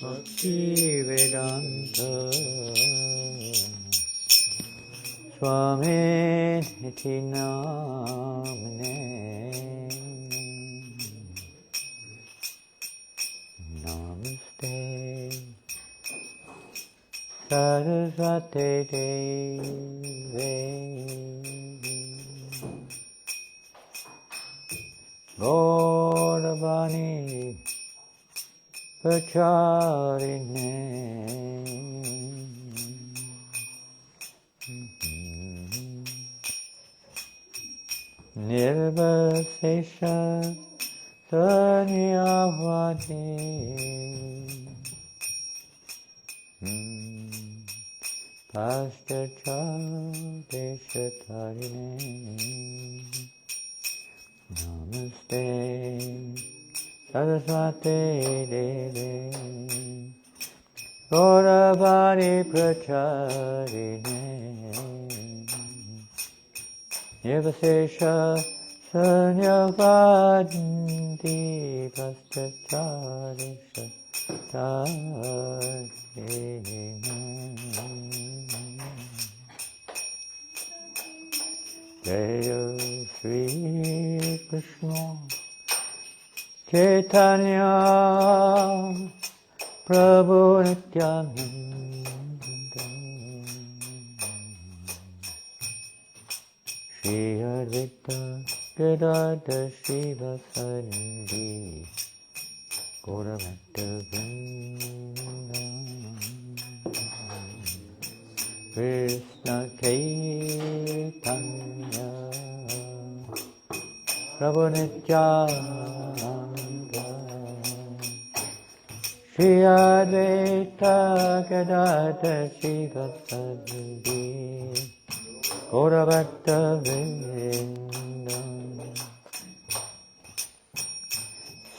Bhakti Vedanta Swami Niti Namane Namaste Saraswati Devi Gauravani Pracharine Nirvasesha Sanyavadi Pastacha Deshatarine Namaste Saraswati Devi Gauravani Pracharine Nirvasesha Sanyavadi Pastacharisha Tarine Jaya Sri Krishna Chaitanya Prabhu Nityananda Shri Advaita Gadadhar Srivasadi Gauravata Vrinda Krishna Chaitanya Prabhu Nityananda Shri Advaita Gadadhar Srivasadi Gauravata Vrinda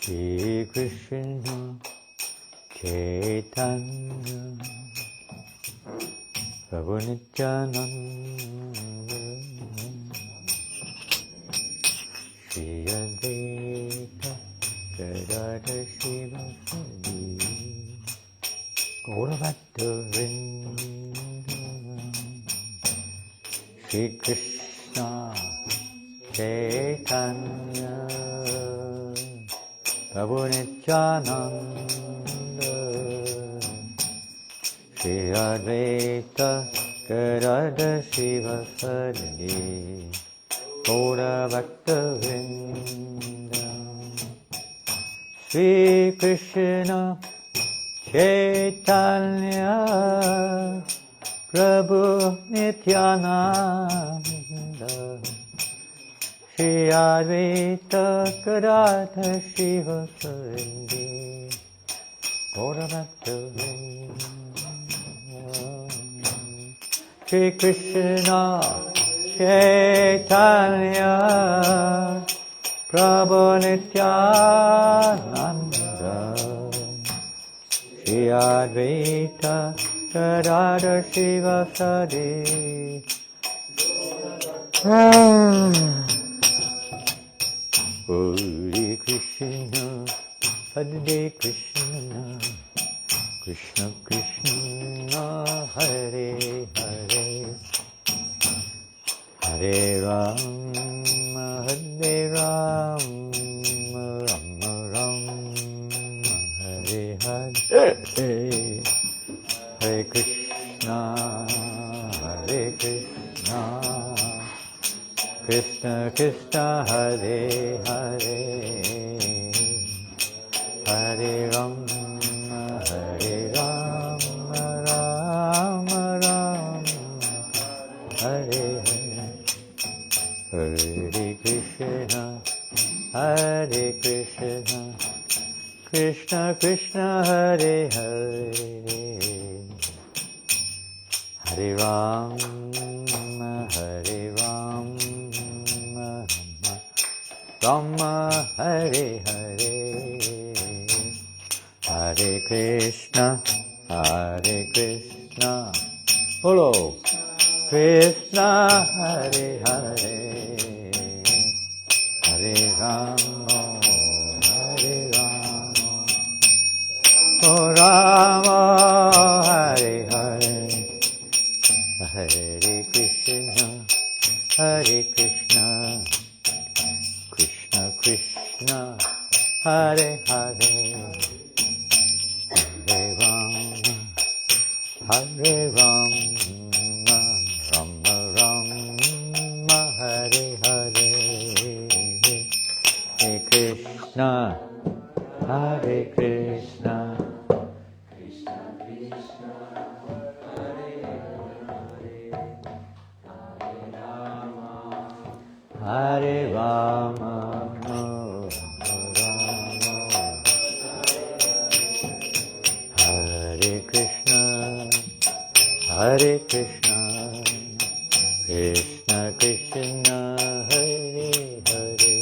Shri Krishna Chaitanya Prabhu Nityananda Shri Advaita Gadadhar Srivasadi Gauravata Vrinda Shri Krishna Chaitanya Prabhu Nityananda Shri Advaita Gadadhar Srivasadi Gauravata Vrinda Shri Krishna Chaitanya Prabhu Nityananda Shri Advaita Gadadhar Srivasadi Gauravata Vrinda Shri Krishna Chaitanya Prabhu Nityananda Shri Advaita Gadadhar Srivasadi Hare Krishna Hare Krishna Krishna Krishna Hare Hare Hare Rama Hare Rama Rama Rama Hare Hare Hare Krishna Hare Krishna Krishna Krishna Hare Hare Hare Rama Hare Rama Rama Rama Hare Hare Hare Krishna Hare Krishna Krishna Krishna Hare Hare Hare Rama Hare Rama Rama Hare Hare Hare Krishna Bolo Krishna Hare Hare Hare Rama Hare Rama Oh Rama Hare Hare Hare Krishna Hare Krishna Krishna Krishna Hare Hare Hare Rama Hare Rama Rama Rama Hare Hare Hare Krishna Hare Krishna Krishna Krishna Hare Hare Hare Rama Hare Rama Hare Krishna Hare Krishna Krishna Krishna Hare Hare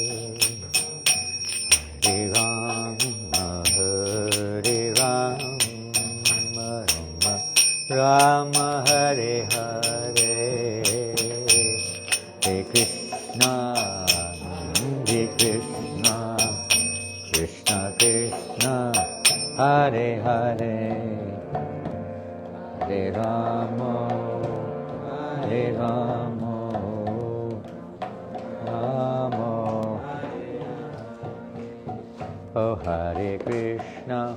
Hare Rama Hare Rama Rama Hare Hare Hare Krishna Krishna Krishna Hare Hare Hare Rama Hare Rama Rama Oh Hare Krishna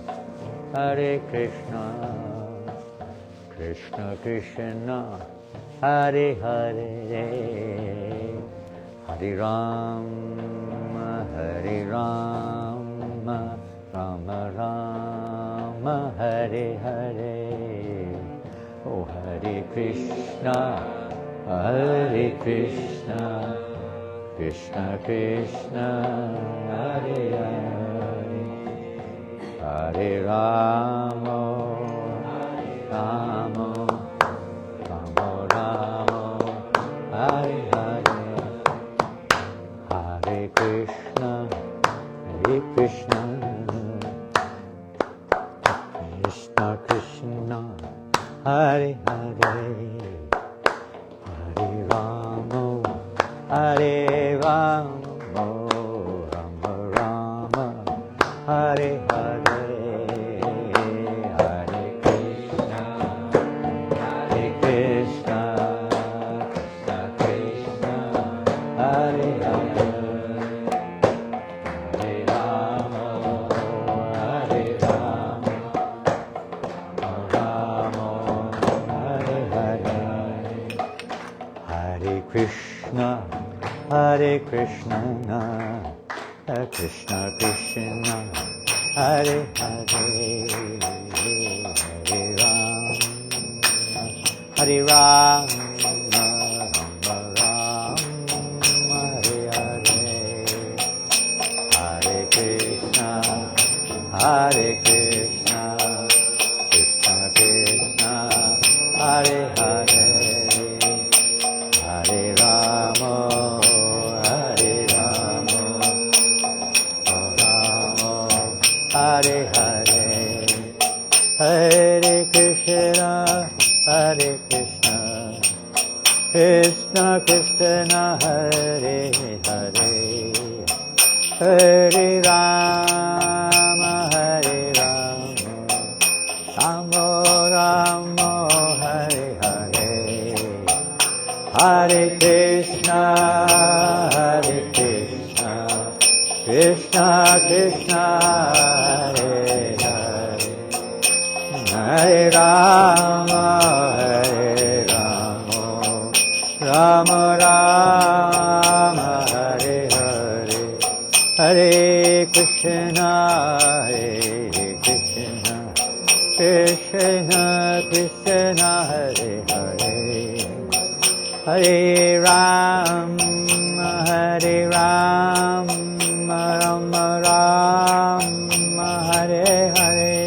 Krishna Krishna Hare Hare Hare Rama Hare Rama Rama Rama Hare Hare Oh Hare Krishna Krishna Krishna Hare Hare Hare Rama Rama Rama Rama Hare Hare Hare Krishna Krishna Krishna Hare Hare Hare Rama Hare Rama Rama Rama Hare Hare Hare Krishna Krishna Krishna Hare Hare Hare Rama Hare Rama Hare Krishna Krishna Krishna Hare Hare Hare Rama Rama Hare Hare Hare Krishna Krishna Krishna Hare Hare Hare Rama Hare Rama Rama Hare Hare Hare Krishna Krishna Krishna Hare Hare Hare Rama Hare Rama Rama Rama Hare Hare Hare Krishna Krishna Krishna Hare Hare Hare Rama Rama Rama Hare Hare Hare Krishna Krishna Krishna Hare Hare Hare Rama Rama Rama Hare Hare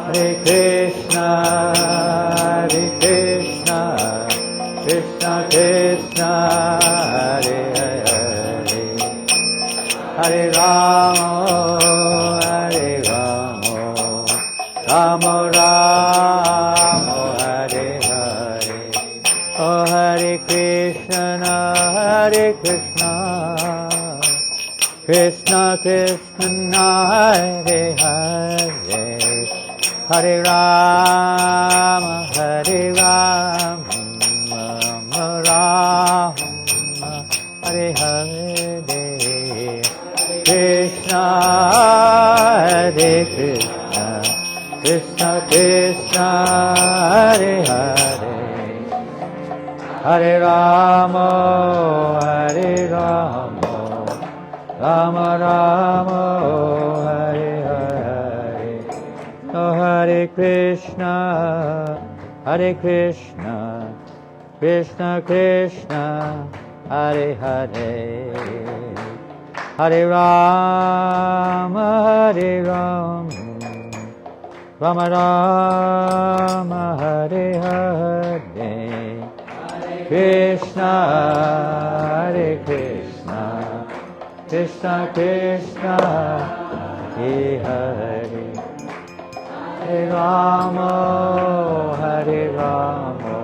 Hare Krishna Krishna Krishna Hare Hare Hare Rama Rama Rama Hare Oh Hare Krishna, Hare Krishna, Krishna Krishna, Hare Hare, Hare Rama, Hare Rama, Rama Rama, Hare Hare, Krishna, Hare Krishna, Krishna Krishna, Hare Hare, Hare Rama, Hare Rama, Rama Rama, Hare Hare. Oh Hare Krishna, Hare Krishna, Krishna Krishna, Hare Hare, Hare Rama, Hare Rama, Rama Rama, Hare Hare, Krishna, Hare Krishna, Krishna Krishna, Hare Hare, Hare Rama, Hare Rama,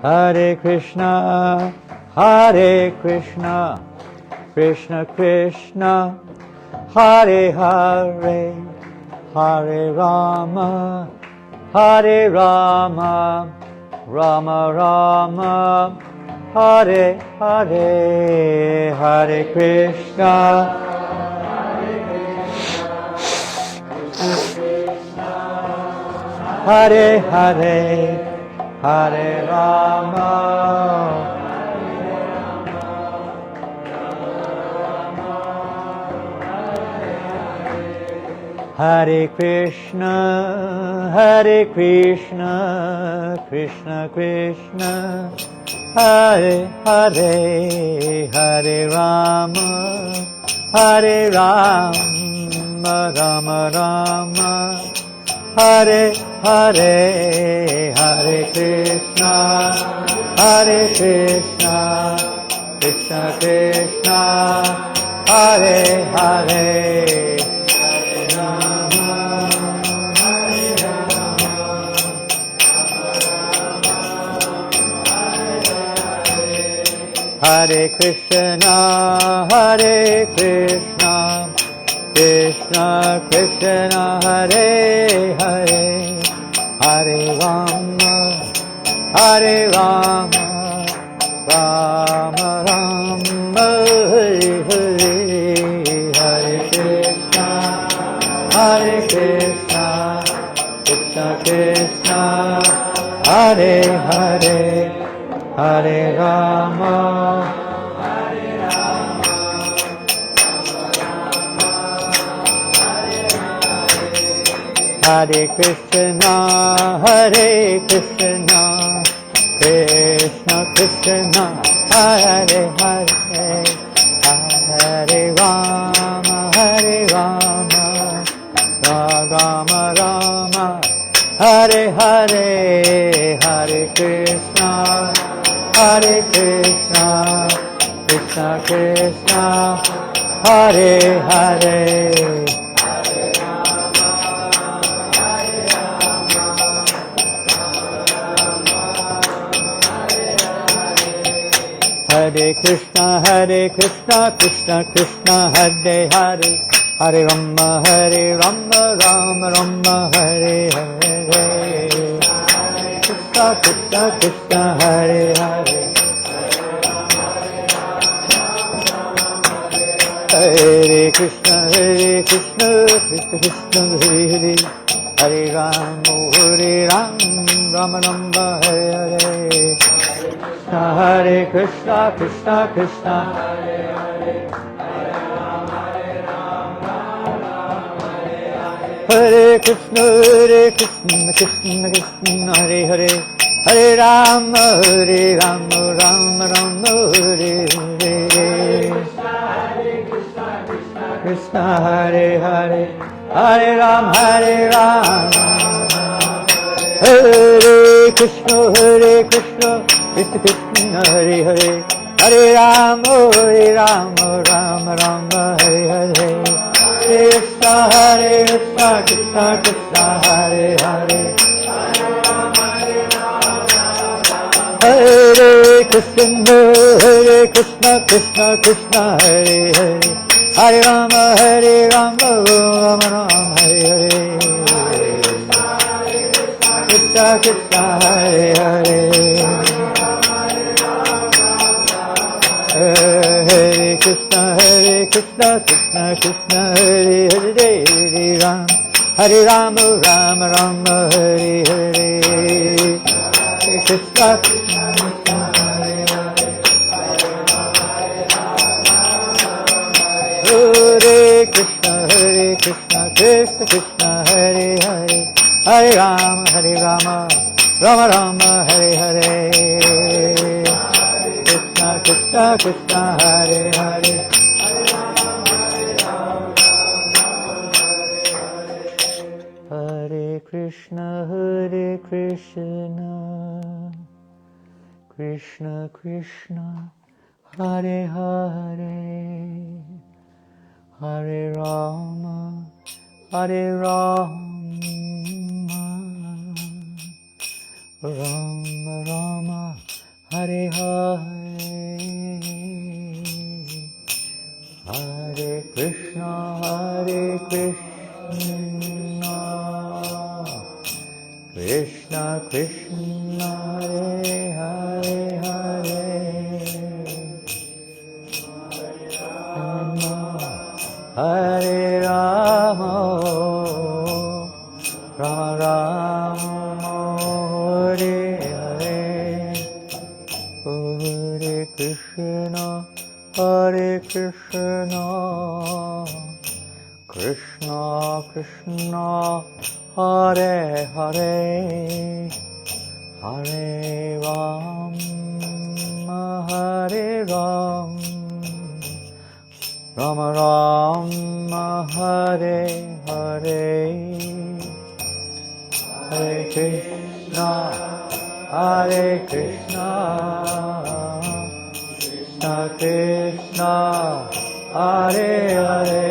Hare Krishna, Hare Krishna, Krishna Krishna, Hare Hare, Hare Rama, Hare Rama, Rama Rama, Hare Hare, Hare Krishna, Hare Hare, Hare Rama, Hare Krishna, Hare Krishna, Krishna Krishna, Hare Hare, Hare Rama, Hare Rama, Rama Rama, Hare Hare, Hare Krishna, Hare Krishna, Krishna Krishna, Hare Hare, Hare Krishna, Hare Krishna, Krishna Krishna, Hare Hare, Hare Rama, Hare Rama, Rama Rama, Hare Hare, Hare Krishna, Hare Krishna, Krishna Krishna, Hare Hare, Hare Rama, Hare Krishna, Hare Krishna, Krishna Krishna, Hare Hare, Hare Rama, Hare Rama, Rama Rama, Hare Hare, Hare Krishna, Hare Krishna, Krishna Krishna, Hare Hare, Hare Krishna, Krishna Krishna, Hare Hare, Hare Rama, Rama Rama, Hare Hare, Krishna Krishna, Hare Hare, Hare Krishna, Krishna Krishna, Hare Hare, Hare Rama, Rama Rama, Hare Hare, Hare Krishna, Krishna Krishna, Hare Krishna, Krishna Krishna, Hare Hare, Hare Rama, Rama Rama, Hare Hare, Krishna Hare Hare, Hare Rama, Hare Krishna, Krishna Krishna, Hare Hare, Hare Rama, Rama Rama, Hare Hare, Krishna, Hare Krishna, Krishna Krishna, Hare Hare. Hare Krishna, Hare Krishna, Krishna Krishna, Hare Hare. Hare Rama, Rama Rama, Hare Hare. Krishna Krishna, Hare Hare. Hare Krishna, Krishna Krishna, Hare Hare, Hare Rama, Rama Rama, Hare Hare. Krishna Krishna, Hare Hare. Hare Krishna, Krishna Krishna, Hare Hare. Hare Rama, Rama Rama, Hare Hare. Krishna Krishna, Hare Hare. Hare Krishna, Krishna Krishna, Hare Hare. Hare Rama, Rama Rama, Hare Hare. Hare Krishna, Krishna Krishna, Hare Hare. Hare Rama, Rama Rama, Hare Hare. Hare Krishna, Krishna Krishna, Hare Hare. Hare Rama, Rama Rama, Hare Hare. Hare Krishna, Krishna Krishna, Hare Hare.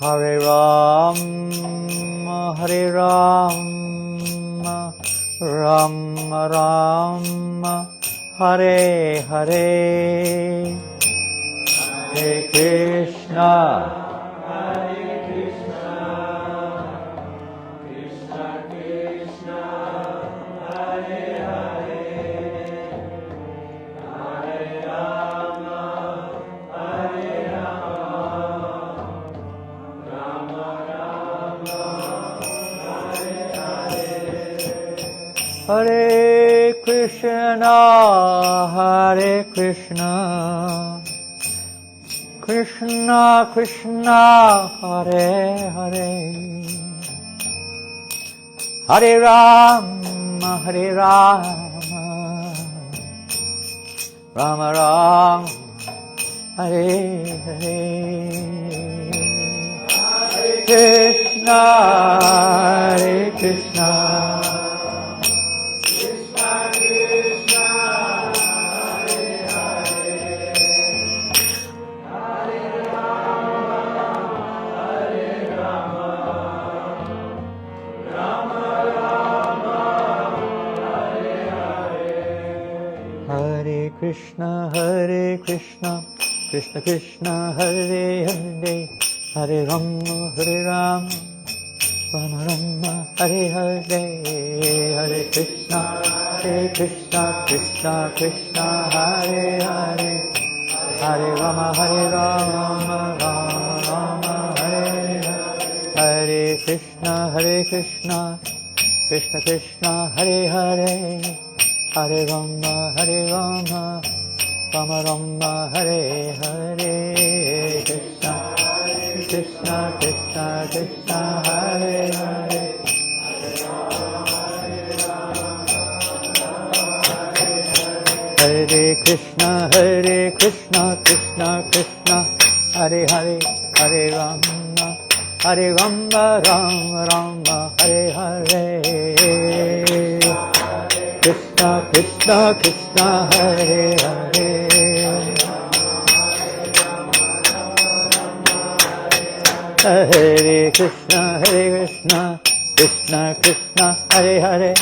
Hare Rama, Rama Rama, Hare Krishna, Krishna Krishna, Hare Hare. Hare Rama, Rama Rama, Hare Hare. Hare Krishna, Krishna Krishna, Hare Hare. Hare Rama, Rama Rama, Hare Hare. Hare Krishna, Krishna Krishna, Hare Hare. Hare Rama, Rama Rama, Hare Hare. Hare Krishna, Krishna Krishna, Hare Hare. Hare Rama, Rama Rama, Hare Hare. Hare Krishna, Krishna Krishna, Hare Hare. Hare Rama, Rama Rama, Hare Hare. Hare Krishna, Krishna Krishna, Hare Hare. Hare Rama, Rama Rama, Hare Hare. Hare Krishna, Krishna Krishna, Hare Hare. Hare Rama, Rama Rama, Hare Hare. Krishna Krishna, Hare Hare. Hare Krishna, Krishna Krishna, Hare Hare, Hare Rama, Hare Rama, Rama Rama, Hare Hare. Krishna Krishna Krishna, Hare Hare. Hare Krishna, Krishna Krishna, Hare Hare,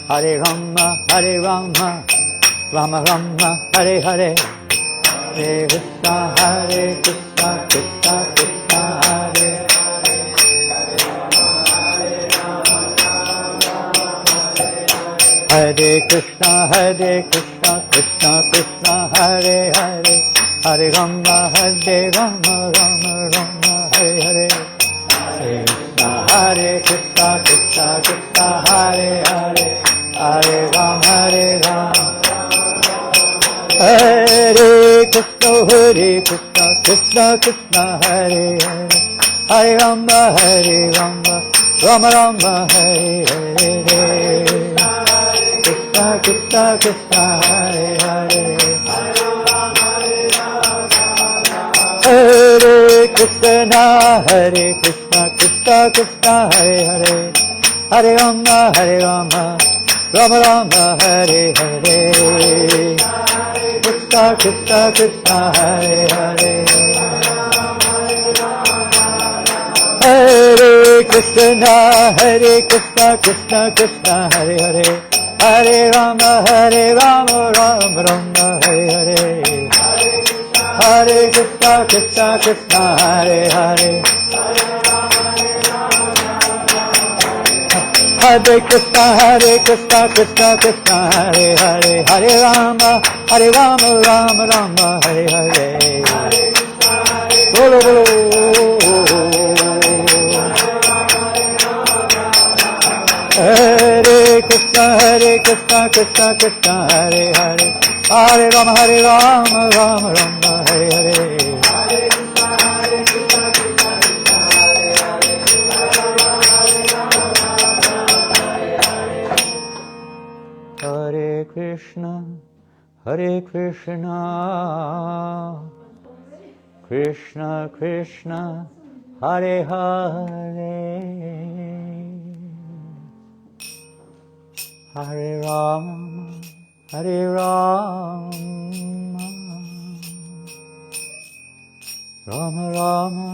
Hare Rama, Rama Rama, Hare Hare, Hare Krishna, Krishna Krishna, Hare Hare Krishna, Krishna Krishna, Hare Hare, Hare Rama, Rama Rama, Hare Hare. Hare Krishna, Krishna Krishna, Hare Hare, Hare Rama, Hare Krishna, Krishna Krishna, Hare Hare, Hare Rama, Rama Rama, Hare Hare. Krishna Krishna Krishna, Hare Hare. Hare Krishna, Krishna Krishna, Hare Hare, Hare Rama, Rama Rama, Hare Hare. Krishna Krishna Krishna, Hare Hare. Hare Krishna, Krishna Krishna, Hare Hare, Hare Rama, Rama Rama, Hare Hare. Hare Krishna, Krishna, Hare Hare. Hare Krishna, Krishna Krishna, Hare Hare, Hare Rama, Rama Rama, Hare Hare. Bolo bolo. Hare Krishna, Krishna Krishna, Hare Hare, Hare Rama, Rama Rama, Hare Hare. Hare Krishna, Krishna Krishna, Hare Hare, Hare Rama, Rama Rama,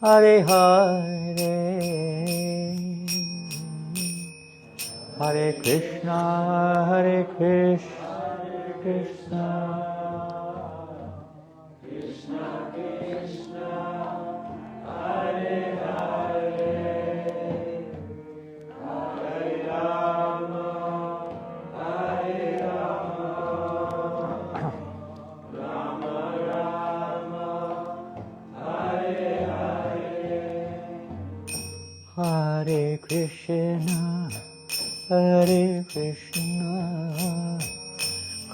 Hare Hare. Hare Krishna, Krishna Krishna, Hare Hare, Hare Rama, Rama Rama, Hare Hare. Hare Krishna,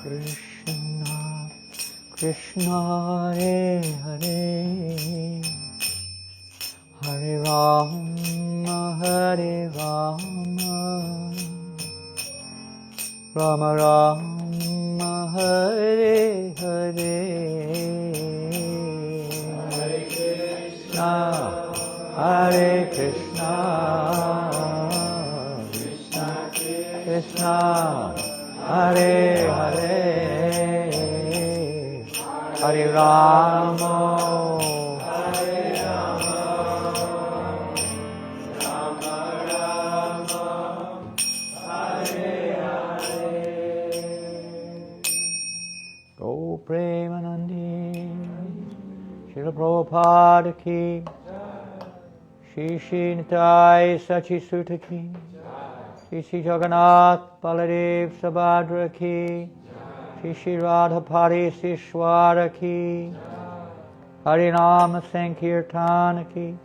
Krishna Krishna, Hare Hare, Hare Rama, Rama Rama, Hare Hare. Hare Krishna, Krishna Krishna, Hare Hare, Hare Rama, Rama Rama, Hare Hare. Go Premanandi, Srila Prabhupada ki, Shri Nitai Sachi Sutta ki, Shri Jagannath Baladev Subhadra ki, Shri Radhapari Sishwara ki, Harinama Sankirtana ki,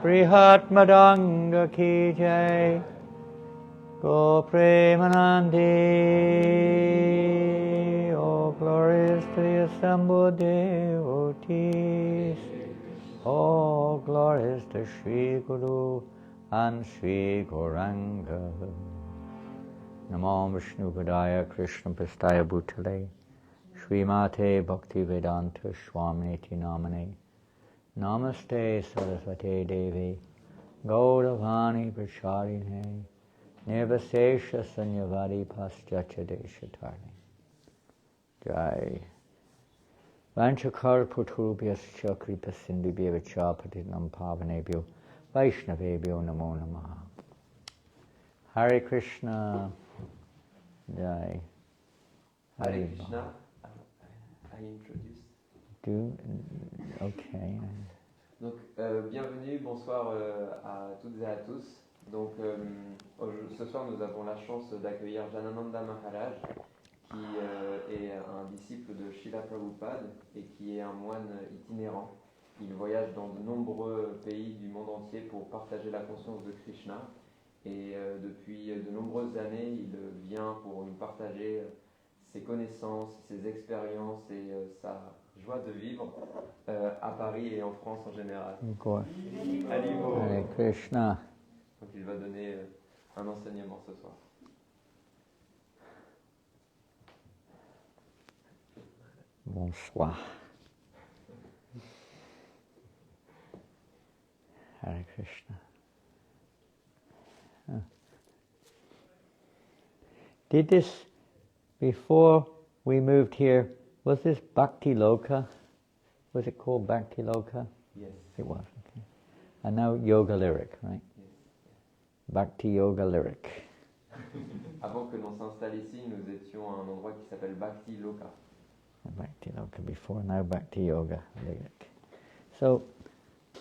Brihat Madanga ki jai, Go Premanandi. All glories to the assembled devotees, all glories to Shri Guru and Shri Gauranga. Namo Vishnu Padaya Krishna Prastaya Bhutale Srimate Bhaktivedanta Swamiti Namane Namaste Saraswate Devi Gauravani Pracharine Nirvasesha Sanyavadi Paschacha Deshatarni Jai Vanchakar Puturubhyascha Kripa Sindhubhyevacha Patitam Pavanebhyo Vaishnavebhyo Namo Namaha. Hare Krishna Jai. Hare Krishna. I introduce. Do okay. Donc bienvenue, bonsoir à toutes et à tous. Donc ce soir nous avons la chance d'accueillir Janananda Maharaj, qui est un disciple de Srila Prabhupada et qui est un moine itinérant. Il voyage dans de nombreux pays du monde entier pour partager la conscience de Krishna. Et depuis de nombreuses années, il vient pour nous partager ses connaissances, ses expériences et sa joie de vivre à Paris et en France en général. Hare Krishna. Donc il va donner un enseignement ce soir. Bonsoir. Hare Krishna. Did this, before we moved here, was this Bhakti Loka? Was it called Bhakti Loka? Yes. It was, okay. And now Yoga Lyrique, right? Yes. Bhakti Yoga Lyrique. Avant que l'on s'installe ici, nous étions à un endroit qui s'appelle Bhakti Loka. Bhakti Loka before, now Bhakti Yoga Lyrique. So,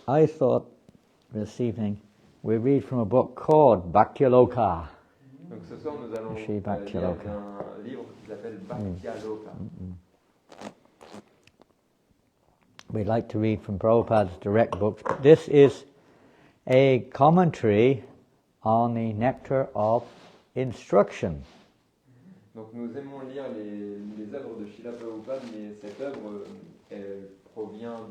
I thought this evening we read from a book called Bhakti Loka. Donc ce soir nous allons Shri Bhakti lire Loka. un livre qui s'appelle Bhakti Loka. We'd like to read from Prabhupada's direct books, but this is a commentary on the nectar of instruction. Donc nous aimons lire les œuvres de Srila Prabhupada, mais cette œuvre elle provient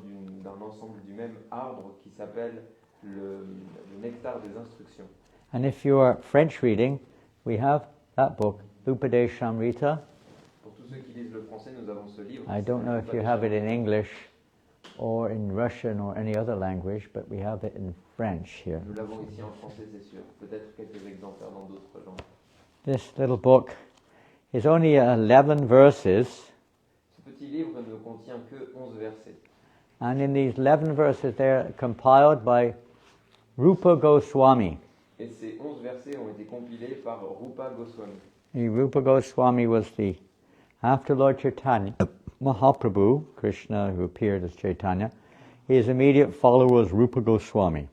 d'un ensemble du même arbre qui s'appelle le nectar des instructions. And if you are French reading, we have that book, Upadeshamrita. Pour tous ceux qui lisent le français, nous avons ce livre. I don't know if you have it in English or in Russian or any other language, but we have it in French here. Nous l'avons ici en français, c'est sûr. Peut-être quelques exemplaires dans d'autres langues. This little book is only 11 verses, Ce petit livre ne contient que 11 versets. and in these 11 verses they're compiled by Rupa Goswami. Et ces 11 versets ont été compilés par Rupa Goswami. Rupa Goswami was after Lord Chaitanya, Mahaprabhu, Krishna who appeared as Chaitanya, his immediate follower was Rupa Goswami.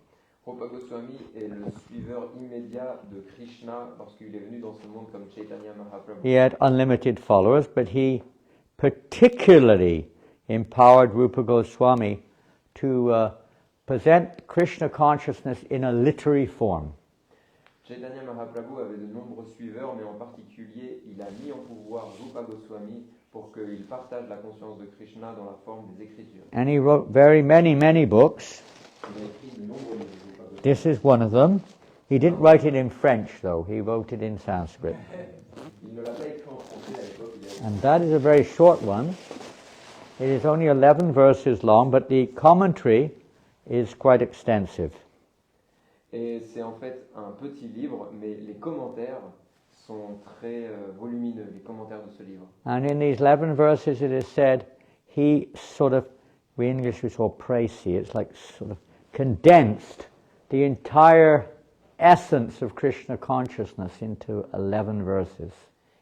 Rupa Goswami est le suiveur immédiat de Krishna lorsqu'il est venu dans ce monde comme Chaitanya Mahaprabhu. He had unlimited followers, but he particularly empowered Rupa Goswami to present Krishna consciousness in a literary form. Chaitanya Mahaprabhu avait de nombreux suiveurs, mais en particulier, il a mis en pouvoir Rupa Goswami pour qu'il partage la conscience de Krishna dans la forme des Écritures. And he wrote many books. Il a écrit de nombreux livres, Rupa Goswami. This is one of them. He didn't write it in French, though. He wrote it in Sanskrit. Il ne l'a pas écrit en français à l'époque, il a écrit. And that is a very short one. It is only 11 verses long, but the commentary is quite extensive. Et c'est en fait un petit livre, mais les commentaires sont très volumineux, les commentaires de ce livre. And in these 11 verses it is said, he sort of, in English we call précis, it's like sort of condensed the entire essence of Krishna consciousness into 11 verses.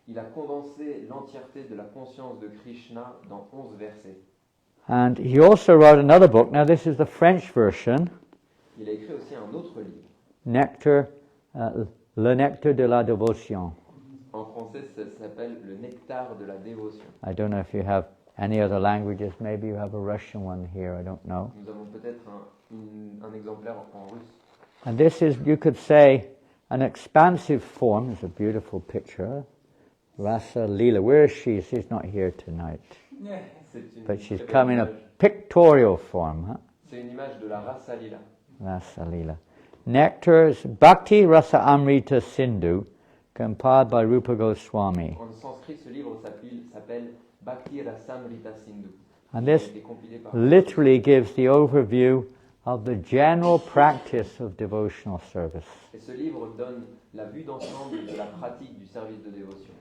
Il a condensé l'entièreté de la conscience de Krishna dans 11 versets. And he also wrote another book, now this is the French version, Il a écrit aussi un autre livre. Nectar, Le Nectar de la Dévotion. En français, ça s'appelle Le nectar de la dévotion. I don't know if you have any other languages, maybe you have a Russian one here, I don't know. Nous avons peut-être un exemplaire en russe. And this is, you could say, an expansive form. It's a beautiful picture. Rasa Leela. Where is she? She's not here tonight. But she's come in a pictorial form. Huh? C'est une image de la Rasa Lila. Rasa Leela. Nectar is Bhakti Rasa Amrita Sindhu, compiled by Rupa Goswami. En sanskrit, ce livre s'appelle Bhakti Rasamrita Sindhu. And Il a this été compilé par literally gives the overview of the general practice of devotional service. Et ce livre donne la vue d'ensemble de la pratique du service de dévotion.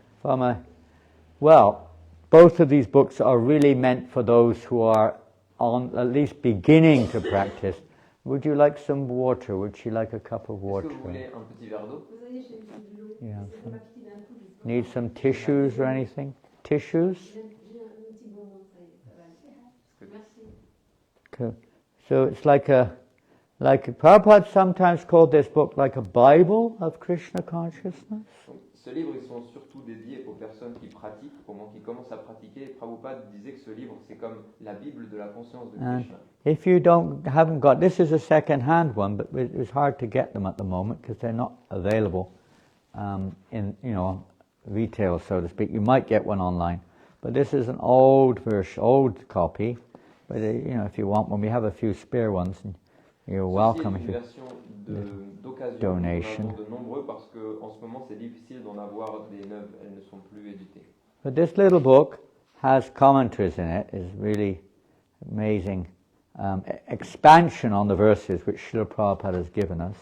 Well, both of these books are really meant for those who are on at least beginning to practice. Would you like some water? Would you like a cup of Est-ce water? que vous voulez un petit verre d'eau? Yeah. Need some tissues or anything? Tissues? Okay. So it's like Prabhupada sometimes called this book like a Bible of Krishna consciousness. Donc, ce livre, ils sont surtout dédiés aux personnes qui pratiquent, au moment qui commencent à pratiquer. Prabhupada disait que ce livre, c'est comme la Bible de la conscience de Krishna. If you haven't got, this is a second-hand one, but it's hard to get them at the moment because they're not available in retail, so to speak. You might get one online, but this is an old version, old copy. But if you want one, we have a few spare ones, and you're welcome if you donation. Nous en avons de nombreux parce que en ce moment c'est difficile d'en avoir des neuves, elles ne sont plus éditées. But this little book has commentaries in it. It's really amazing expansion on the verses which Srila Prabhupada has given us.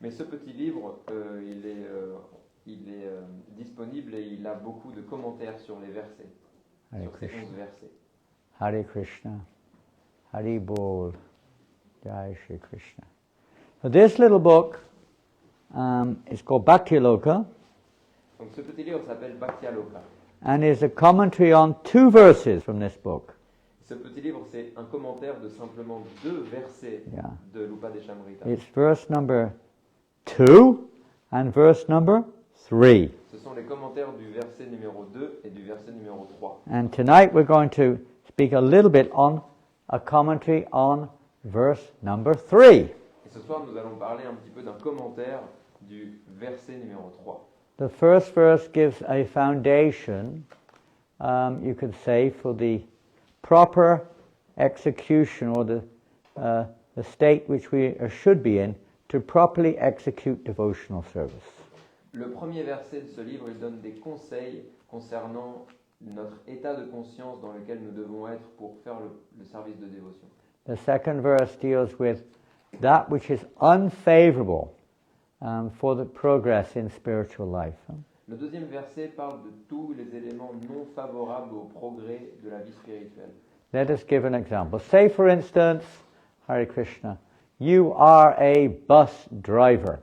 Mais ce petit livre, il est disponible et il a beaucoup de commentaires sur les versets, sur ces 11 versets. Hare Krishna, Hare Bol, Jai Shri Krishna. So this little book is called Bhaktiloka. Donc ce petit livre s'appelle Bhaktialoka. And is a commentary on 2 verses from this book. Ce petit livre, c'est un commentaire de simplement 2 versets de l'Upadeshamrita. It's verse number 2 and verse number 3. Ce sont les commentaires du verset numéro 2 et du verset numéro 3. And tonight we're going to speak a little bit on a commentary on verse number 3. Et ce soir, nous allons parler un petit peu d'un commentaire du verset numéro 3. The first verse gives a foundation, you could say, for the proper execution or the state which we should be in to properly execute devotional service. Le premier verset de ce livre, il donne des conseils concernant notre état de conscience dans lequel nous devons être pour faire le service de dévotion. The second verse deals with that which is unfavorable for the progress in spiritual life. Le deuxième verset parle de tous les éléments non favorables au progrès de la vie spirituelle. Let us give an example. Say, for instance, Hare Krishna, you are a bus driver.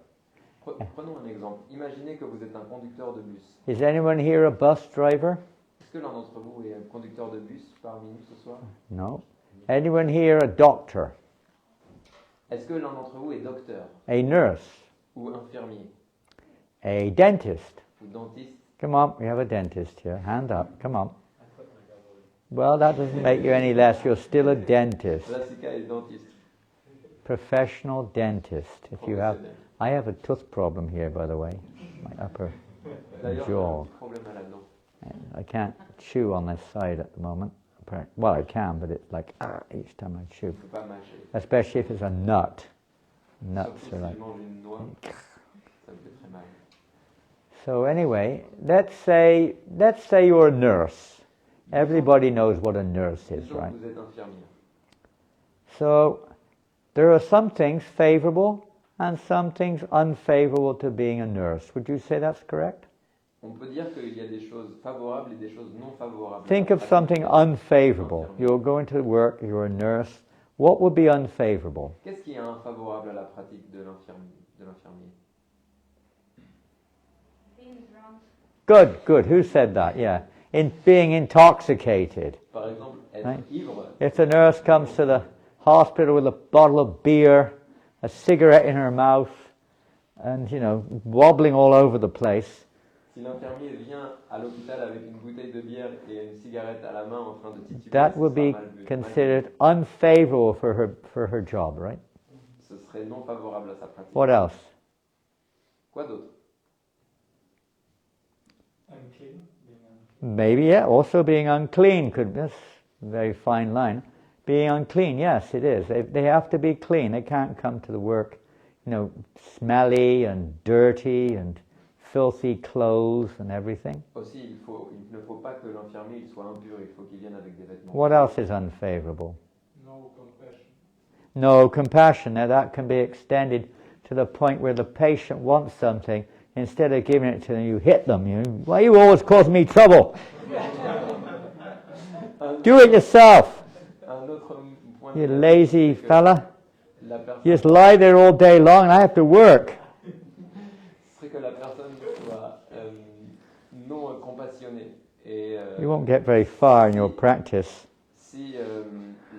Prenons un exemple. Imaginez que vous êtes un conducteur de bus. Is anyone here a bus driver? Est-ce que l'un d'entre vous est un conducteur de bus parmi nous ce soir? No. Anyone here a doctor? Est-ce que l'un d'entre vous est docteur? A nurse? Ou infirmier? A dentist? Ou dentiste? Come on, we have a dentist here. Hand up, come on. Well, that doesn't make you any less. You're still a dentist. Jessica est dentiste. Professional dentist. If you have, I have a tooth problem here, by the way, my upper jaw. I can't chew on this side at the moment. Well, I can, but it's like each time I chew. Especially if it's a nut. Nuts are like. So anyway, let's say you're a nurse. Everybody knows what a nurse is, right? So there are some things favorable and some things unfavorable to being a nurse. Would you say that's correct? On peut dire qu'il y a des choses favorables et des choses non favorables. Think of something unfavorable. You're going to work, you're a nurse. What would be unfavorable? Qu'est-ce qui est infavorable à la pratique de l'infirmier? Good. Who said that? Yeah. In being intoxicated. Par exemple, être Right. ivre. If the nurse comes to the hospital with a bottle of beer, a cigarette in her mouth, and, wobbling all over the place, Si l'infirmier vient à l'hôpital avec une bouteille de bière et une cigarette à la main en train de tituber, that ce would sera be mal vu. considered unfavorable for her job, right? Ce serait non favorable à sa pratique. What else? Quoi d'autre? Maybe, yeah, also being unclean could be a very fine line. Being unclean, yes, it is. They have to be clean. They can't come to the work, smelly and dirty and filthy clothes and everything. Aussi, il ne faut pas que l'infirmier il soit impur, il faut qu'il vienne avec des vêtements. What else is unfavorable? No compassion. No compassion. Now that can be extended to the point where the patient wants something, instead of giving it to them, you hit them. Why you always cause me trouble? Do it yourself. Un autre point You de vue, lazy c'est que fella. la personne, You just lie there all day long and I have to work. serait que la personne soit non compassionnée. Et You won't get very far in your practice. si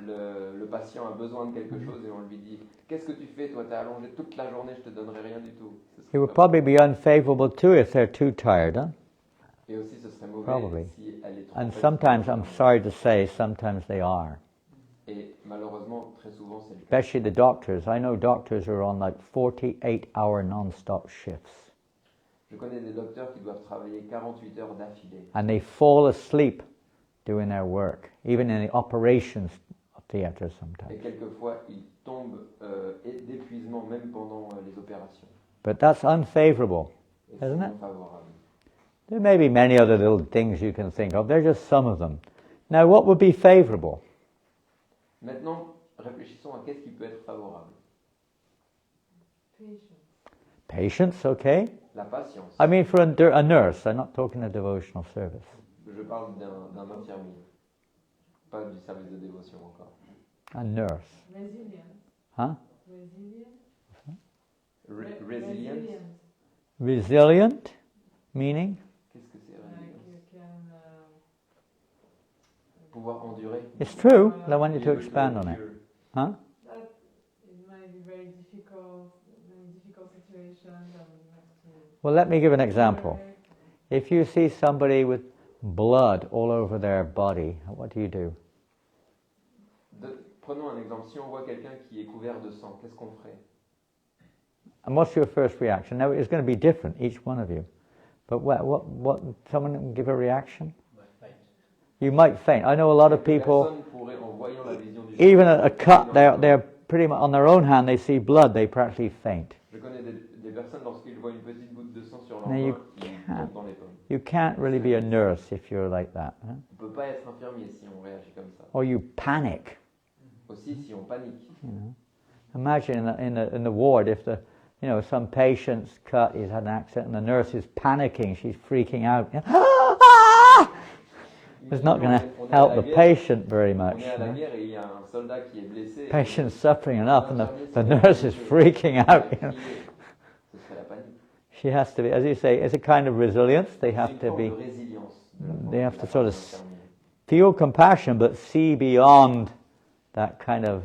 le patient a besoin de quelque chose et on lui dit qu'est-ce que tu fais, toi t'es allongé toute la journée, je te donnerai rien du tout. Ce serait It would pas- probably be unfavorable too if they're too tired, huh? Et aussi ce serait mauvais Probably. si elle est trop And fatiguée. sometimes, I'm sorry to say, sometimes they are. Et malheureusement, très souvent c'est le cas. Especially the doctors. I know doctors are on like 48-hour non-stop shifts. Je connais des docteurs qui doivent travailler 48 heures d'affilée. And they fall asleep doing their work, even in the operations theater Et sometimes. quelquefois, ils tombent d'épuisement même pendant les opérations. But that's unfavorable. Et c'est Isn't non it? favorable. There may be many other little things you can think of. They're just some of them. Now, what would be favorable? Maintenant, réfléchissons à qu'est-ce qui peut être favorable. Patience, okay? La patience. I mean, for a nurse. I'm not talking a devotional service. Je parle d'un infirmier, pas du service de dévotion encore. A nurse. Resilience. Huh? Resilience. Resilience. Resilient, meaning? Qu'est-ce que c'est Like résilience? you can. Pouvoir endurer. It's true. I want you to expand on it. Huh? That it might be very difficult situations, and you have to. Well, let me give an example. If you see somebody with blood all over their body, what do you do? Prenons un exemple. Si on voit quelqu'un qui est couvert de sang, qu'est-ce qu'on ferait? And what's your first reaction? Now, it's going to be different, each one of you. But what someone give a reaction? You might faint. I know a lot of people, Personne pourrait, en voyant la vision du even sang, a cut, they're pretty much on their own hand, they see blood, they practically faint. Je connais des personnes, lorsqu'ils voient une petite goutte de sang sur leur Now main, you ils can't. tombent dans les pommes. You can't really be a nurse if you're like that. Huh? On ne peut pas être infirmier si on réagit comme ça. Or you panic. Aussi, si on panique. You know. Imagine in the ward if some patient's cut, he's had an accident, and the nurse is panicking, she's freaking out. It's not going to help the patient very On much. est à la guerre et il y a un soldat qui est blessé. Patient's suffering enough, and the nurse is freaking out. Ce serait la panique. She has to be, as you say, it's a kind of resilience. They C'est have une to forme be, de résilience de la part they have de to la sort part of de l'infirmier. feel compassion, but see beyond that kind of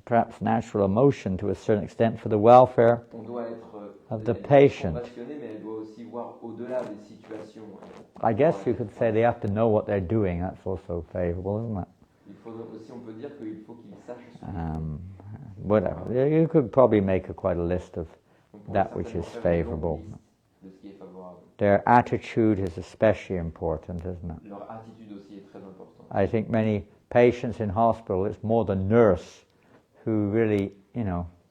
perhaps natural emotion to a certain extent for the welfare. On doit être of the elle doit être patient. compassionné, mais elle doit aussi voir au-delà des situations. I guess you could say they have to know what they're doing. That's also favorable, isn't it? Il faudrait aussi, on peut dire qu'il faut qu'ils sachent ce qu'ils Whatever. You could probably make quite a list of On pourrait that which is certainement faire une longue favorable. liste de ce qui est favorable. Their attitude is especially important, isn't it? Leur attitude aussi est très importante. I think many patients in hospital, it's more the nurse who really,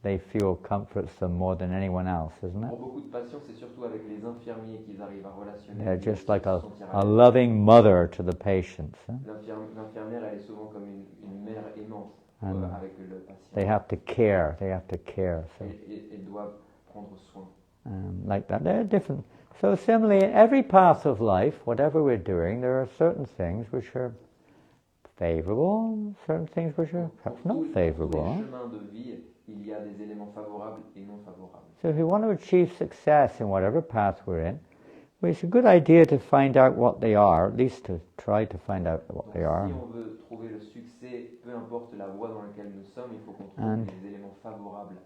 they feel comforts them more than anyone else, isn't Pour it? beaucoup de patients, c'est surtout avec les infirmiers qu'ils arrivent à relationner. They're just like a se sentir à l'aise. loving mother to the patients. Huh? L'infirmière, elle est souvent comme une mère aimante And avec le patient. They have to care. So, Et doivent prendre soin. like that. They're different. So similarly, in every path of life, whatever we're doing, there are certain things which are favorable, and certain things which are perhaps not favorable. Dans Huh? les chemins de vie, il y a des éléments favorables et non favorables. So if we want to achieve success in whatever path we're in, well, it's a good idea to find out what they are, at least to try to find out what Donc, they are. si on veut trouver le succès, peu importe la voie dans laquelle nous sommes, il faut qu'on trouve And les éléments favorables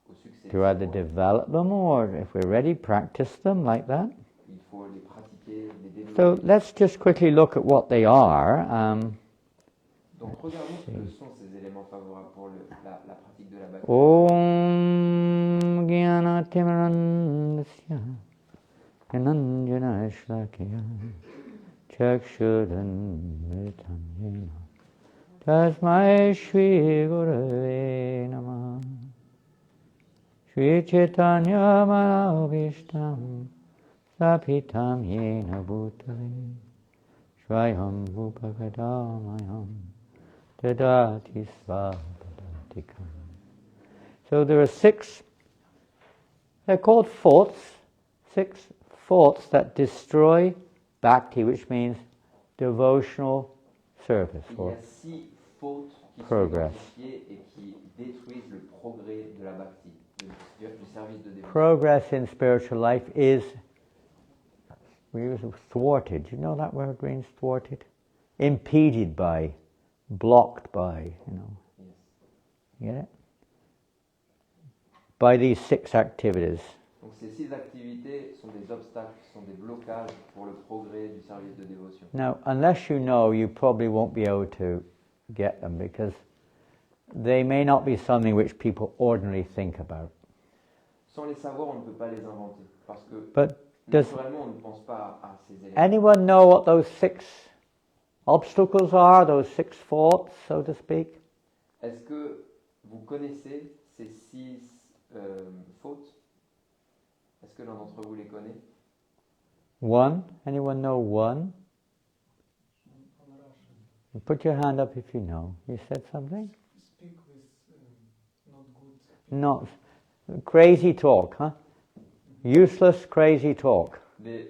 au succès. To either develop them or, if we're ready, practice them like that. Il faut les pratiquer, les développer. So let's just quickly look at what they are. Donc regardons ce que sont ces éléments favorables pour la pratique de la bhakti. Om Gyanatimrandasya Jananjana Shlakya Chakshudanmritam Yena Tasmai Shri Gurave Namah Shri Chaitanya Manabhishtam Sapitam yena bhutale Shvayam upakadamayam Dadati svadatikam. So there are 6, they're called faults, 6 faults that destroy bhakti, which means devotional service Il y or a 6 fautes qui progress. sont identifiées et qui détruisent le progrès de la bhakti, du service de dévotion. Progress in spiritual life is, we use thwarted. You know that word means thwarted? Impeded by, blocked by, you know. Yes. You get it? By these 6 activities. Donc ces 6 activités sont des obstacles, sont des blocages pour le progrès du service de dévotion. Now, unless you know, you probably won't be able to get them because they may not be something which people ordinarily think about. Sans les savoir, on ne peut pas les inventer parce que But does naturellement, on ne pense pas à ces éléments. anyone know what those 6 obstacles are, those 6 faults, so to speak? Est-ce que vous connaissez ces 6 fautes? Est-ce que l'un d'entre vous les connaît? 1? Anyone know 1? Put your hand up if you know. You said something? Speak with not good. Not crazy talk, huh? Useless, crazy talk. Des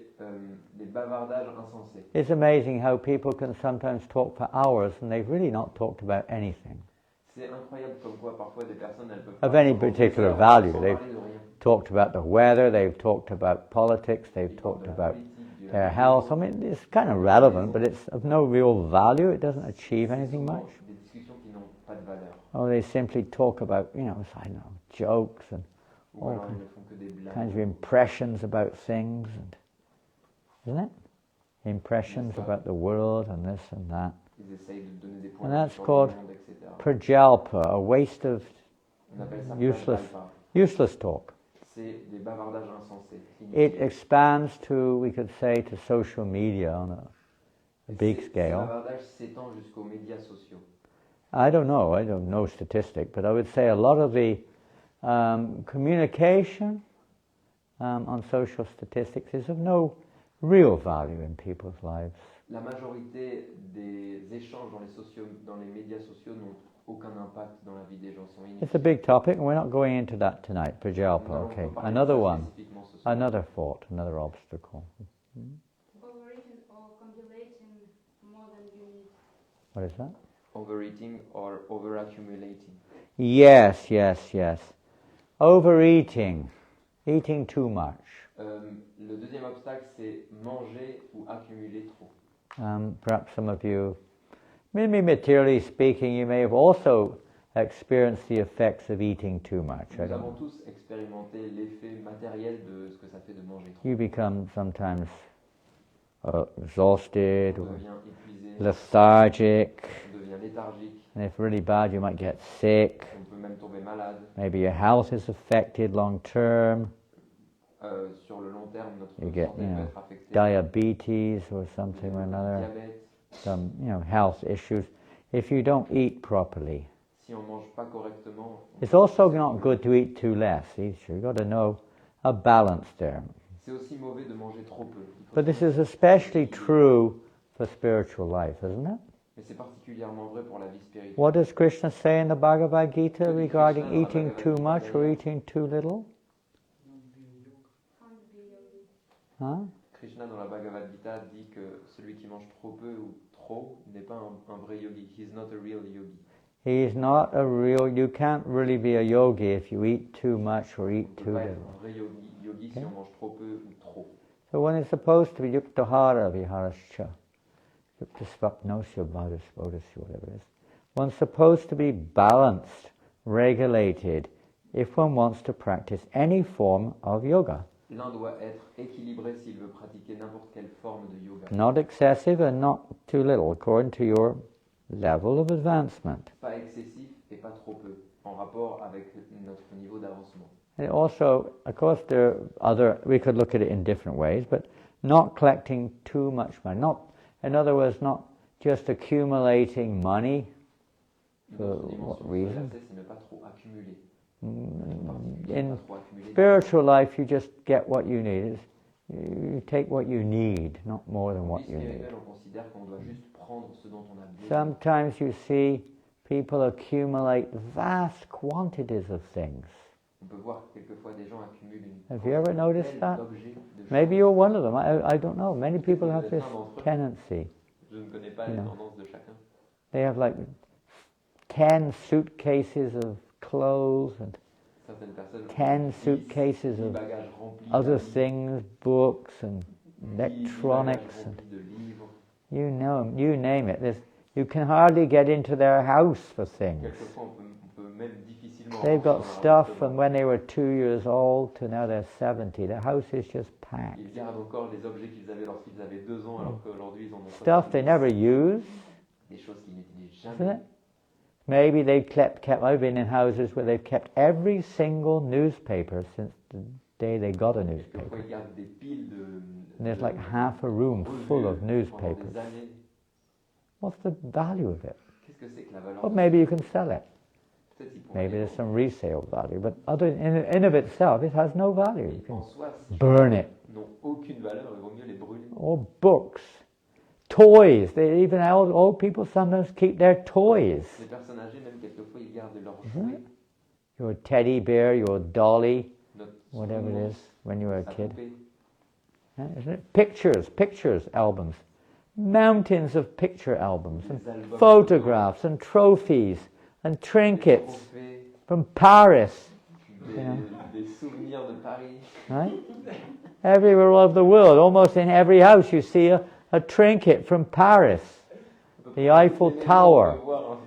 bavardages insensés. It's amazing how people can sometimes talk for hours and they've really not talked about anything. C'est incroyable comme quoi parfois des personnes elles peuvent Of pas any pendant particular des heures value. sans They've parler de rien. talked about the weather, they've talked about politics, they've Ils parlent talked de la about politique, de la their vie, health. I mean, it's kind of relevant, but it's of no real value. It doesn't achieve c'est anything souvent much. des discussions qui n'ont pas de valeur. Oh, they simply talk about, I don't know, jokes and Ou all alors ils ne font que des blagues. kinds of impressions about things, and isn't it? Impressions about the world and this and that. Ils essayent de donner des points And that's sur called le monde, etc. Prajalpa, a waste of On appelle ça useless, prajalpa. useless talk. C'est des bavardages insensés. It inutiles. expands to, we could say, to social media on a Et big ces scale. bavardages s'étendent jusqu'aux médias sociaux. I don't know statistic, but I would say a lot of the communication on social statistics is of no real value in people's lives. La majorité des échanges dans les médias sociaux n'ont aucun impact dans la vie des gens, sont inutiles. It's a big topic, and we're not going into that tonight. Nous Prajalpa, n'allons okay. pas parler de Another ça one, spécifiquement ce soir. another fault, another obstacle. Overeating or accumulating more than you need. What is that? Overeating or overaccumulating. Yes. Overeating, eating too much. Le deuxième obstacle, c'est manger ou accumuler trop. Perhaps some of you, maybe materially speaking, you may have also experienced the effects of eating too much. I Nous don't avons know. tous expérimenté l'effet matériel de ce que ça fait de manger trop. You become sometimes exhausted On or devient épuisé, lethargic, on devient léthargique, and if really bad, you might get sick. on peut même tomber malade. Maybe your health is affected long term. Sur le long terme, notre You get, santé you peut know, être affectée. diabetes or something or another, Diabète, some health issues if you don't eat properly. si on mange pas correctement. It's also not good to eat too less either. You've got to know a balance there. C'est aussi mauvais de manger trop peu. Il faut But this savoir is especially true for spiritual life, isn't it? Mais c'est particulièrement vrai pour la vie spirituelle. What does Krishna say in the Bhagavad Gita Krishna regarding in the eating Bhagavad too Gita much or says- eating too little? Can't be yogi. Huh? Krishna dans la Bhagavad Gita dit que celui qui mange trop peu ou trop n'est pas un vrai yogi. He's not a real yogi. He's not a real, you can't really be a yogi if you eat too much or On eat ne peut too pas être little. un vrai yogi si Okay. on mange trop peu ou trop. So one is supposed to be yuktahara viharascha, yuktasvapnosya bodhisya, whatever it is. One's supposed to be balanced, regulated, if one wants to practice any form of yoga. L'un doit être équilibré s'il veut pratiquer n'importe quelle forme de yoga. Not excessive and not too little, according to your level of advancement. Pas excessif et pas trop peu, en rapport avec notre niveau d'avancement. And also, of course, we could look at it in different ways, but not collecting too much money. In other words, not just accumulating money. Une autre For dimension what de ce reason? verset, c'est ne pas trop accumuler. In Pas trop accumuler. spiritual life, you just get what you need. You take what you need, not more than what Vie you need. spirituelle, on considère qu'on doit juste prendre ce dont on a besoin. Sometimes you see people accumulate vast quantities of things. On peut voir quelquefois des gens accumulent une Have you ever noticed that? d'objets, de choses. Maybe you're one of them. I don't know. Many people have this tendency. Je ne connais pas You les know. tendances de chacun. They have like 10 suitcases of clothes and Certaines personnes 10 suitcases 10 of bagages remplis other d'habits, things, books and 10 bagages electronics and remplis de livres. you know 'em, you name it. You can hardly get into their house for things. Quelquefois, on peut même difficilement They've got rentrer dans leur stuff appartement. from when they were 2 years old to now they're 70. The house is just packed. Ils gardent encore les objets qu'ils avaient lorsqu'ils avaient 2 ans, alors qu'aujourd'hui ils en ont Stuff they 70. never use, Des choses qu'ils n'utilisent isn't jamais. it? Maybe they've kept. I've been in houses where they've kept every single newspaper since the day they got a Quelquefois, newspaper. ils gardent des piles de And there's like half a room full of revues pendant newspapers. des années. What's the value of it? Qu'est-ce que c'est que la valeur Well, de maybe you can sell it. Peut-être ils pourraient Maybe les there's vendre. some resale value, but in of itself, it has no value. You Mais en can soi, ces burn it. choses n'ont aucune valeur, il vaut mieux les brûler. Or books, toys. They even old people sometimes keep their toys. Les personnes âgées, même quelquefois, ils gardent leurs Mhm. jouets, Your teddy bear, your dolly, notre whatever it souvenir, is when you were a sa kid. poupée. Isn't it? Pictures, albums. Mountains of picture albums and Des albums photographs and trophies and des trinkets trophées, from Paris, des, Yeah. des souvenirs de Paris. right? Everywhere all over the world, almost in every house you see a trinket from Paris. On peut The prendre Eiffel une maison, Tower. on peut voir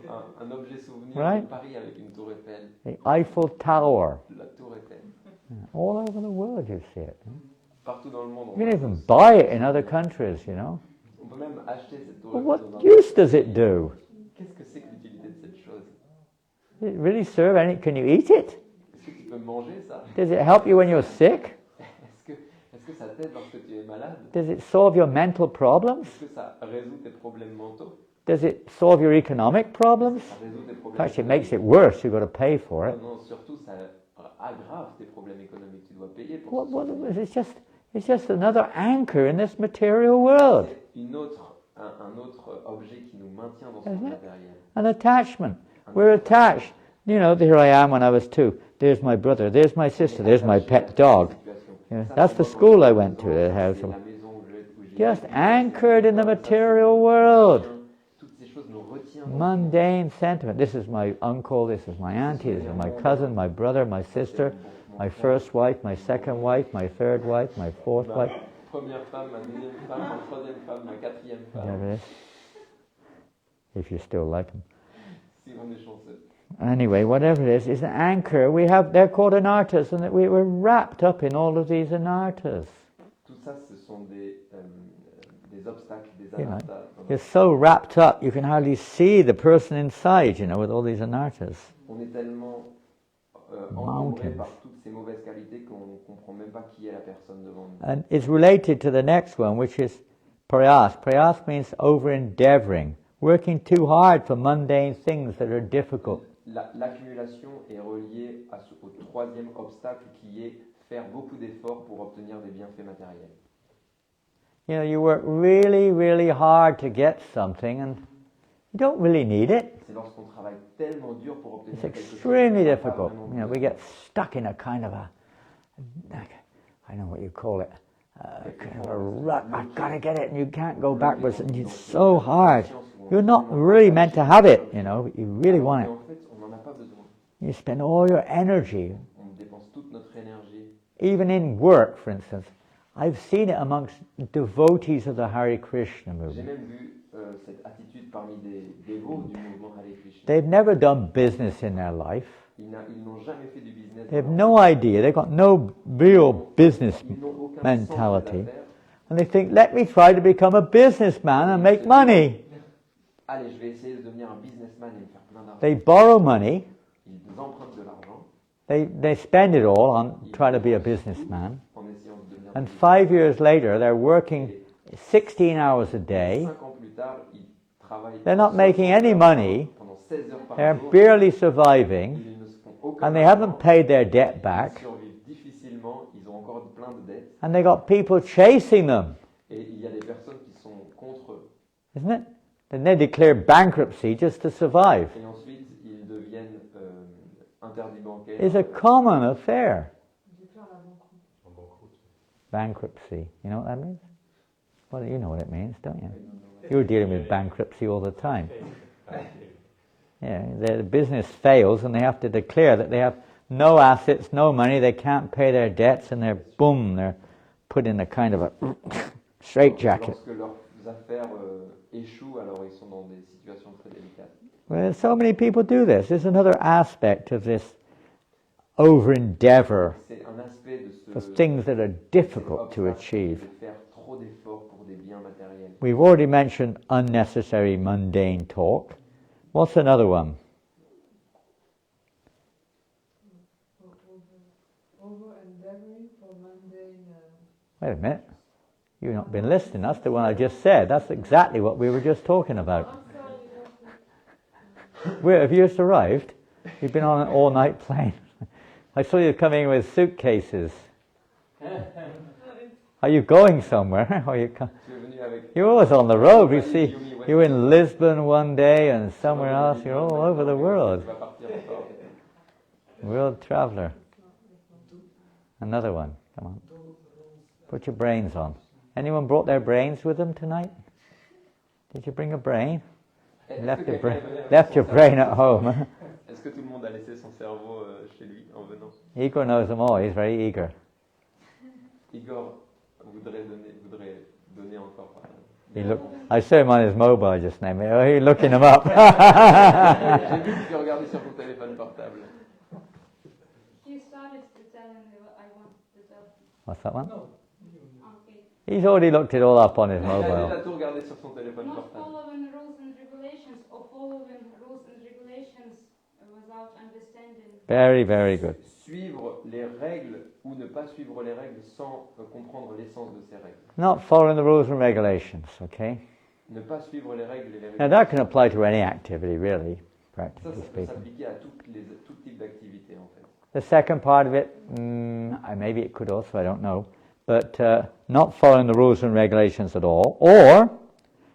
un objet souvenir Right. de Paris avec une tour Eiffel, The Eiffel Tower. la tour Eiffel. All over the world you see it. Partout dans le monde, on You can voit even ça. buy it in other countries, you know. On peut même acheter cette tour But Eiffel what dans un use does it do? Qu'est-ce que c'est que l'utilité de cette chose? Does it really serve any? Can you eat it? Est-ce que tu peux manger ça? Does it help you when you're sick? Est-ce que ça t'aide lorsque tu es malade? Does it solve your mental problems? Est-ce que ça résout tes problèmes mentaux? Does it solve your economic problems? Ça résout tes In problèmes fact, it makes it worse. You've got to pay for it. Non, surtout, ça aggrave tes problèmes économiques. Tu dois payer pour What, ça. it's just another anchor in this material world. C'est un autre objet qui nous maintient dans ce Isn't monde it? matériel. An attachment. We're attached. You know, here I am when I was 2. There's my brother. There's my sister. There's my pet dog. Yeah, that's the school I went to, the house. C'est la maison où j'ai Just vécu. anchored in the material world. Toutes ces choses nous retiennent. Mundane sentiment. This is my uncle. This is my auntie. This is my cousin, my brother, my sister, my first wife, my second wife, my third wife, my fourth Ma wife. première femme, ma deuxième femme, ma troisième femme, ma quatrième femme. Whatever it is. If you still like them. Si on est chanceux. Anyway, whatever it is an anchor. They're called anartas, and that we're wrapped up in all of these anartas. Tout ça, ce sont des obstacles, des You know, anartas. you're so wrapped up, you can hardly see the person inside, you know, with all these anartas. On est tellement encombré Mountains. par toutes ces mauvaises qualités qu'on ne comprend même pas qui est la personne devant nous. And it's related to the next one, which is prayas. Prayas means over-endeavoring, working too hard for mundane things that are difficult. L'accumulation est reliée au troisième obstacle qui est faire beaucoup d'efforts pour obtenir des bienfaits matériels. You know, you work really, really hard to get something, and you don't really need it. C'est lorsqu'on travaille tellement dur pour obtenir It's quelque chose. extremely qu'on n'a pas difficult. vraiment You know, we besoin. get stuck in a kind of I don't know what you call it, kind of a rut. I've got to get it, and you can't go backwards, and it's so hard. You're not really meant to have it, you know, but you really want Mais it. en fait, on n'en a pas besoin. You spend all your energy, On dépense toute notre énergie. even in work, for instance. I've seen it amongst devotees of the Hare Krishna J'ai movement. même vu cette attitude parmi des dévots du mouvement Hare Krishna. They've never done business in their life. Ils n'ont jamais fait du business. They have no idea. They've got no real business Ils n'ont aucun mentality. sens d'affaires. And they think, let me try to become a businessman and make money. Allez, je vais essayer de devenir un businessman et me faire plein d'argent. They borrow money. Ils empruntent de l'argent They spend it all on trying to be a businessman. en essayant de devenir And businessman. 5 years later, they're working 16 hours a day. 5 ans plus tard, ils travaillent. They're not making any money. Pendant 16 heures par They're jour. barely surviving. Ils ne se font aucun And they argent. haven't paid their debt Ils back. survivent difficilement. Ils ont encore plein de dettes. And they got people chasing them, Et il y a des personnes qui sont contre eux. isn't it? Then they declare bankruptcy just to survive. Et ensuite, ils deviennent interdits bancaires. It's a common affair. Déclare la banqueroute. Bankruptcy. You know what that means? Well, you know what it means, don't you? You're dealing with bankruptcy all the time. Yeah, the business fails and they have to declare that they have no assets, no money, they can't pay their debts, and they're put in a kind of a straitjacket. Lorsque leurs affaires échouent, alors ils sont dans des situations très délicates. Well, so many people do this. There's another aspect of this over-endeavor C'est un aspect de for things that are difficult to achieve. de faire trop d'efforts pour des biens matériels. We've already mentioned unnecessary mundane talk. What's another one? Over-endeavoring for mundane. Wait a minute. You've not been listening. That's the one I just said. That's exactly what we were just talking about. Where have you just arrived? You've been on an all-night plane. I saw you coming with suitcases. Are you going somewhere? Are you You're always on the road. We see you in Lisbon one day and somewhere else. You're all over the world. World traveler. Another one. Come on. Put your brains on. Anyone brought their brains with them tonight? Did you bring a brain? Left your brain at home. Est-ce que tout le monde a laissé son cerveau chez lui en venant? Igor knows them all. He's very eager. Igor voudrait donner encore. I saw him on his mobile just now. Oh, he's looking them up. J'ai vu que tu regardais sur ton téléphone portable. He started to tell me what I want to tell. What's that one? No. Okay. He's already looked it all up on his Il a déjà mobile. tout regardé sur son téléphone Not portable. following rules and regulations, or following rules and regulations without understanding. Very, very good. Suivre les règles ou ne pas suivre les règles sans comprendre l'essence de ces règles. Not following the rules and regulations, okay? Ne pas suivre les règles et les Now règles. that can apply to any activity, really, Ça practically peut speaking. s'appliquer à tout type d'activité en fait. The second part of it, maybe it could also, I don't know, but not following the rules and regulations at all, or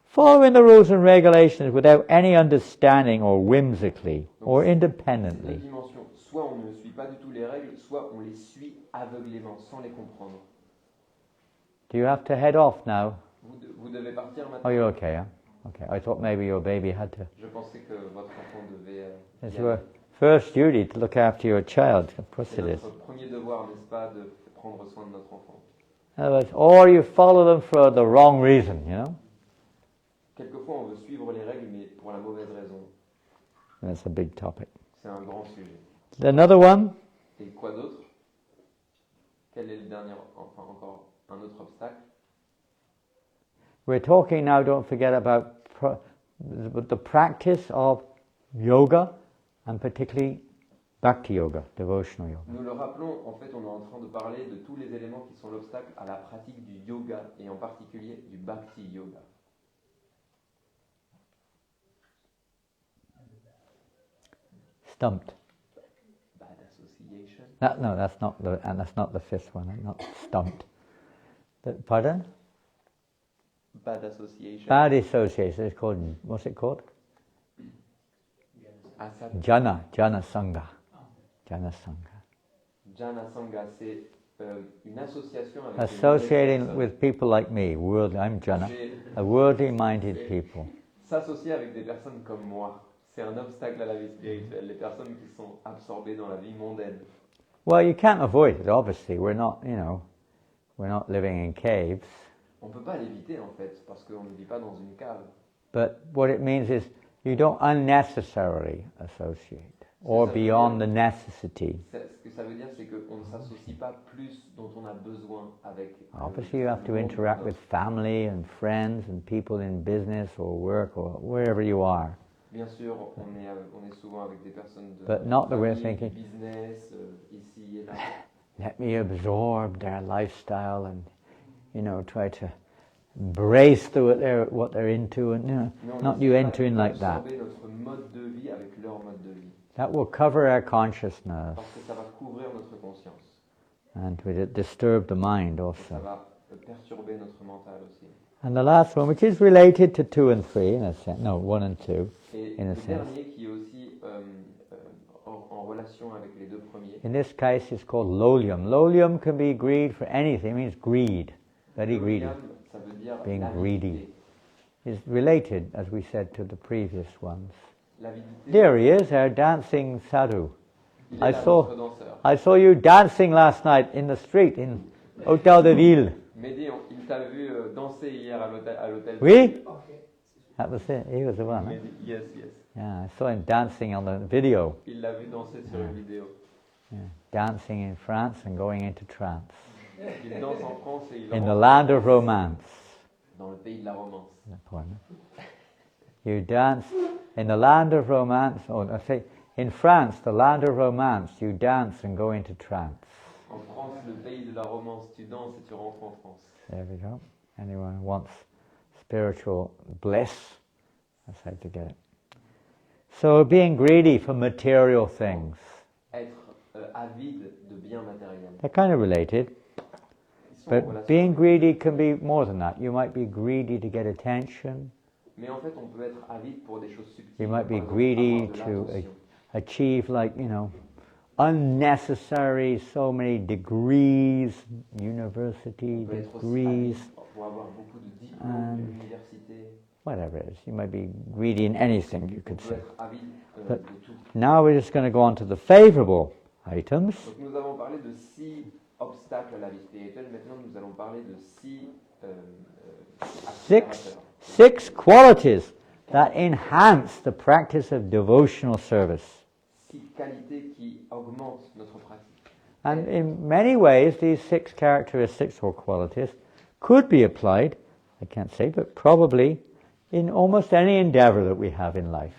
following the rules and regulations without any understanding or whimsically or Ces deux independently. dimensions, soit on ne suit pas du tout les règles, soit on les suit aveuglément, sans les comprendre. Do you have to head off now? Vous devez partir Oh, maintenant. you're okay, huh? Okay, I thought maybe your baby had to. Je pensais que votre enfant devait. It's y your aller. first duty to look after your child. Of course C'est it is. notre premier devoir, n'est-ce pas, de prendre soin de notre enfant. In other words, or you follow them for the wrong reason, you know? Quelquefois, on veut suivre les règles, mais pour la mauvaise raison. That's a big topic. C'est un grand sujet. Another one, Et quoi d'autre? Quel est le dernier, enfin encore un autre obstacle? we're talking now, don't forget, about the practice of yoga, and particularly bhakti yoga, devotional yoga. Nous le rappelons, en fait, on est en train de parler de tous les éléments qui sont l'obstacle à la pratique du yoga, et en particulier du bhakti yoga. Stumped. Bad association. No, that's not the fifth one. Not stumped. Pardon? Bad association. Bad association. It's called. What's it called? Asat. Jana Sangha. Jana Sangha. Jana Sangha, c'est une association avec Associating with people like me, I'm Jana, a worldly-minded people. S'associer avec des personnes comme moi, c'est un obstacle à la vie spirituelle. Les personnes qui sont absorbées dans la vie mondaine. Well, you can't avoid it. Obviously, we're not living in caves. On peut pas l'éviter en fait, parce qu'on ne vit pas dans une cave. But what it means is you don't unnecessarily associate or beyond the necessity. Ce que ça veut dire, c'est qu'on ne s'associe pas plus dont on a besoin avec. Obviously, you have to interact with family and friends and people in business or work or wherever you are. Bien sûr, on est souvent avec des personnes de But not the way of famille, thinking. business, ici et là. Let me absorb their lifestyle and, try to embrace what they're into, and Mais on not essaie you pas entering like that. d'absorber notre mode de vie avec leur mode de vie. That will cover our consciousness, Parce que ça va couvrir notre conscience. And it disturb the mind Ça also. va perturber notre mental aussi. And the last one, which is related to 2 and 3 in a sense, no, 1 and 2 Et in a le sense. dernier qui est aussi en relation avec les deux premiers, In this case, it's called lolium. Lolium can be greed for anything. It means greed, very greedy. l'onium, ça veut dire Being l'avidité. greedy. It's related, as we said, to the previous ones. L'avidité, There he is, our dancing sadhu. il est I là, saw- notre danseur. I saw you dancing last night in the street in Hôtel de Ville. Mehdi, il t'a vu danser hier à l'hôtel. Oui? Okay. That was it. He was the one. Huh? Mehdi, yes. Yeah, I saw him dancing on the video. Il l'a vu danser sur une vidéo. Yeah, dancing in France and going into trance. Il danse en France et il In the rentre land of romance. dans le pays de la romance. That point, huh? You dance in the land of romance. Oh, I say in France, the land of romance. You dance and go into trance. En France, le pays de la romance, tu danses et tu rentres en France. There we go. Anyone who wants spiritual bliss, that's how to get it. So being greedy for material things. Être avide de biens matériels. They're kind of related, Ils sont en but relation. being greedy can be more than that. You might be greedy to get attention, Mais en fait, on peut être avide pour des choses subtiles. You might be Par exemple, greedy avoir de to l'attention. achieve, unnecessary, so many degrees, university On peut être aussi degrees, avide pour avoir beaucoup de diplômes And- de l'université. whatever it is. You might be greedy in anything, you On could peut say. être avide But- de tout. Now we're just going to go on to the favorable items. Donc nous avons parlé de 6 obstacles à la vie spirituelle. Maintenant, nous allons parler de 6 Six qualities that enhance the practice of devotional service. 6 qualités qui augmentent notre pratique. And in many ways, these 6 characteristics or qualities could be applied, I can't say, but probably in almost any endeavor that we have in life.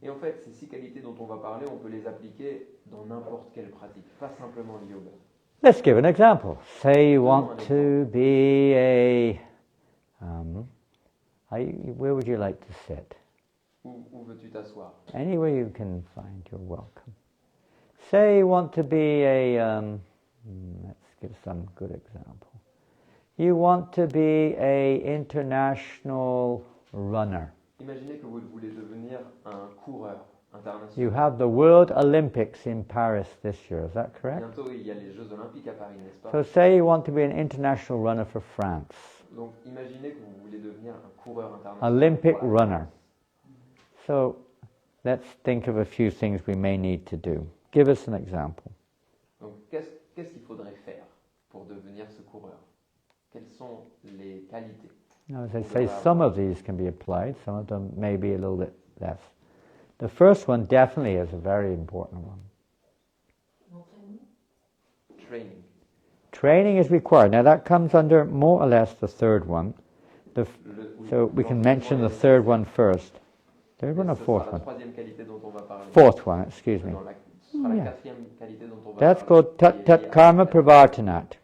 Et en fait, ces 6 qualités dont on va parler, on peut les appliquer dans n'importe quelle pratique, pas simplement le yoga. Let's give an example. Say you want to be where would you like to sit? Où veux-tu t'asseoir? Anywhere you can find, you're welcome. Say you want to be let's give some good example. You want to be a international runner. Imaginez que vous voulez devenir un coureur international. You have the World Olympics in Paris this year, is that correct? Bientôt, il y a les Jeux Olympiques à Paris, n'est-ce pas? So say you want to be an international runner for France. Donc, imaginez que vous voulez devenir un coureur international. Olympic pour la runner. France. So let's think of a few things we may need to do. Give us an example. Donc, qu'est-ce qu'il faudrait faire pour devenir ce coureur? Quelles sont les qualités? Now, as I say, some of these can be applied, some of them may be a little bit less. The first one definitely is a very important one. Training. Training is required. Now that comes under more or less the third one. So we can mention the third one first. Third one or fourth one? La troisième qualité dont on va parler. Fourth one, excuse me. Non, ce sera la Yeah. quatrième qualité dont on va That's parler. called Tat Tat Karma Pravartanat.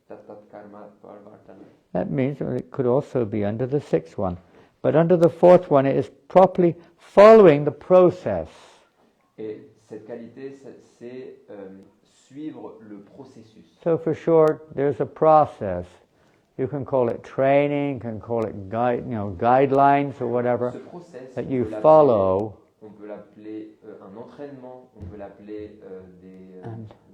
Tat Tat Karma Pravartanat. That means it could also be under the sixth one. But under the fourth one, it is properly following the process. Et cette qualité, c'est suivre le processus. So for sure, there's a process. You can call it training, you can call it guidelines or whatever Ce process, that on you peut l'appeler- follow. On peut l'appeler un entraînement, on peut l'appeler des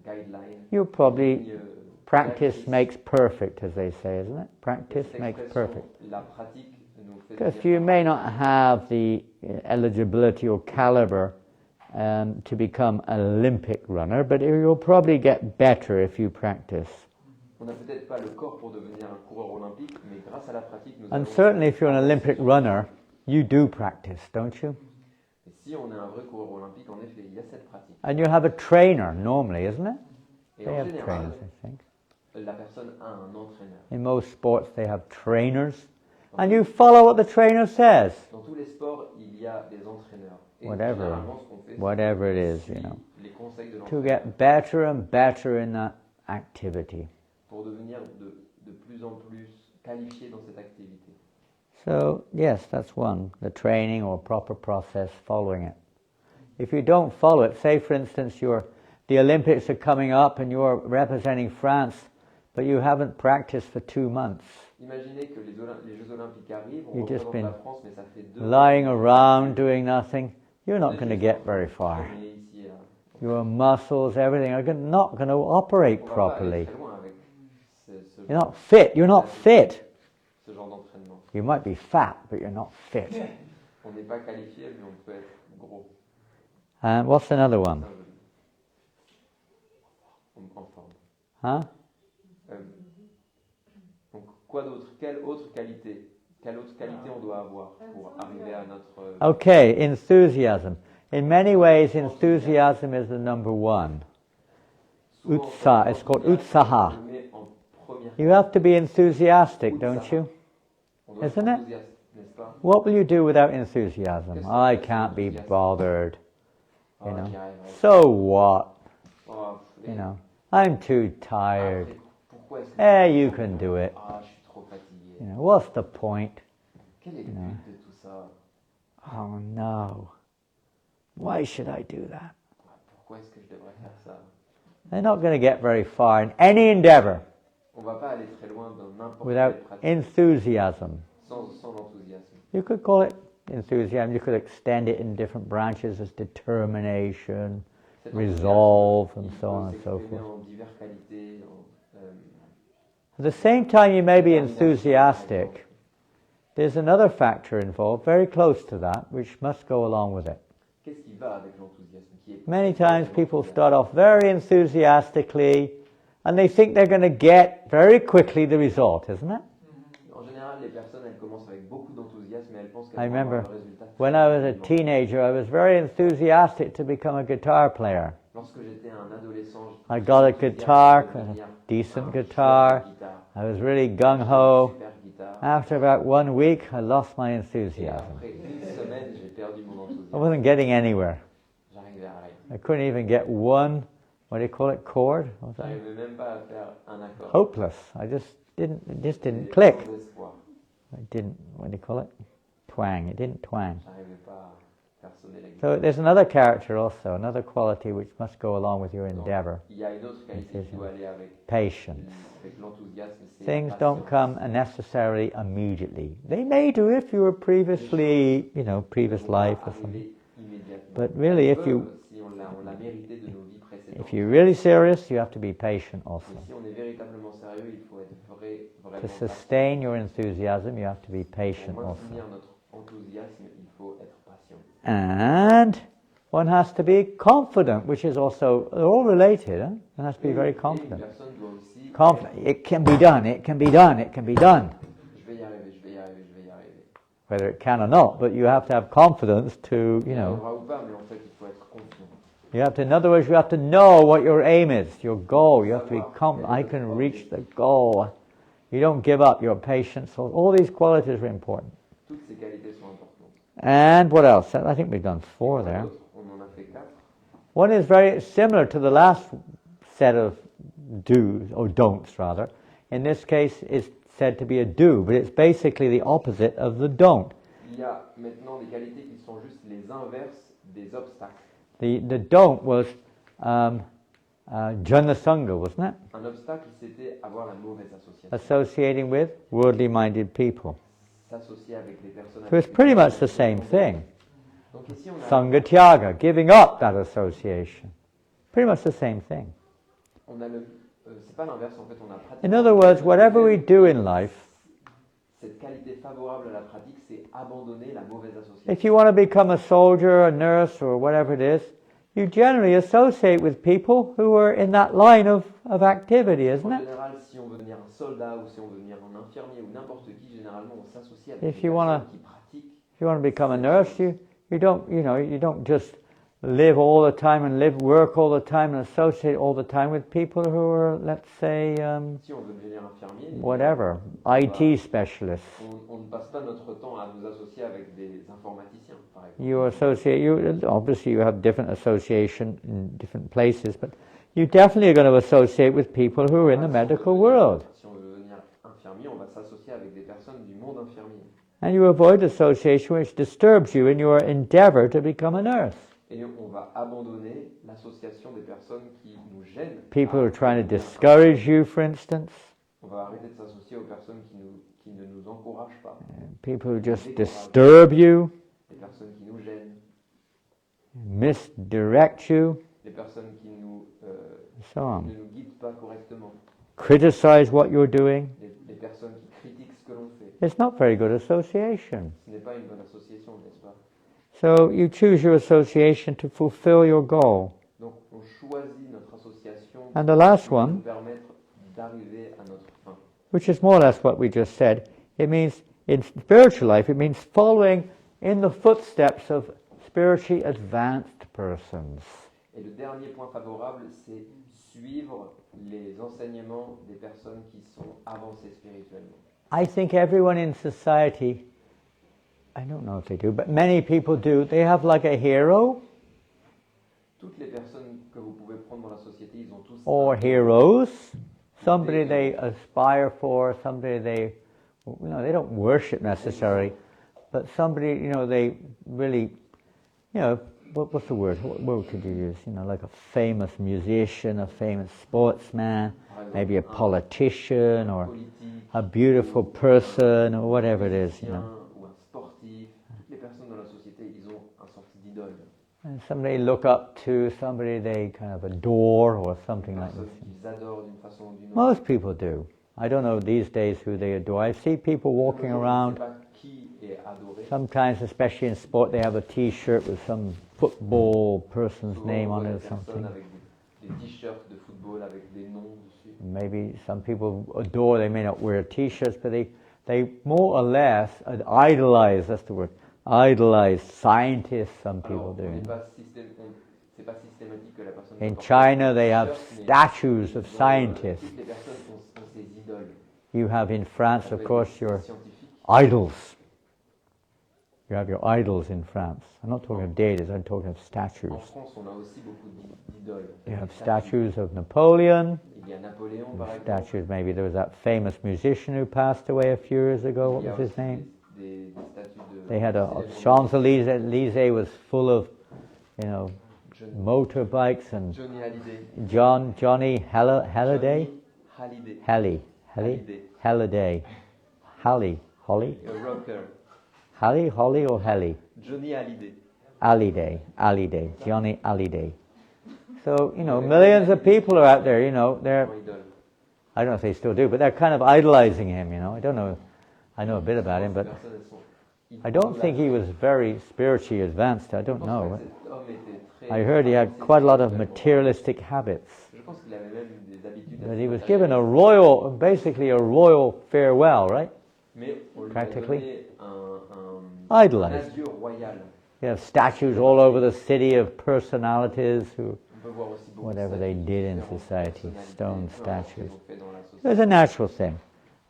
guidelines. You probably lignes, practice directrices. makes perfect, as they say, isn't it? Practice Cette makes expression, perfect. La pratique nous fait Because devenir you may not have the eligibility or caliber to become an Olympic runner, but you'll probably get better if you practice. On n'a peut-être pas le corps pour devenir un coureur olympique, mais grâce à la pratique, nous And allons- certainly if you're an Olympic runner, you do practice, don't you? Et si on est un vrai coureur olympique, en effet, il y a cette pratique. And you have a trainer normally, isn't it? Et They en have général, trainers, I think. la personne a un entraîneur. In most sports, they have trainers. And you follow what the trainer says. Dans tous les sports, il y a des entraîneurs. Et Whatever. généralement, ce qu'on fait, c'est Whatever it qu'on is, you suit know. les conseils de To l'entraîneur get better and better in that activity. pour devenir de plus en plus qualifié dans cette activité. So, yes, that's one, the training or proper process, following it. If you don't follow it, say for instance you're the Olympics are coming up and you're representing France, but you haven't practiced for 2 months. Imaginez que les Jeux Olympiques arrivent, on You've just représente been la France, mais ça fait 2 lying around doing nothing. You're not going to get very far. On est ici, là. Your muscles, everything are not going to operate On va pas aller properly. très loin avec ce You're not fit. You're not fit. ce genre d'entraînement. You might be fat, but you're not fit. On n'est pas qualifié, mais on peut être gros. And what's another one? En forme. Huh? Donc, quoi d'autre? Quelle autre qualité on doit avoir pour arriver à notre... Okay, enthusiasm. In many ways, enthusiasm is the number one. Souvent, Utsaha. It's called utsaha. on le met en première You have to be enthusiastic, don't Utsaha. you? On doit être Isn't it? enthousiaste, n'est-ce pas? What will you do without enthusiasm? I can't be bothered. You know. j'y arriverai. So what? Oh, You know. I'm too tired. Après, pourquoi est-ce que Eh, you can do it. Ah, je suis trop fatigué. You know, what's the point? Quel est le know. but de tout ça? Oh no. Why should I do that? Pourquoi est-ce que je devrais faire ça? They're not going to get very far in any endeavor On va pas aller très loin dans n'importe without quelle pratique enthusiasm. sans l'enthousiasme. You could call it enthusiasm. You could extend it in different branches as determination, Cet resolve, enthousiasme, and il so peut on and so s'exprimer forth. en diverses qualités. At the same time you may be enthusiastic, there's another factor involved, very close to that, which must go along with it. Qu'est-ce qui va avec l'enthousiasme qui est Many times people start off very enthusiastically and they think they're going to get very quickly the result, isn't it? En général, les personnes, elles commencent avec beaucoup d'enthousiasme et elles pensent I qu'elles vont remember avoir le résultat. when I was a teenager, I was very enthusiastic to become a guitar player. Lorsque j'étais un adolescent, I got a guitar, de devenir a decent un guitar. super guitare, I was really gung-ho. super guitare. After about 1 week, I lost my Et enthusiasm. après une semaine, j'ai perdu mon I enthousiasme. wasn't getting anywhere. J'arrivais à rien. I couldn't even get one, what do you call it, chord? What was that? J'arrivais même pas à faire un accord. Hopeless. It just didn't C'était click. sans espoir. It didn't, what do you call it? Twang. It didn't twang. J'arrivais pas à faire sonner la guitare. So there's another character also, another quality which must go along with your Donc, endeavor. il y a une autre qualité qui doit aller Patience. avec l'enthousiasme, c'est Things la don't patience. come necessarily immediately. They may do if you were previously, previous Elles vont pas life or something. arriver immédiatement. But really, Elles if you- peuvent, si on l'a mérité de nos vies précédentes. If you're really serious, you have to be patient also. Mais si on est véritablement sérieux, il faut être vraiment To patient. sustain your enthusiasm, you have to be Pour patient also. maintenir notre enthousiasme, il faut être patient. And one has to be confident, which is also, they're all related, huh? One has to be very Et une confident. personne doit aussi Confident. It can be done, it can be done, it can be done. je vais y arriver, je vais y arriver, je vais y arriver. Whether it can or not, but you have to have confidence to, Il y arrivera ou pas, mais en fait, il faut être confiant. you have to, in other words, you have to know what your aim is, your goal. You have to be confident. I can reach the goal. You don't give up, you're patient. So all these qualities are important. Toutes ces qualités sont importantes. And what else? I think we've done 4 there. D'autres, on en a fait 4. One is very similar to the last set of do's, or don'ts rather. In this case, it's said to be a do, but it's basically the opposite of the don't. Il y a maintenant des qualités qui sont juste les inverses des obstacles. The don't was Jana Sangha, wasn't it? Un obstacle, c'était avoir la mauvaise association. Associating with worldly-minded people. S'associer avec les personnes So it's avec pretty lesquelles much the same thing. Donc ici, on a, Sangha Tyaga, giving up that association. Pretty much the same thing. on a le... c'est pas l'inverse, en fait, on a pratiquement... In other words, whatever we do in life, Cette qualité favorable à la pratique, c'est abandonner la mauvaise association. if you want to become a soldier, a nurse, or whatever it is, you generally associate with people who are in that line of activity, isn't En it? général, si on veut devenir un soldat ou si on veut devenir un infirmier ou n'importe qui, généralement, on s'associe avec If des you personnes wanna- qui pratiquent. If you want to become a nurse, you don't just live all the time and work all the time and associate all the time with people who are, let's say, Si on veut devenir infirmier, whatever, IT specialists. on ne passe pas notre temps à nous associer avec des informaticiens, par exemple. Obviously you have different association in different places, but you definitely are going to associate with people who are in the medical world. Si on veut devenir infirmier, on va s'associer avec des personnes du monde infirmier. And you avoid association which disturbs you in your endeavor to become a nurse. Et on va abandonner l'association des personnes qui nous gênent. People who are trying to discourage you, for instance. On va arrêter de s'associer aux personnes qui ne nous encouragent pas. People who just disturb you, Les personnes qui nous gênent. misdirect you, Les personnes qui so on. ne nous guident pas correctement. Criticize what you're doing. Les personnes qui critiquent ce que l'on fait. It's not very good association. Ce n'est pas une bonne association, n'est-ce pas? So you choose your association to fulfill your goal. Donc on choisit notre association And the last pour nous one, permettre d'arriver à notre fin. which is more or less what we just said, it means in spiritual life, it means following in the footsteps of spiritually advanced persons. Et le dernier point favorable, c'est suivre les enseignements des personnes qui sont avancées spirituellement. I think everyone in society, I don't know if they do, but many people do, they have like a hero Toutes les personnes que vous pouvez prendre dans la société, ils ont tous or un heroes, somebody they aspire for, somebody they don't worship necessarily, but somebody, they really, what's the word? What word could you use? Like a famous musician, a famous sportsman, maybe a politician, or politique, a beautiful person, or whatever it is, ou un sportif. Toutes les personnes dans la société, ils ont un sorte d'idole. And somebody look up to, somebody they kind of adore, or something like Personnes this. qu'ils adorent d'une façon ou d'une autre. Most people do. I don't know these days who they adore. I see people walking around. Je ne sais pas qui est adoré. Sometimes, especially in sport, they have a T-shirt with some football person's Souvent, name on on voit it or des personnes something. avec des t-shirts de football avec des noms dessus. Maybe some people adore. They may not wear T-shirts, but they more or less idolize. That's the word. Idolize scientists. Some people Alors, do. c'est pas systématique que la personne In porte China, un they have t-shirt, mais statues of ils ont, scientists. Toutes les personnes ont ces idoles. You have in France, Ça of peut être course, des your scientifiques. idols. You have your idols in France. I'm not talking of deities, I'm talking of En statues. France, on a aussi beaucoup d'idoles. You have Des statues of Napoleon, Il y a Napoléon, par exemple. statues, maybe there was that famous musician who passed away a few years ago. What Il y a was his aussi name? Des statues de... They had a célèbres Champs-Élysées was full of, Johnny- motorbikes and Johnny Hallyday. Johnny Halliday? Hallyday. Hallie. Halliday. Holly. A rocker. Holly or Hallie? Johnny Hallyday. Hallyday. Johnny Hallyday. So, millions of people are out there, they're, Mon idole. I don't know if they still do, but they're kind of idolizing him, I don't know. I know a bit about him, Ces but personnes, elles sont I don't think he was very spiritually advanced. I don't Je pense know. pas que cet homme était très I heard he had avancé quite a lot of spirituellement. materialistic habits. Je pense qu'il avait même des habitudes But assez he was matérielles. given basically a royal farewell, right? Mais on lui a practically donné un Idolized. adieu royal. You have statues all over the city of personalities who, On peut voir aussi beaucoup whatever de they statues did in différentes society, personnalités, stone peu importe ce statues. qu'ils ont fait dans la société, It's a natural thing.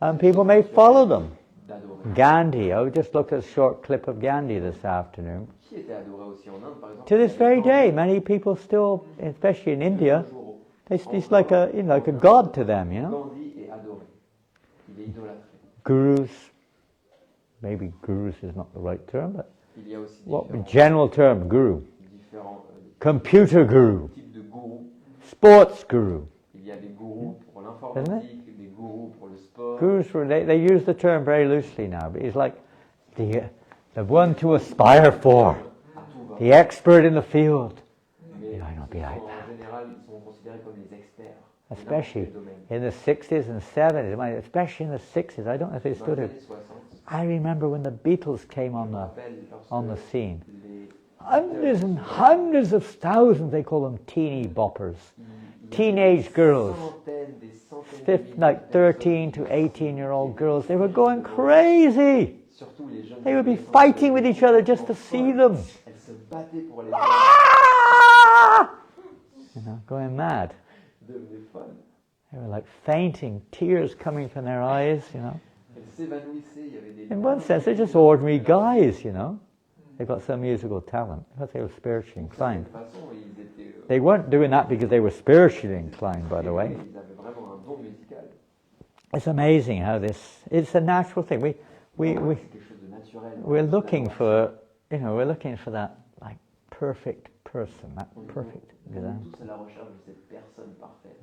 And people may follow them. d'adorer. Gandhi, I just looked at a short clip of Gandhi this afternoon. Qui était adoré aussi en Inde, par exemple? To this Il y very avait day, Gandhi. many people still, especially in India, Toujours, he's like a god to them, Gandhi est adoré. Il est idolâtré. Gurus, maybe gurus is not the right term, but Il y a aussi what différents, general term, guru, différents computer guru, types de gourous. sports guru. Il y a des gourous pour l'informatique, des gourous pour le sport. Gurus, they use the term very loosely now, but he's like the one to aspire for, À tout va. the expert in the field. Mais You know, be like that. en général, ils sont considérés comme les experts. de n'importe Especially quel domaine. in the 60s and 70s, especially in the 60s, I don't know if they Dans still les do. années 60, I remember when the Beatles came je on me the rappelle lorsque on the scene. les Hundreds and hundreds of thousands, they call them teeny boppers. il y Teenage avait girls. des centaines de milliers de Like 13 to personnes 18-year-old girls, they were going crazy. Surtout les jeunes They would be adolescents, fighting with each other just to see them. elles se battaient pour les Ah! Going mad. devenaient folles. They were like fainting, tears coming from their eyes, Elles s'évanouissaient, il y avait des In one sense, they're just ordinary guys, They've got some musical talent, but they were spiritually D'une certaine inclined. façon, ils étaient They weren't doing that because they were spiritually inclined, by the way. ils avaient vraiment un don musical. It's amazing how it's a natural thing. C'est quelque chose de naturel. We're looking for, we're looking for that like perfect person, that perfect On est example. tous à la recherche de cette personne parfaite.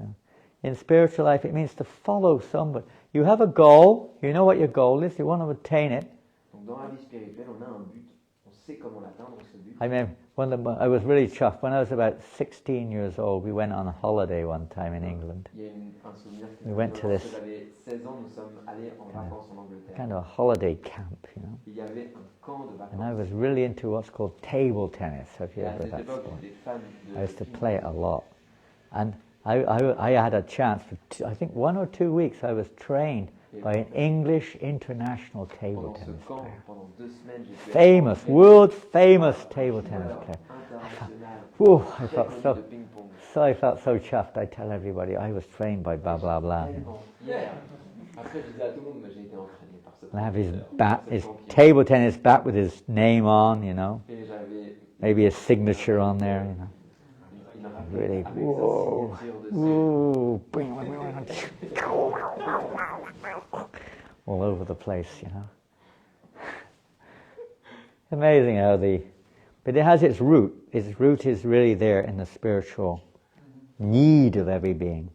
In spiritual life, it means to follow somebody. You have a goal, you know what your goal is, you want to attain it. Donc dans la vie spirituelle, on a un but, on sait comment l'atteindre, ce but. I mean, I was really chuffed. When I was about 16 years old, we went on a holiday one time in England. Il y a un souvenir que We went to this j'avais 16 ans, nous sommes allés en vacances en Angleterre. kind of a holiday camp, you know. Il y avait un camp de vacances. And I was really into what's called table tennis. Have you Et à ever heard cette that époque, sport? j'étais fan de I used to ping-pong. play it a lot. And I had a chance for, I think 1 or 2 weeks, I was trained by an English international table Pendant ce tennis camp, player. pendant 2 semaines, j'ai pu Famous, être world famous table tennis joueur player. international, Whew, I très felt connu so, de ping-pong. I felt so chuffed. I tell everybody I was trained by blah blah blah. Tellement fier. Après, je disais à tout le monde, mais j'ai été entraîné par ce And I have his professeur, bat, par ce his champion. table tennis bat with his name on, you know, Et j'avais maybe his signature on there, you know. une raquette Really, avec sa whoa, signature dessus. whoa, all over the place, you know. Amazing how but it has its root. Its root is really there in the spiritual need of every being.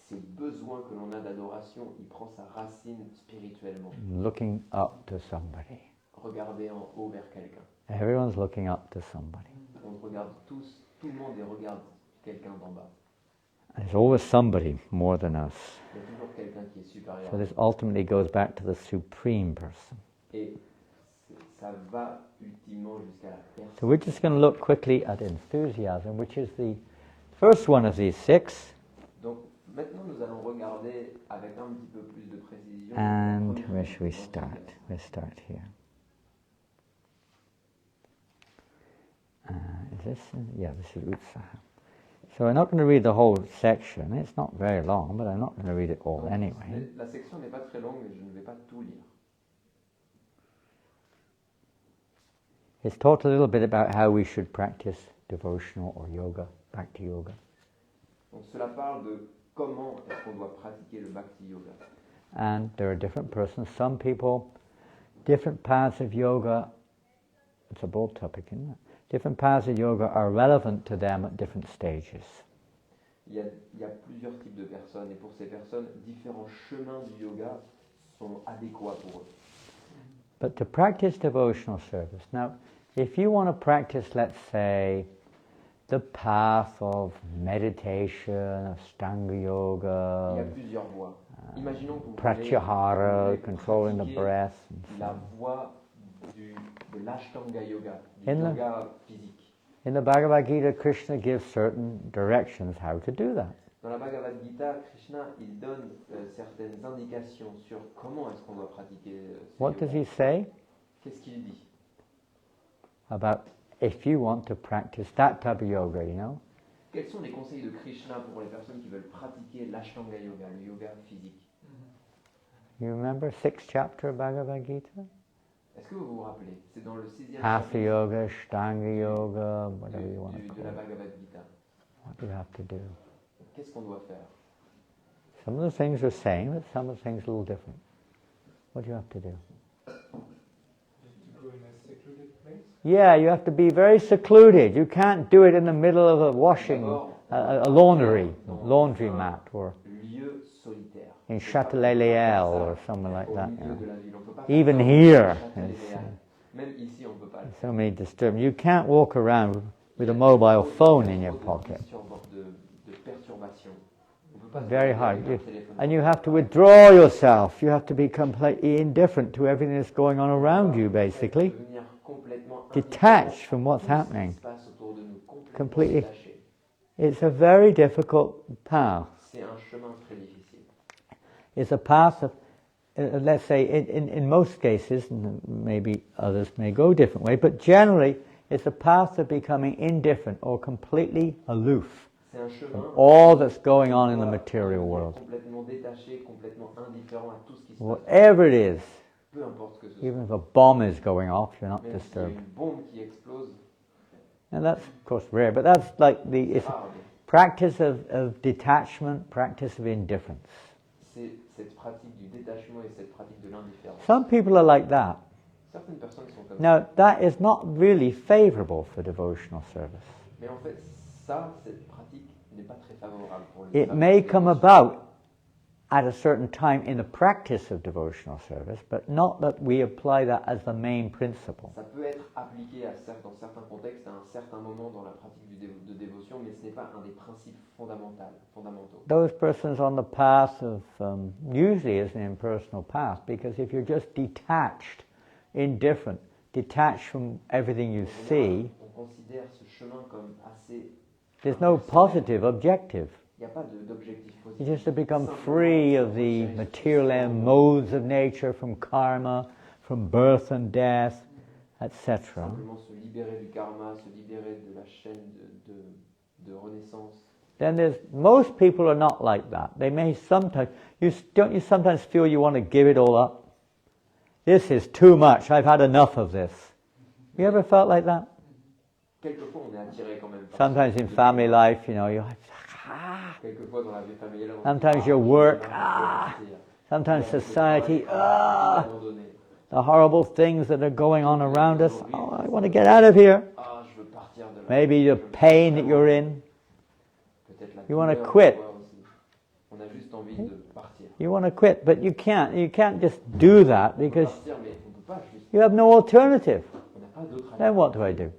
Ces besoins que l'on a d'adoration, il prend sa racine spirituellement. Looking up to somebody. Regarder en haut vers quelqu'un. Everyone's looking up to somebody. On regarde tous, tout le monde et regarde quelqu'un d'en bas. There's always somebody more than us. Il y a toujours quelqu'un qui est supérieur. So this ultimately goes back to the supreme person. Et ça va ultimement jusqu'à la personne. So we're just going to look quickly at enthusiasm, which is the first one of these 6. Donc maintenant nous allons regarder avec un petit peu plus de précision. And where should we start? We'll start here. Is this? Yeah, this is Utsaha. So we're not going to read the whole section. It's not very long, but I'm not going to read it all Donc, anyway. La section n'est pas très longue, mais je ne vais pas tout lire. It's taught a little bit about how we should practice devotional or yoga, bhakti yoga. Donc cela parle de comment est-ce qu'on doit pratiquer le bhakti yoga. And there are different persons. Some people, different paths of yoga, it's a bold topic, isn't it? Different paths of yoga are relevant to them at different stages. Il y a plusieurs types de personnes, et pour ces personnes, différents chemins du yoga sont adéquats pour eux. But to practice devotional service, now, if you want to practice, let's say, the path of meditation, of Stanga Il y a yoga, plusieurs voies. Imaginons que vous pratyahara, voulez controlling the pratiquer breath. la voie de l'ashtanga yoga, du In the- yoga physique. In the Bhagavad Gita, Krishna gives certain directions how to do that. Dans la Bhagavad Gita, Krishna il donne certaines indications sur comment est-ce qu'on doit pratiquer ce What yoga. does he say? Qu'est-ce qu'il dit? About if you want to practice that type of yoga, you know? Quels sont les conseils de Krishna pour les personnes qui veulent pratiquer l'ashtanga yoga, le yoga physique? You remember 6th chapter of Bhagavad Gita? Est-ce que vous vous rappelez? C'est dans le 6e Hatha chapitre yoga, Shtanga yoga, whatever you want to de call la it. Bhagavad Gita. What do you have to do? Qu'est-ce qu'on doit faire? Some of the things are the same, but some of the things are a little different. What do you have to do? To go in a secluded place. Yeah, you have to be very secluded. You can't do it in the middle of a washing, a laundry mat, or Lieu solitaire. in Châtelet-Léal or somewhere like Au that. milieu You know. de la ville. On peut pas Even faire ça here, au Châtelet-Léal. Même ici, on ne peut pas le faire. So many disturbances. You can't walk around with a mobile phone in your pocket. De perturbation. On peut pas se Very balader hard. avec un téléphone. And you have to withdraw yourself. You have to be completely indifferent to everything that's going on around you, basically. Devenir complètement Detached from what's indifférent à happening. tout ce qui se passe autour de nous, complètement Completely. détaché. It's a very difficult path. C'est un chemin très difficile. It's a path of, let's say, in most cases, and maybe others may go a different way, but generally it's a path of becoming indifferent or completely aloof C'est un chemin from all that's going on in the material world. complètement détaché, complètement indifférent à tout ce qui se passe. Whatever it is, Peu importe ce que ce soit. even if a bomb is going off, you're not Même s'il y a disturbed. une bombe qui explose, And that's, of course, rare, but that's like it's rare, mais practice of detachment, practice of indifference. c'est cette pratique du détachement et cette pratique de l'indifférence. Some people are like that. Certaines personnes sont comme Now, that is not really favorable for devotional service. Mais en fait, cette pratique n'est pas très favorable pour le It service may de come dévotion. about at a certain time in the practice of devotional service, but not that we apply that as the main principle. Ça peut être appliqué dans certains contextes à un certain moment dans la pratique de dévotion, mais ce n'est pas un des principes fondamentaux. Those persons on the path of, usually is an impersonal path, because if you're just detached, indifferent, detached from everything you En see, général, on considère ce chemin comme assez... there's no positive objective. Il n'y a pas d'objectif You positif. just to become Simplement, free of se the retirer material socialement, modes of nature, from karma, from birth and death, etc. simplement se libérer du karma, se libérer de la chaîne de renaissance. Then most people are not like that. They may sometimes, don't you sometimes feel you want to give it all up? This is too much, I've had enough of this. You ever felt like that? Quelquefois, on est attiré quand même par Sometimes ce in de- family life, you Quelquefois dans la vie familiale, on Sometimes dit, your je work, veux partir. sometimes Ouais, le society, travail, abandonné. the horrible things that are going on around us. Oh, I want to get out of here. Je veux partir de là. Maybe the Je veux pain that vraiment- you're in. Peut-être la You wanna douleur, quit. parfois aussi. On a juste envie de partir. You want to quit, but you can't. You can't just do that On peut because partir, mais on peut pas juste. you have no alternative. On n'a pas d'autre Then what do I do?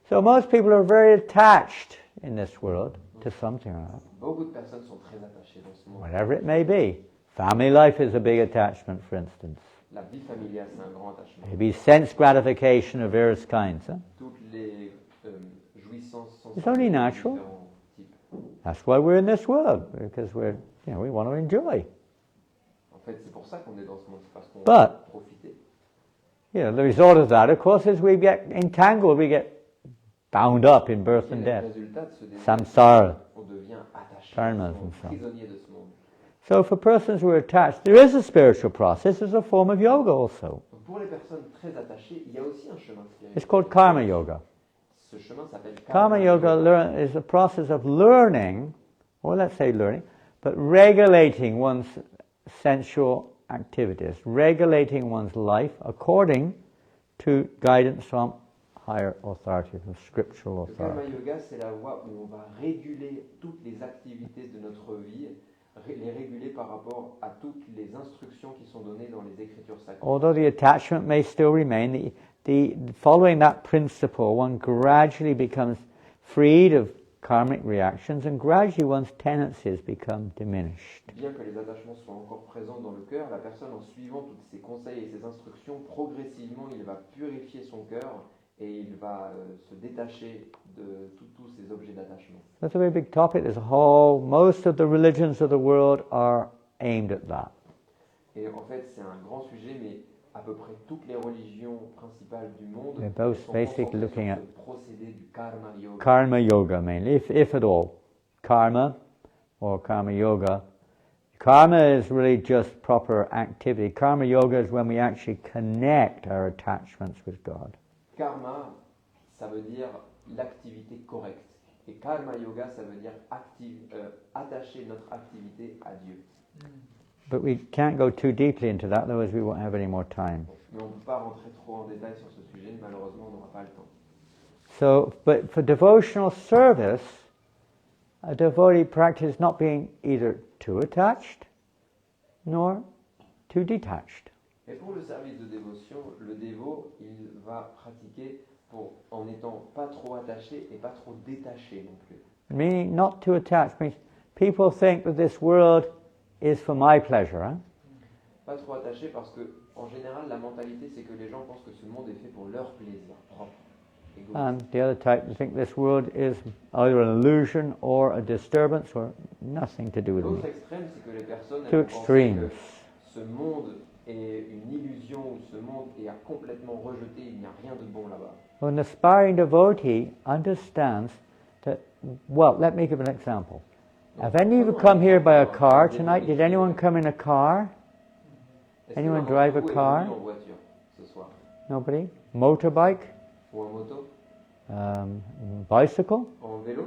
So most people are very attached in this world to something or other, Beaucoup de personnes sont très attachées dans ce monde. whatever it may be. Family life is a big attachment, for instance. La vie familiale, c'est un grand attachement. Maybe sense gratification of various kinds. Huh? Toutes les jouissances sont It's only natural. différents types. That's why we're in this world, because we want to enjoy. En fait, c'est pour ça qu'on est dans ce monde, c'est parce qu'on But- veut profiter. The result of that, of course, is we get entangled, we get bound up in birth Et and le death. résultat de ce désir, Samsara. on devient attaché, Karmas on and est so on. prisonnier de ce monde. So for persons who are attached, there is a spiritual process. There's a form of yoga also. Donc pour les personnes très attachées, il y a aussi un chemin spirituel. It's called karma yoga. Ce chemin s'appelle Karma yoga is a process of learning, or let's say learning, but regulating one's sensual activities, regulating one's life according to guidance from higher authority, from scriptural Le karma authority. yoga, c'est la voie où on va réguler toutes les activités de notre vie, les réguler par rapport à toutes les instructions qui sont données dans les écritures sacrées. Although the attachment may still remain, following that principle, one gradually becomes freed of karmic reactions and gradually one's tendencies become diminished. Bien que les attachements soient encore présents dans le cœur, la personne, en suivant tous ces conseils et ces instructions, progressivement, il va purifier son cœur et il va se détacher de tous ces objets d'attachement. That's a very big topic. Most of the religions of the world are aimed at that. Et en fait, c'est un grand sujet, mais à peu près toutes les religions principales du monde They're both sont basically concentrées looking sur at ce procédé du karma yoga. Karma yoga mainly, if at all. Karma or karma yoga. Karma is really just proper activity. Karma yoga is when we actually connect our attachments with God. Karma, ça veut dire l'activité correcte. Et karma yoga, ça veut dire attacher notre activité à Dieu. But we can't go too deeply into that, otherwise we won't have any more time. Mais on ne peut pas rentrer trop en détail sur ce sujet, malheureusement, on n'aura pas le temps. So, but for devotional service, a devotee practices not being either too attached nor too detached. Et pour le service de dévotion, le dévot, il va pratiquer en n'étant pas trop attaché et pas trop détaché non plus. Meaning not too attached means people think that this world is for my pleasure. Huh? Pas trop attaché parce que, en général, la mentalité, c'est que les gens pensent que ce monde est fait pour leur plaisir propre. Égoïste. And the other type, they think this world is either an illusion or a disturbance or nothing to do with L'autre me. extrême, c'est que les personnes Two elles vont penser extremes. que ce monde est une illusion ou ce monde est complètement rejeté, il n'y a rien de bon là-bas. An aspiring devotee understands that, well, let me give an example. Have any of you come here by a car tonight? Did anyone come in a car? Est-ce que Anyone l'un drive a d'entre vous est car? venu en voiture ce soir? Nobody? Motorbike? Ou en moto? Bicycle? En vélo?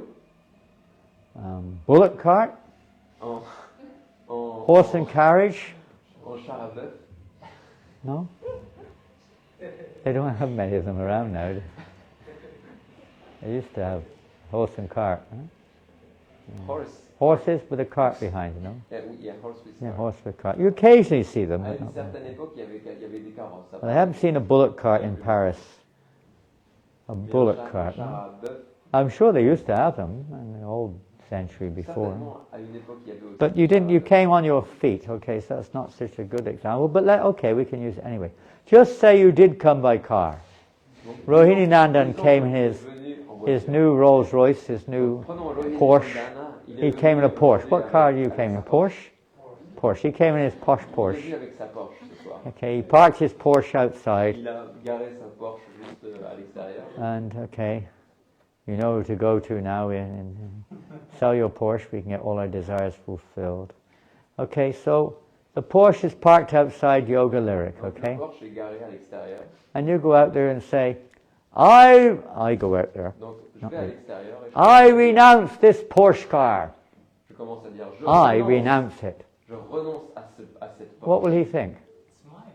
Bullock cart? En, Horse and carriage? en char à bœuf? No? They don't have many of them around now. They used to have horse and cart. Huh? Horses with a cart behind, you know? Yeah, horse with Yeah, cart. horse with cart. You occasionally see them. À But une not certaine époque, il y avait des carrosses. Well, I haven't seen a bullock cart in Paris. A Mais bullock un cart. char No? à bœuf, I'm sure they used to have them in the old century before. certainement, à une époque, il y avait aussi But you des didn't. You chars à came on your feet. Okay, so that's not such a good example. But okay, we can use it anyway. Just say you did come by car. bœuf. Donc, Rohini Nandan disons came qu'il in est his venu en his voiture. new Rolls Royce, his new Prenons Rohini Porsche. Nandana, il est He venu came in a Porsche. aujourd'hui What car avec- do you avec came in? sa Porsche? Porsche. He came in his posh Il est Porsche. venu avec sa Porsche ce soir. Okay, he parked his Porsche outside, Il a garé sa Porsche juste à l'extérieur. and okay, you know who to go to now. Sell your Porsche, we can get all our desires fulfilled. Okay, so the Porsche is parked outside Yoga Lyrique. Donc, Okay, le Porsche est garé à l'extérieur. and you go out there and say, I go out there. Donc je Not vais à me. l'extérieur et I renounce this Porsche car. je commence à dire I renounce it. je renonce à cette What Porsche. will he think? It's mine.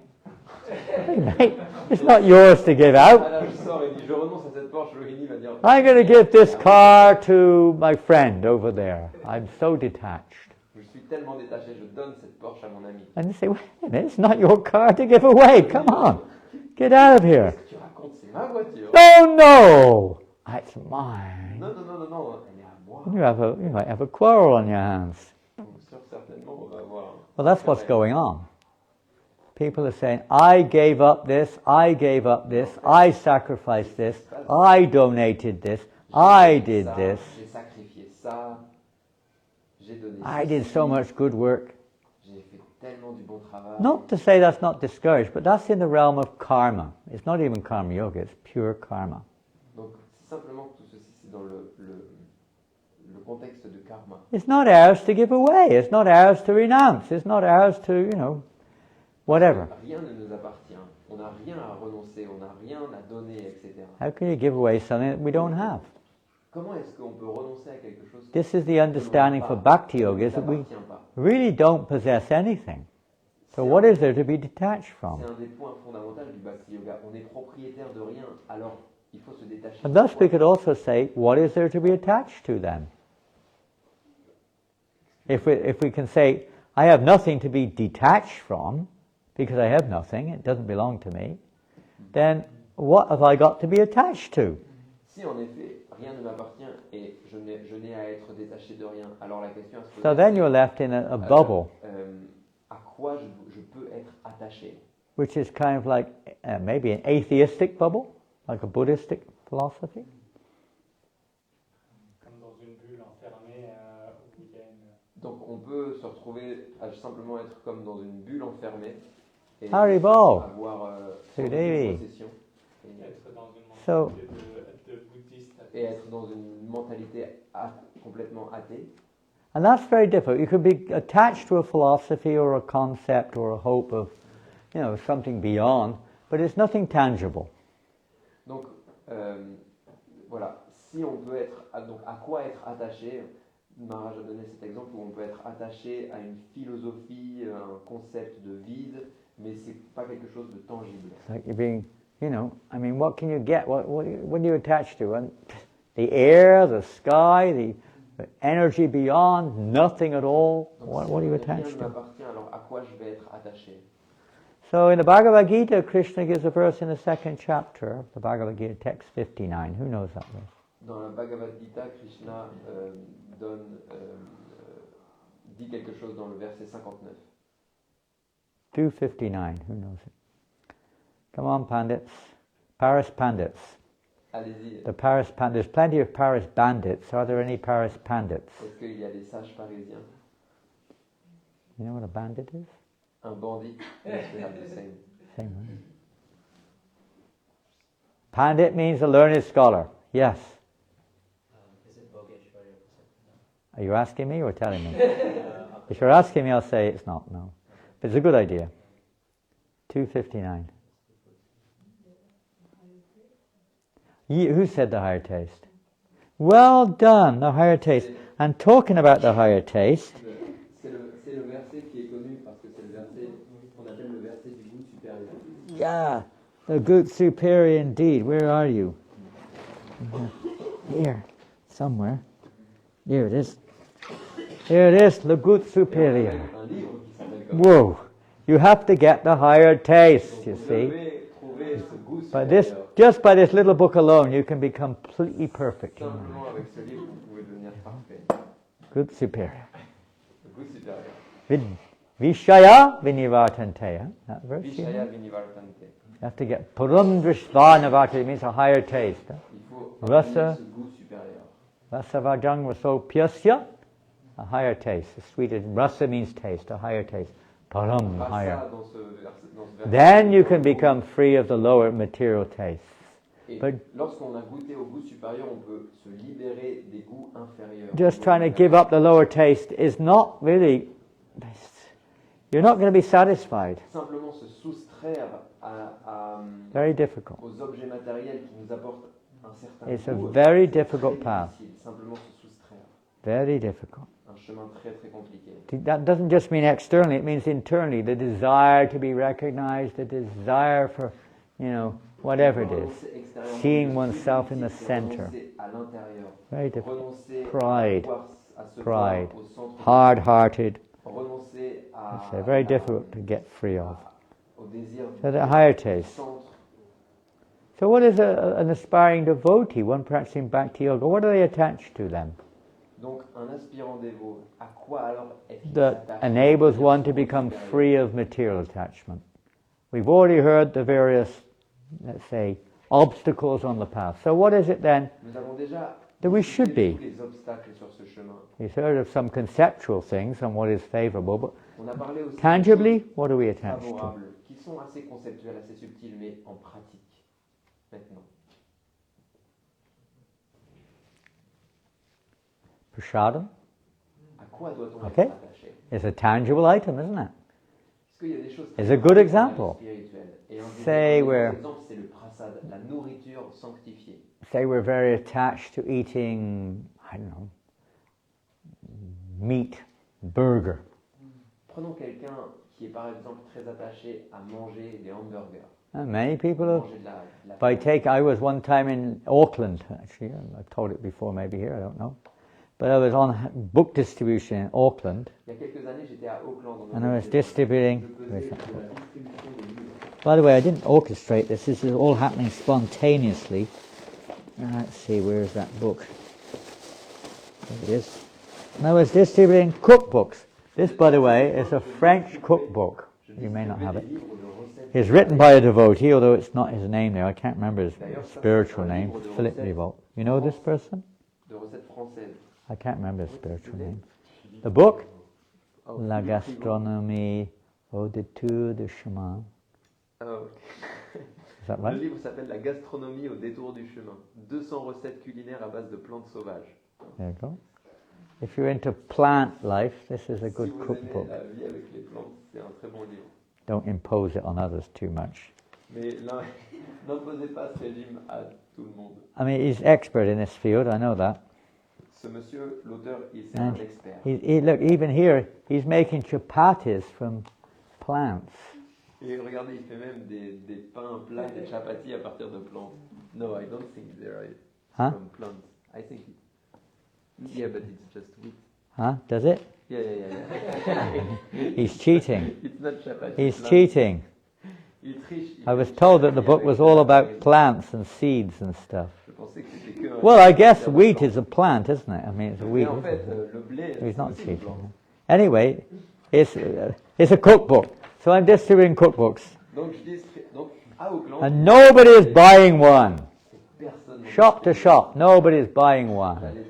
Hey, mate, it's not yours to give out. Alors je sors et dis je renonce à cette Porsche. Rohini va dire I'm going to give this car to my friend over there. I'm so detached. je suis tellement détaché, je donne cette Porsche à mon ami. And you say, wait a minute, it's not your car to give away. Come on, get out of here. Qu'est-ce que tu racontes? C'est ma voiture. Oh no, it's mine. Non, non, non, non, non, elle est à moi. You might have a quarrel on your hands. Donc, certainement, on va avoir. Well, that's what's going on. People are saying, I gave up this, I gave up this, I sacrificed this, I donated this, I did Ça, this, J'ai sacrifié ça. J'ai donné I did ceci, so much good work. J'ai fait tellement du bon travail. Not to say that's not discouraged, but that's in the realm of karma. It's not even karma yoga, it's pure karma. Donc, c'est simplement que tout ceci, c'est dans le contexte de karma. It's not ours to give away, it's not ours to renounce, it's not ours to, whatever. Rien ne nous appartient. On n'a rien à renoncer, on n'a rien à donner, etc. How can you give away something that we don't have? Comment est-ce qu'on peut renoncer à quelque chose This is the que l'on understanding n'a for pas, Bhakti qui ne Yoga, nous is that we appartient pas? really don't possess anything. So what is there to be detached from? C'est un des points fondamentaux du Bhakti Yoga. On est propriétaire de rien, alors il faut se détacher. And de thus soi. we could also say, what is there to be attached to then? If we can say, I have nothing to be detached from, because I have nothing, it doesn't belong to me, then what have I got to be attached to? Si en effet rien ne m'appartient et je n'ai à être détaché de rien, alors la question à se poser, So then you're left in a bubble, à quoi je peux être attaché? which is kind of like maybe an atheistic bubble, like a Buddhistic philosophy. Comme dans une bulle enfermée où il y a une. Donc on peut se retrouver à simplement être comme dans une bulle enfermée et Haribo. avoir C'est sans Devi. aucune possession Être dans une So- mentalité de bouddhiste. et être dans une mentalité complètement athée. And that's very difficult. You could be attached to a philosophy or a concept or a hope of, something beyond, but it's nothing tangible. Donc voilà, si on peut être, donc à quoi être attaché? Maharaj a donné cet exemple où on peut être attaché à une philosophie, un concept de vide, mais c'est pas quelque chose de tangible. It's like you're being, what can you get? What are you attached to? And the air, the sky, the energy beyond, nothing at all. Donc, What si are you rien attached ne to? m'appartient, alors à quoi je vais être attaché? So in the Bhagavad Gita, Krishna gives a verse in the second chapter of the Bhagavad Gita, text 59. Who knows that verse? Dans la Bhagavad Gita, Krishna dit quelque chose dans le verset 59. 259. Who knows it? Come on, Pandits. Paris Pandits. Allez-y, The Paris Pandits. There's plenty of Paris bandits. Are there any Paris Pandits? est-ce qu'il y a des sages parisiens? You know what a bandit is? Un bandit? Yes, we have the same. Same one. Pandit means a learned scholar. Yes. Is it Bogeshwari? Are you asking me or telling me? If you're asking me, I'll say it's not. No, but it's a good idea. 259. Who said the higher taste? Well done, the higher taste. And talking about the higher taste, C'est le verset qui est connu parce que c'est le verset qu'on appelle le verset du goût supérieur. yeah, The good superior indeed. Where are you? Here, somewhere. Here it is. Here it is, Le Goût Supérieur. Un livre qui s'appelle comme Whoa! You have to get the higher taste, Donc you vous see. devez trouver ce goût But this, supérieur. just by this little book alone, you can be completely perfect. Simplement avec ce livre, vous pouvez devenir parfait. Good superior. Le goût supérieur. Vishaya vinivartanteya. That verse. You Vishaya vinivartante. have to get purumdristhvanavata. It means a higher taste. Il faut Rasa. obtenir ce goût supérieur. Rasavajang rasopyasya. A higher taste. A sweeter. Rasa means taste. A higher taste. Param, Rasa higher. dans ce verset. Then you can become free of the lower material tastes. Et But lorsqu'on a goûté au goût supérieur, on peut se libérer des goûts inférieurs. just trying to give up the lower taste is not really. You're not going to be satisfied. Simplement se soustraire Very difficult. aux objets matériels qui nous apportent un certain It's a goût. very c'est difficult très path. difficile. Simplement se soustraire. Very difficult. Un chemin très très compliqué. That doesn't just mean externally, it means internally. The desire to be recognized, the desire for, whatever it is. Renoncer extérieurement, Seeing le oneself in the c'est center. renoncer à l'intérieur. Very difficult. Renoncer Pride. à se Pride. voir au centre. Hard-hearted. Renoncer à, It's very difficult to get free of. au désir So the higher du taste. centre. So what is an aspiring devotee, one practicing Bhakti Yoga? What are they attached to then? Donc un aspirant dévot, à quoi alors est-ce qu'il That s'attache enables pour one to devenir become supérieur? free of material attachment. We've already heard the various, let's say, obstacles on the path. So what is it then Nous avons déjà that we discuté should be? tous les obstacles sur ce chemin. We've heard of some conceptual things and what is favorable, but On a parlé aussi tangibly, de what are we choses attached to? favorables qui sont assez conceptuelles, assez subtiles, mais en pratique. Maintenant, Prasadam à quoi doit-on Okay. être attaché? is a tangible item, isn't it? Parce qu'il y a des choses It's a good example. spirituelles. Et Say un we're- exemple, c'est le prasad, la nourriture sanctifiée. Say we're very attached to eating, I don't know, meat, burger. Prenons quelqu'un qui est par exemple très attaché à manger des hamburgers, And many people have. manger de la I was one time in Auckland, actually. I've told it before, maybe here, I don't know. But I was on book distribution in Auckland, Il y a quelques années, j'étais à Auckland en and I was Nouvelle-Zélande. distributing. Je faisais de la distribution des livres. By the way, I didn't orchestrate this. This is all happening spontaneously. Let's see, where's that book? There it is. And I was distributing cookbooks. This, by the way, is a French cookbook. You may not have it. Des livres de recettes. It's written by a devotee, although it's not his name there. I can't remember his spiritual name. Philip Rivault. You know this person? De recettes françaises. I can't remember his spiritual name. The book? Oh, La Lyrique. gastronomie au détour du chemin. Ah, ok. Is that Le right? livre s'appelle La gastronomie au détour du chemin. 200 recettes culinaires à base de plantes sauvages. There you go. If you're into plant life, this is a Si good vous aimez cookbook. la vie avec les plantes, c'est un très bon livre. Don't impose it on others too much. Mais n'imposez pas ce régime à tout le monde. I mean, he's expert in this field, I know that. Ce monsieur, l'auteur, c'est un And expert. look, even here, he's making chapatis from plants. Et regardez, il fait même des pains plats, des chapatis à partir de plantes. No, I don't think they are Huh? from plants. I think yeah, but it's just wheat. Huh? Does it? Yeah. He's cheating. It's not chapati. He's plants. cheating. Il triche. I was told that the book was all about plants and seeds and stuff. Je pensais que c'était que un- Well, I guess wheat is a plant, isn't it? I mean, it's a wheat. Mais en isn't fait, it? le blé, He's c'est not aussi une cheating. plante. Anyway, it's a cookbook. So I'm distributing cookbooks. Donc à Auckland, And nobody is buying one. personne. Shop to shop, nobody is buying one. J'allais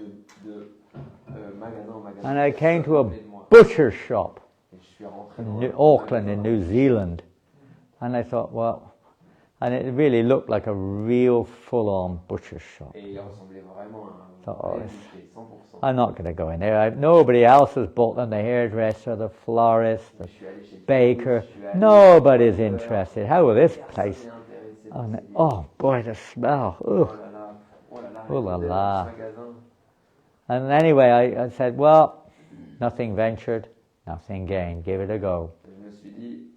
de magasin en magasin. And I came to a Personne ne moi. butcher's shop Et je suis rentré in dans New un Auckland, in magasin. New Zealand. And I thought, well, and it really looked like a real full-on butcher's shop. Et il ressemblait vraiment à un Oh, vrai yes. boucher, 100%. I'm not going to go in there. Nobody else has bought them. The hairdresser, the florist, the Je suis allé chez le baker. je suis allé Nobody's chez le interested. How will this Personne place? n'est intéressé Oh, par no- ces livres. oh boy, the smell. Oh Ugh. là là, oh là là, Oh là j'étais là. dans ce magasin. And anyway, I said, well, nothing ventured, nothing gained. Give it a go. Je me suis dit,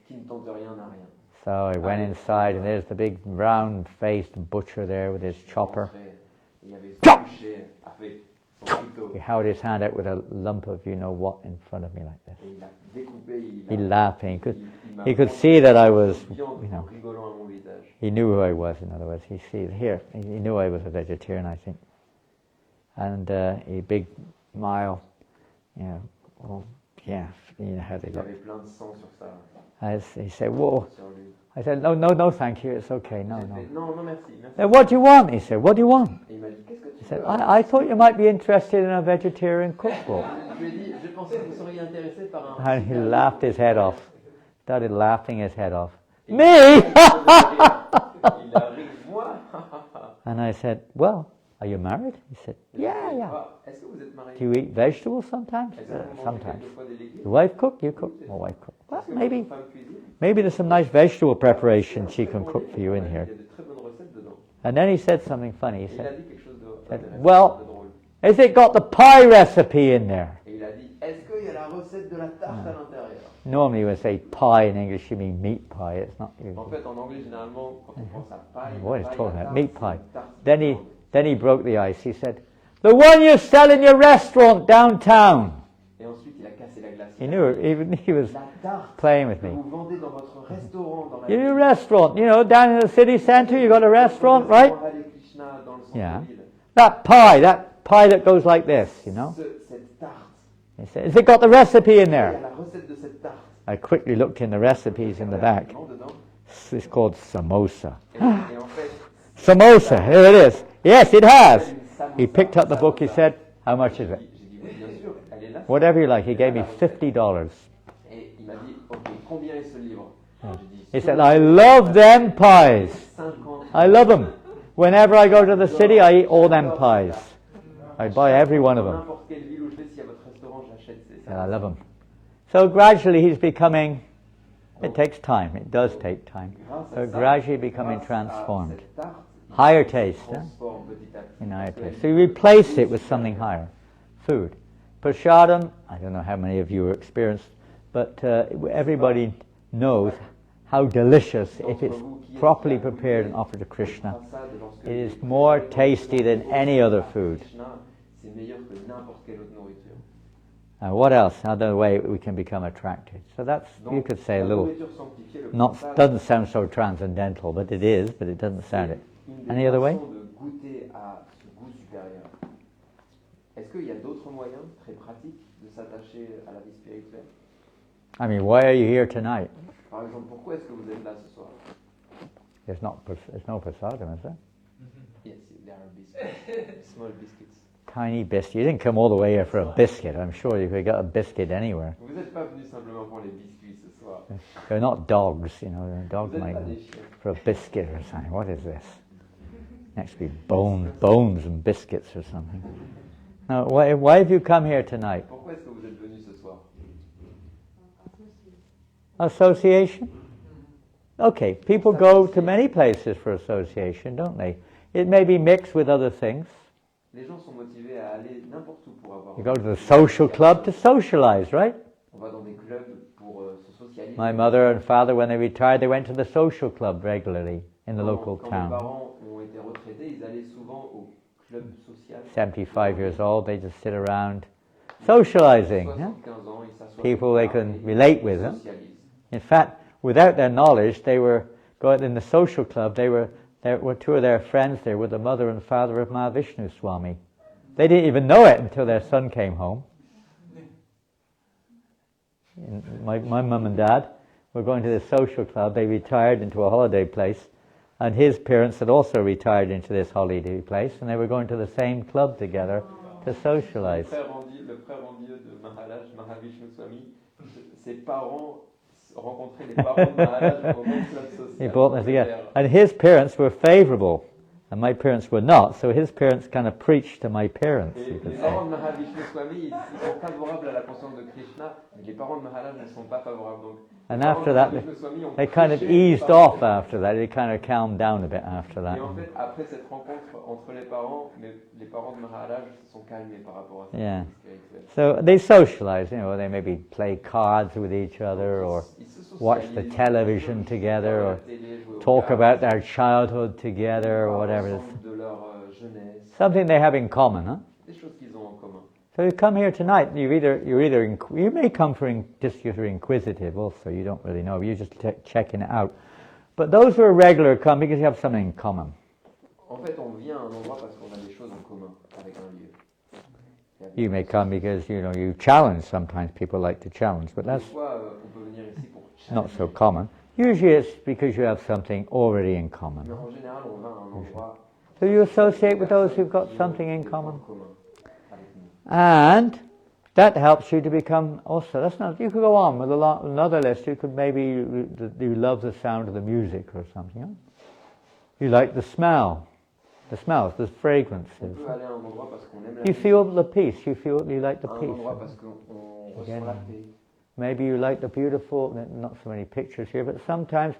qui ne tente rien n'a rien. So I went inside, and there's the big round-faced butcher there with his chopper. Il y avait ce boucher avec son couteau. He held his hand out with a lump of you-know-what in front of me like this. Et il a découpé, He laughing. m'a He could see that I was, viande you en know, rigolant à mon visage. he knew who I was, in other words. He sees here, he knew I was a vegetarian, I think. And a big smile, you know, well, yeah, you know how they Il y look. avait plein de sang sur ça, He said, whoa. sur lui. I said, no, thank you, it's okay, no, J'ai no. fait, non, merci, merci. Then what do you want? He said, what do you want? Et il m'a dit, qu'est-ce que He tu said, veux? I thought you might be interested in a vegetarian cookbook. Je lui ai dit, je pensais que vous seriez intéressé par un... And he laughed his head off. Started laughing his head off. Et Me? Il a ri, moi? And I said, well, are you married? He said, yeah. Ah, est-ce que vous êtes marié? Do you eat vegetables sometimes? Est-ce que vous mangez Sometimes. quelquefois des légumes? Your wife cook? You cook? My wife cook. Well, Est-ce que maybe votre femme cuisine? there's some nice vegetable preparation she can cook for you in Il y here. a de très bonnes recettes dedans. And then he said something funny. He Et il a said, dit quelque chose said, d'intéressant, well- de drôle. has it got the pie recipe in there? Et il a dit, est-ce qu'il y a la recette de la tarte à l'intérieur? Normally when we say pie in English, you mean meat pie. It's not En usual. fait, en anglais, généralement, quand on pense à paille, What he's paille talking à about, tarte, meat c'est pie. une tarte Then de viande. he broke the ice. He said, the one you sell in your restaurant downtown. Et ensuite, il a cassé la glace. He knew it. Even he was La tarte playing with que me. vous vendez dans votre restaurant, dans la Your ville. restaurant, you know, down in the city centre, you got a restaurant, right? Dans Hare Krishna, dans le Yeah. centre-ville. That pie that goes like this, you know. Cette tarte, He said, has it got the recipe in il y a there? la recette de cette tarte. I quickly looked in the recipes in the back. Dedans. It's called samosa. Et en fait, Samosa, here it is. Yes, it has. He picked up the book, he said, how much is it? j'ai dit, oui, bien sûr, elle est là. Whatever you like. He gave me $50. Et il m'a dit, ok, combien est ce livre? J'ai dit, He said, I love them pies. 50. I love them. Whenever I go to the city, I eat all them pies. I buy every one of them. N'importe quelle ville où je vais, s'il y a votre restaurant, j'achète ces And I love them. So gradually he's becoming, it takes time, it does take time, but gradually becoming transformed. Higher taste, huh? In higher taste. So you replace it with something higher. Food. Prashadam, I don't know how many of you are experienced, but everybody knows how delicious, if it's properly prepared and offered to Krishna, it is more tasty than any other food. C'est meilleur que n'importe quelle autre nourriture. What else? Another way we can become attracted. So that's, you could say, a La little, nourriture sanctifiée, le not, passage, doesn't sound so transcendental, but it is, but it doesn't sound it. une des Any other way? façons de goûter à ce goût supérieur. Est-ce qu'il y a d'autres moyens très pratiques de s'attacher à la vie spirituelle? I mean, why are you here tonight? Par exemple, pourquoi est-ce que vous êtes là ce soir? There's no prasadam, is there? Yes, there are biscuits, small biscuits. Tiny biscuit. You didn't come all the way here for a biscuit. I'm sure you could get a biscuit anywhere. Vous n'êtes pas venu simplement pour les biscuits ce soir. They're not dogs, you know. They're Vous dogs n'êtes might pas des chiens. for a biscuit or something. What is this? Next to be bones and biscuits or something. Now, why have you come here tonight? Pourquoi est-ce que vous êtes venu ce soir? Association? Okay, people go to many places for association, don't they? It may be mixed with other things. Les gens sont motivés à aller n'importe où pour avoir. You go to the social club to socialize, right? On va dans des clubs pour se socialiser. My mother and father, when they retired, they went to the social club regularly in the local Quand mes town. parents ont été retraités, ils allaient souvent au club social. 75 years old, they just sit around socializing. Huh? 75 ans, ils s'assoient People quelque they part can et relate ils with, huh? socialisent. In fact, without their knowledge, they were going in the social club. There were two of their friends there with the mother and father of Mahavishnu Swami. They didn't even know it until their son came home. And my mum and dad were going to this social club. They retired into a holiday place, and his parents had also retired into this holiday place, and they were going to the same club together to socialize. Le frère envieux de Maharaj, Mahavishnu Swami, ses parents rencontraient les parents de Maharaj au même club social. He brought them together. And his parents were favorable. And my parents were not, so his parents kind of preached to my parents, Et you could les say. parents de Maharaj Vishnu Swami, ils sont favorables à la conscience de Krishna, mais les parents de Maharaj ne sont pas favorables. Donc, And les parents after de that, Vishnu Swami ont they kind of prêché eased par- off after that. They kind of calmed down a bit after that. Et en fait, après cette rencontre entre les parents, les parents de Maharaj se sont calmés par rapport à cette Yeah. vie spirituelle. So they socialize, you know, they maybe play cards with each other or Ils se watch the socialisent, television ils together regardent or la télé, jouent aux talk cartes, about their childhood together or parlent whatever it is. ensemble de leur jeunesse, Something they have in common, huh? des choses qu'ils ont en commun. So you come here tonight, you may come for just because you're inquisitive also, you don't really know, you're just checking it out. But those who are regular come because you have something in common. En fait, on vient à un endroit parce qu'on a des choses en commun avec un lieu. You may come because, you know, you challenge, sometimes people like to challenge, but Des that's fois, on peut venir ici pour not so challenger. common. Usually it's because you have something already in Mais common. en général, on va à un endroit. So you associate with those who've got qui ont something in des points common. communs avec nous. And that helps you to become also, that's not, you could go on with another list. You could maybe, you love the sound of the music or something. Huh? You like the smells, the On fragrances. peut aller à un endroit parce qu'on aime la You musique, feel the peace, you like the à un peace. endroit parce qu'on ressent la paix. Maybe you like the beautiful, not so many pictures here, but sometimes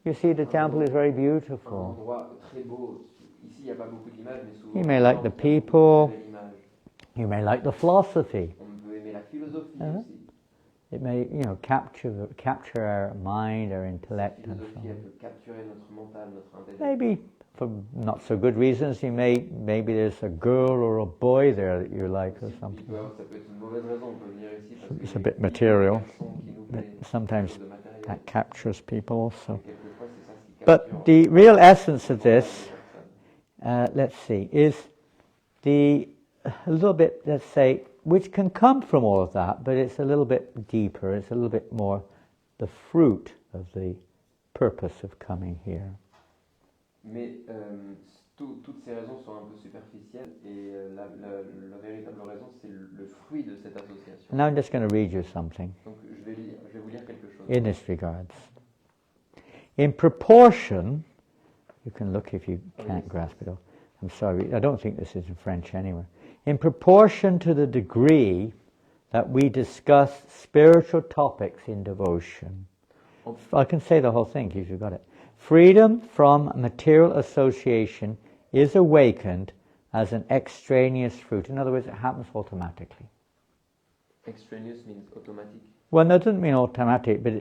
you see the temple is very Un beautiful. endroit très beau. Ici, il n'y a pas beaucoup d'images, mais souvent. You may like the il y a beaucoup de people. belles images. You may like the philosophy. On peut aimer la philosophie Uh-huh. aussi. It may, you know, capture our mind, our La intellect, and so philosophie, elle on. peut capturer notre mental, notre intellect. Maybe for not so good reasons, maybe there's a girl or a boy there that you like or something. Ça peut être une mauvaise raison, on peut venir ici parce It's que a les bit material. garçons qui nous But plaisent, sometimes quelque chose de matériel. that captures people also. Quelquefois, c'est ça ce qui But capture the real essence of les this, personnes. let's see, is a little bit, let's say, which can come from all of that, but it's a little bit deeper, it's a little bit more the fruit of the purpose of coming here. Mais toutes ces raisons sont un peu superficielles et la véritable raison, c'est le fruit de cette association. And now I'm just going to read you something Donc je vais vous lire quelque chose. in this regards. In proportion, you can look if you can't grasp it all. I'm sorry, I don't think this is in French anywhere. In proportion to the degree that we discuss spiritual topics in devotion. I can say the whole thing if you've got it. Freedom from material association is awakened as an extraneous fruit. In other words, it happens automatically. Extraneous means automatic. Well, that doesn't mean automatic, but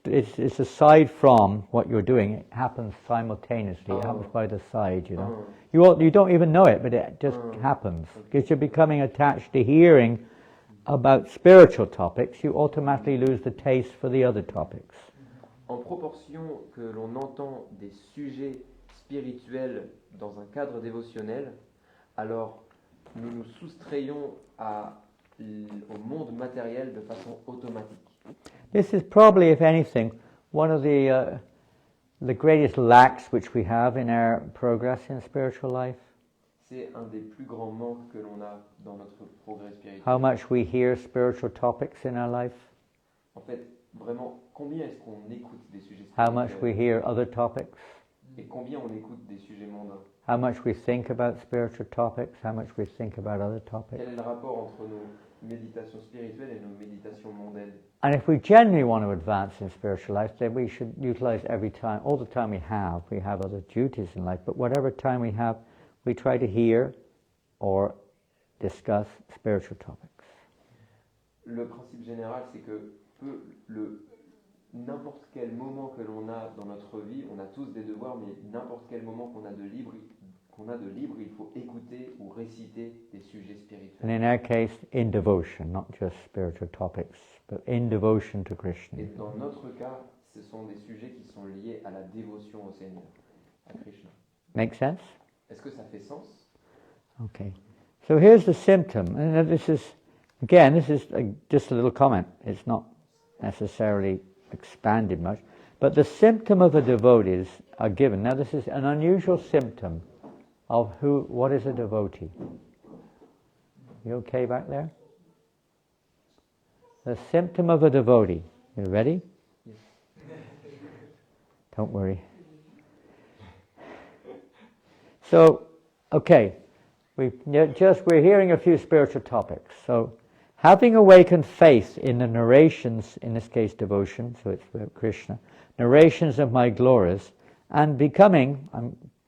it's aside from what you're doing. It happens simultaneously. It happens by the side, you know. You don't even know it, but it just happens. Because you're becoming attached to hearing about spiritual topics, you automatically lose the taste for the other topics. En proportion que l'on entend des sujets spirituels dans un cadre dévotionnel, alors nous nous soustrayons au monde matériel de façon automatique. This is probably, if anything, one of the greatest lacks which we have in our progress in spiritual life. C'est un des plus grands manques que l'on a dans notre progrès spirituel. How much we hear spiritual topics in our life. En fait, vraiment, combien est-ce qu'on écoute des sujets How much we spirituels hear other topics. et combien on écoute des sujets mondains? How much we think about spiritual topics. How much we think about other topics. Quel est le rapport entre nos méditations spirituelles et nos méditations mondaines? And if we genuinely want to advance in spiritual life, then we should utilize every time, all the time we have. We have other duties in life, but whatever time we have, we try to hear or discuss spiritual topics. Le principe général, c'est que n'importe quel moment que l'on a dans notre vie, on a tous des devoirs, mais n'importe quel moment qu'on a de libre, il faut écouter ou réciter des sujets spirituels. And in our case, in devotion, not just spiritual topics, but in devotion to Krishna. Et dans notre cas, ce sont des sujets qui sont liés à la dévotion au Seigneur, à Krishna. Make sense? Est-ce que ça fait sens? Okay. So here's the symptom. And this is just a little comment. It's not necessarily expanded much. But the symptom of a devotee are given. Now this is an unusual symptom of what is a devotee. You okay back there? The symptom of a devotee. You ready? Don't worry. So, okay, we're hearing a few spiritual topics. So, having awakened faith in the narrations, in this case devotion, so it's about Krishna, narrations of my glories, and becoming,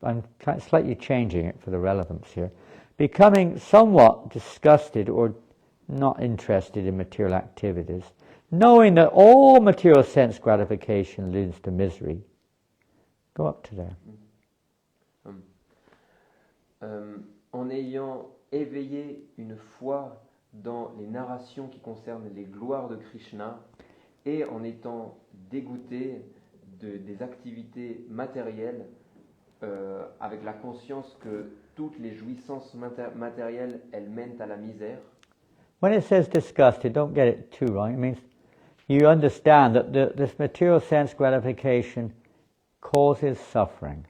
I'm slightly changing it for the relevance here, becoming somewhat disgusted or not interested in material activities, knowing that all material sense gratification leads to misery. Go up to there. En ayant éveillé une foi dans les narrations qui concernent les gloires de Krishna et en étant dégoûté des activités matérielles avec la conscience que toutes les jouissances matérielles, elles mènent à la misère. When it says disgusted, don't get it too wrong. It means you understand that this material sense gratification causes suffering.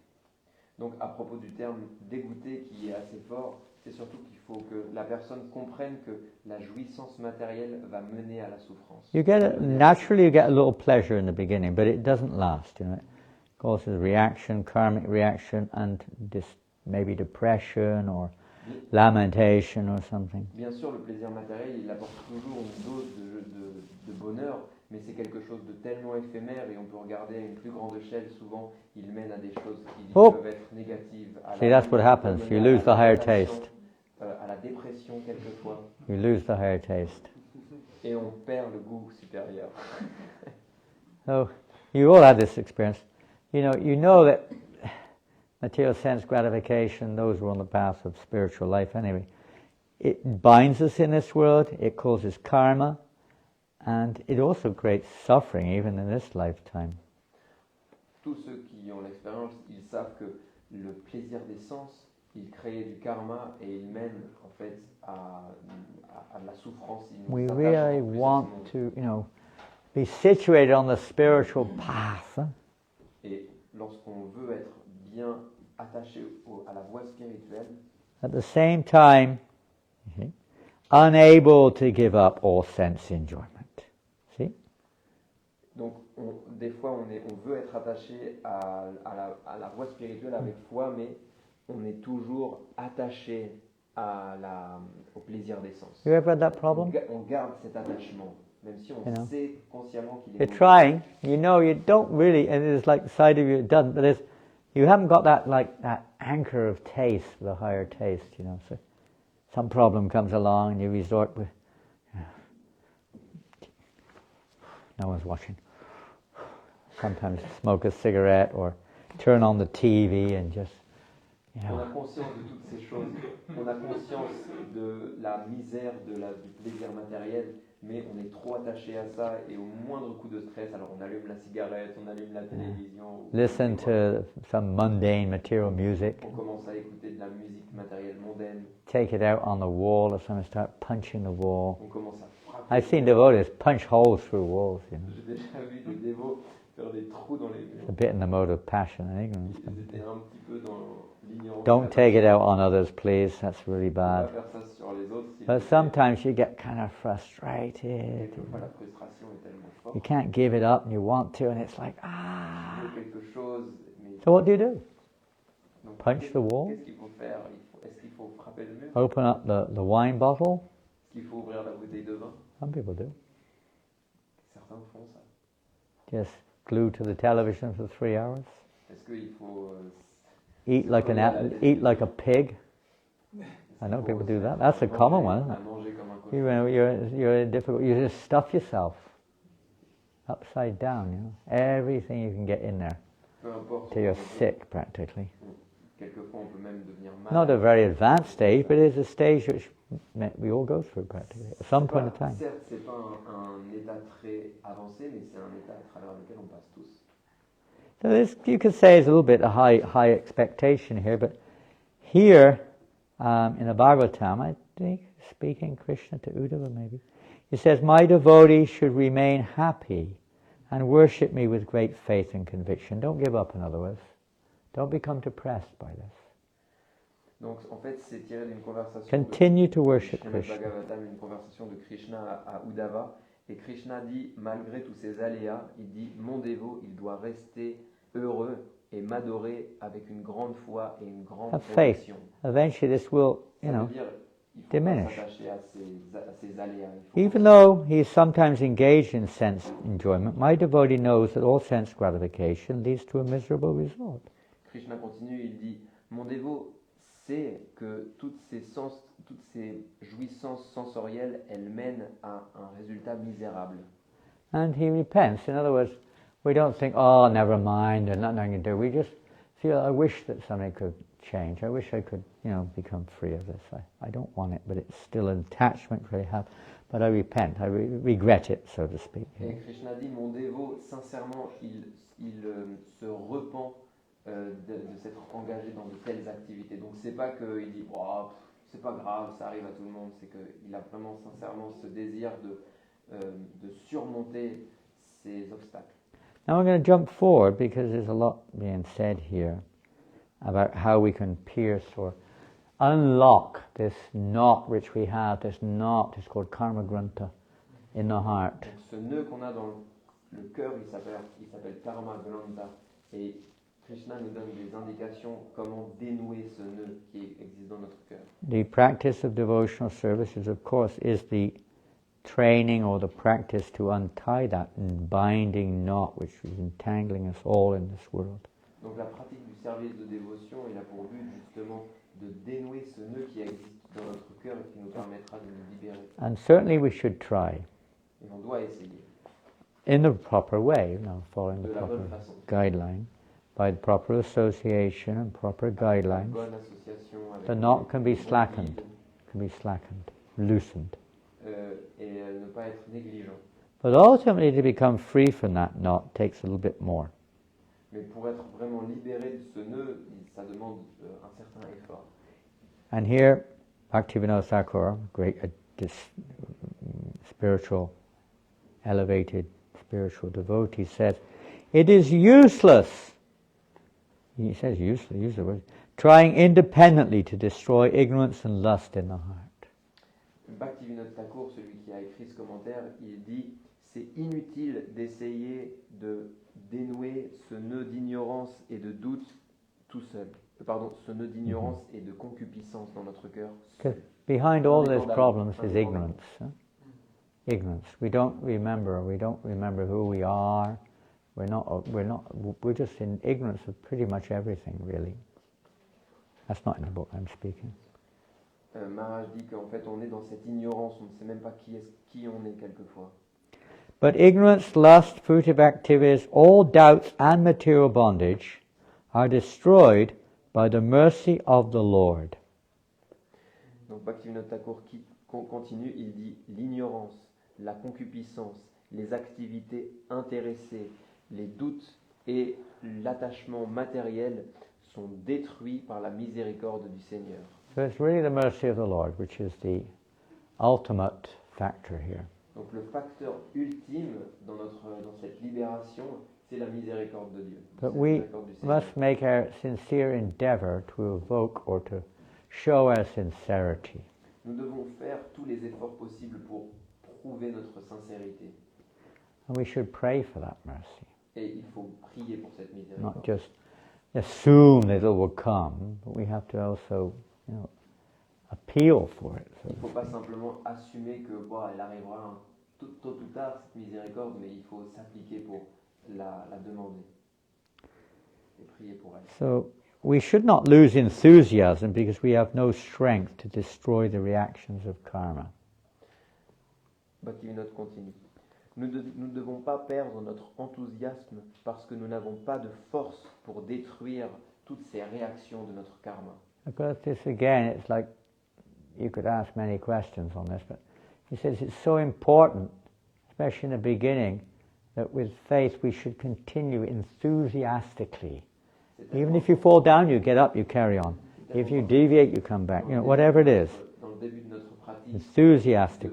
Donc à propos du terme dégoûté qui est assez fort, c'est surtout qu'il faut que la personne comprenne que la jouissance matérielle va mener à la souffrance. Naturally you get a little pleasure in the beginning, but it doesn't last. You know, it causes reaction, karmic reaction, and maybe depression or lamentation or something. Bien sûr, le plaisir matériel, il apporte toujours une dose de bonheur, mais c'est quelque chose de tellement éphémère et on peut regarder à une plus grande échelle. Souvent, il mène à des choses qui peuvent être négatives. See, that's what happens. You lose the higher taste. À la dépression quelquefois. You lose the higher taste. Et on perd le goût supérieur. So, you all had this experience. You know that material sense gratification, those who are on the path of spiritual life anyway, it binds us in this world, it causes karma, and it also creates suffering even in this lifetime. Tous ceux qui ont l'expérience, ils savent que le plaisir des sens, il crée du karma et il mène en fait à la souffrance. We really want to, be situated on the spiritual path. Huh? Et lorsqu'on veut être bien attaché à la voie spirituelle, at the same time, unable to give up all sense enjoyment. See? Donc, des fois, on veut être attaché à la voie spirituelle avec foi, mais on est toujours attaché au plaisir des sens. You ever had that problem? On garde cet attachement, même si on sait consciemment qu'il est. You're trying, you don't really, and it's like the side of you it doesn't, but you haven't got that anchor of taste, the higher taste, so some problem comes along and you resort with, no one's watching. Sometimes smoke a cigarette or turn on the TV and just, On a conscience de toutes ces choses. On a conscience de la misère du plaisir matériel, mais on est trop attaché à ça et au moindre coup de stress, alors on allume la cigarette, on allume la télévision. Listen to some mundane material music. On commence à écouter de la musique matérielle mondaine. Take it out on the wall or something, start punching the wall. On commence à frapper. I've seen devotees punch holes through walls, J'ai déjà vu des dévots faire des trous dans les murs. A bit in the mode of passion, I think. Ils étaient un petit peu dans l'ignorance. Don't take it out on others, please. That's really bad. On va faire ça sur les autres. But sometimes you get kind of frustrated. Quelquefois, la frustration est tellement forte. You can't give it up and you want to, and it's like, Il faut quelque chose, mais So what do you do? donc, Punch the wall? Qu'est-ce qu'il faut faire? Est-ce qu'il faut frapper le mur? Open up the wine bottle? Est-ce qu'il faut ouvrir la bouteille de vin? Some people do. Certains font ça. Just glued to the television for 3 hours. Est-ce qu'il faut Eat like a pig. I know people do that. That's a common one, isn't it? manger comme un cochon? You're difficult. You just stuff yourself upside down. Everything you can get in there Peu importe. till you're sick, practically. Quelquefois, on peut même devenir Not a malade. very advanced stage, but it's a stage which we all go through practically at some point in time. Certes, c'est pas un état très avancé, mais c'est un état à travers lequel on passe tous. So this, you could say, is a little bit a high expectation here, but here in the Bhagavatam, I think speaking Krishna to Uddhava maybe, he says, "My devotees should remain happy and worship me with great faith and conviction." Don't give up, in other words. Don't become depressed by this. Donc, en fait, c'est tiré d'une conversation. Continue to worship Krishna Krishna. Bhagavatam, une conversation de Krishna à Uddhava. Et Krishna dit, malgré tous ces aléas, il dit, mon dévot, il doit rester heureux et m'adorer avec une grande foi et une grande Have faith. conviction. Eventually this will, Ça veut dire il faut pas diminish. s'attacher à ces aléas. Il faut Even though he is sometimes engaged in sense enjoyment, my devotee knows that all sense gratification leads to a miserable result. Krishna continue, il dit, mon dévot sait que toutes ces jouissances sensorielles, elles mènent à un résultat misérable. And he repents. In other words, we don't think, oh, never mind, there's nothing I can do. We just feel, I wish that something could change. I wish I could, become free of this. I don't want it, but it's still an attachment I have. But I repent. I regret it, so to speak. Et Krishna dit, mon dévot, sincèrement, il se repent de s'être engagé dans de telles activités. Donc c'est pas qu'il dit, oh, c'est pas grave, ça arrive à tout le monde. C'est qu'il a vraiment sincèrement ce désir de surmonter ces obstacles. Now we're going to jump forward because there's a lot being said here about how we can pierce or unlock this knot which we have. This knot is called karma granta in the heart. Donc, ce nœud qu'on a dans le cœur, il s'appelle karma granta. Et Krishna nous donne des indications comment dénouer ce nœud qui existe dans notre cœur. The practice of devotional services, of course, is the training or the practice to untie that binding knot which is entangling us all in this world. Donc la pratique du service de dévotion, il a pour but justement de dénouer ce nœud qui existe dans notre cœur et qui nous permettra de nous libérer. And certainly we should try Et on doit essayer in the proper way, following the de la proper bonne façon. guideline, by the proper association and proper guidelines. Bonne association avec The knot can be les slackened, guides, loosened. et ne pas être négligent. But ultimately to become free from that knot takes a little bit more. Mais pour être vraiment libéré de ce nœud, ça demande un certain effort. And here, Bhaktivinoda Thakur, great spiritual, elevated spiritual devotee, says, it is useless, he says useless, use the word, trying independently to destroy ignorance and lust in the heart. Bhaktivinoda Thakur, celui qui a écrit ce commentaire, il dit c'est inutile d'essayer de dénouer ce nœud d'ignorance et de doute tout seul. Ce nœud d'ignorance et de concupiscence dans notre cœur. Because behind all these problems is ignorance. Ignorance. We don't remember who we are. We're just in ignorance of pretty much everything, really. That's not in the book I'm speaking. Maharaj dit qu'en fait on est dans cette ignorance, on ne sait même pas qui on est quelquefois. But ignorance, lust, fruitive activities, all doubts and material bondage are destroyed by the mercy of the Lord. Donc Bhaktivinoda Thakur continue, il dit l'ignorance, la concupiscence, les activités intéressées, les doutes et l'attachement matériel sont détruits par la miséricorde du Seigneur. So it's really the mercy of the Lord, which is the ultimate factor here. Donc le facteur ultime dans cette libération, c'est la miséricorde de Dieu. But C'est la we miséricorde du Seigneur. must make our sincere endeavor to evoke or to show our sincerity. Nous devons faire tous les efforts possibles pour prouver notre sincérité. And we should pray for that mercy. Et il faut prier pour cette miséricorde. Not just assume that it will come, but we have to also, appeal for it. Il ne faut pas simplement assumer que elle arrivera tôt ou tard, cette miséricorde, mais il faut s'appliquer pour la demander et prier pour elle. So we should not lose enthusiasm because we have no strength to destroy the reactions of karma. Bhaktivinoda continue. Nous ne devons pas perdre notre enthousiasme parce que nous n'avons pas de force pour détruire toutes ces réactions de notre karma. Because this again, it's like you could ask many questions on this, but he says it's so important, especially in the beginning, that with faith we should continue enthusiastically. Even if you fall down, you get up, you carry on. If you deviate, you come back. Whatever it is. Dans le début de notre pratique, Enthusiastic.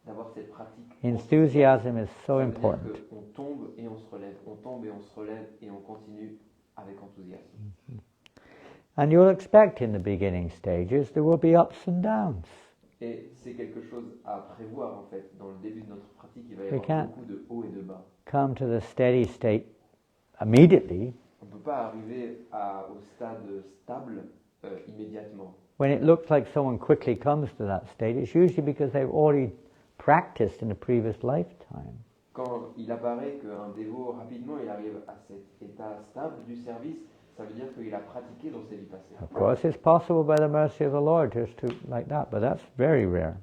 d'avoir cette pratique. Enthusiasm is so Ça veut dire important. que on tombe et on se relève, on tombe et on se relève et on continue avec enthousiasme. And you'll expect in the beginning stages there will be ups and downs. Et c'est quelque chose à prévoir en fait. Dans le début de notre pratique, il va y We avoir can't beaucoup de hauts et de bas. come to the steady state immediately. On ne peut pas arriver au stade stable immédiatement. When it looks like someone quickly comes to that state, it's usually because they've already practiced in a previous lifetime. Quand il apparaît qu'un dévot rapidement il arrive à cet état stable du service, ça veut dire qu'il a pratiqué dans ses vies passées. Of course, it's possible by the mercy of the Lord just to like that, but that's very rare.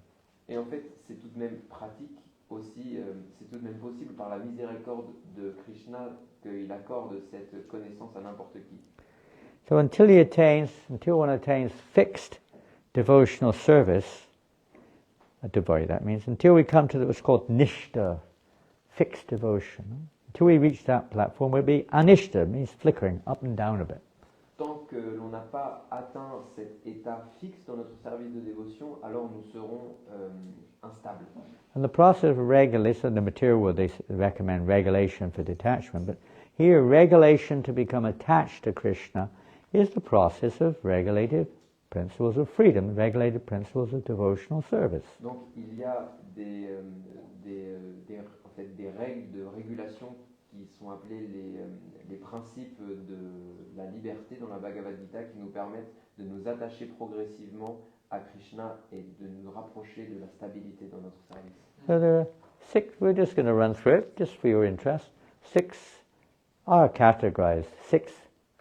Et en fait, c'est tout de même pratique aussi, c'est tout de même possible par la miséricorde de Krishna qu'il accorde cette connaissance à n'importe qui. So until one attains fixed devotional service, a devotee, that means, until we come to what's called nishta, fixed devotion, until we reach that platform, we'll be anishta, means flickering up and down a bit. Tant que l'on n'a pas atteint cet état fixe dans notre service de dévotion, alors nous serons instables. And the process of regulation, in the material world they recommend regulation for detachment, but here regulation to become attached to Krishna is the process of regulated principles of freedom, regulated principles of devotional service. Donc il y a en fait, des règles de régulation qui sont appelées les principes de la liberté dans la Bhagavad Gita qui nous permettent de nous attacher progressivement à Krishna et de nous rapprocher de la stabilité dans notre service. So there are 6, we're just going to run through it, just for your interest. 6 are categorized, 6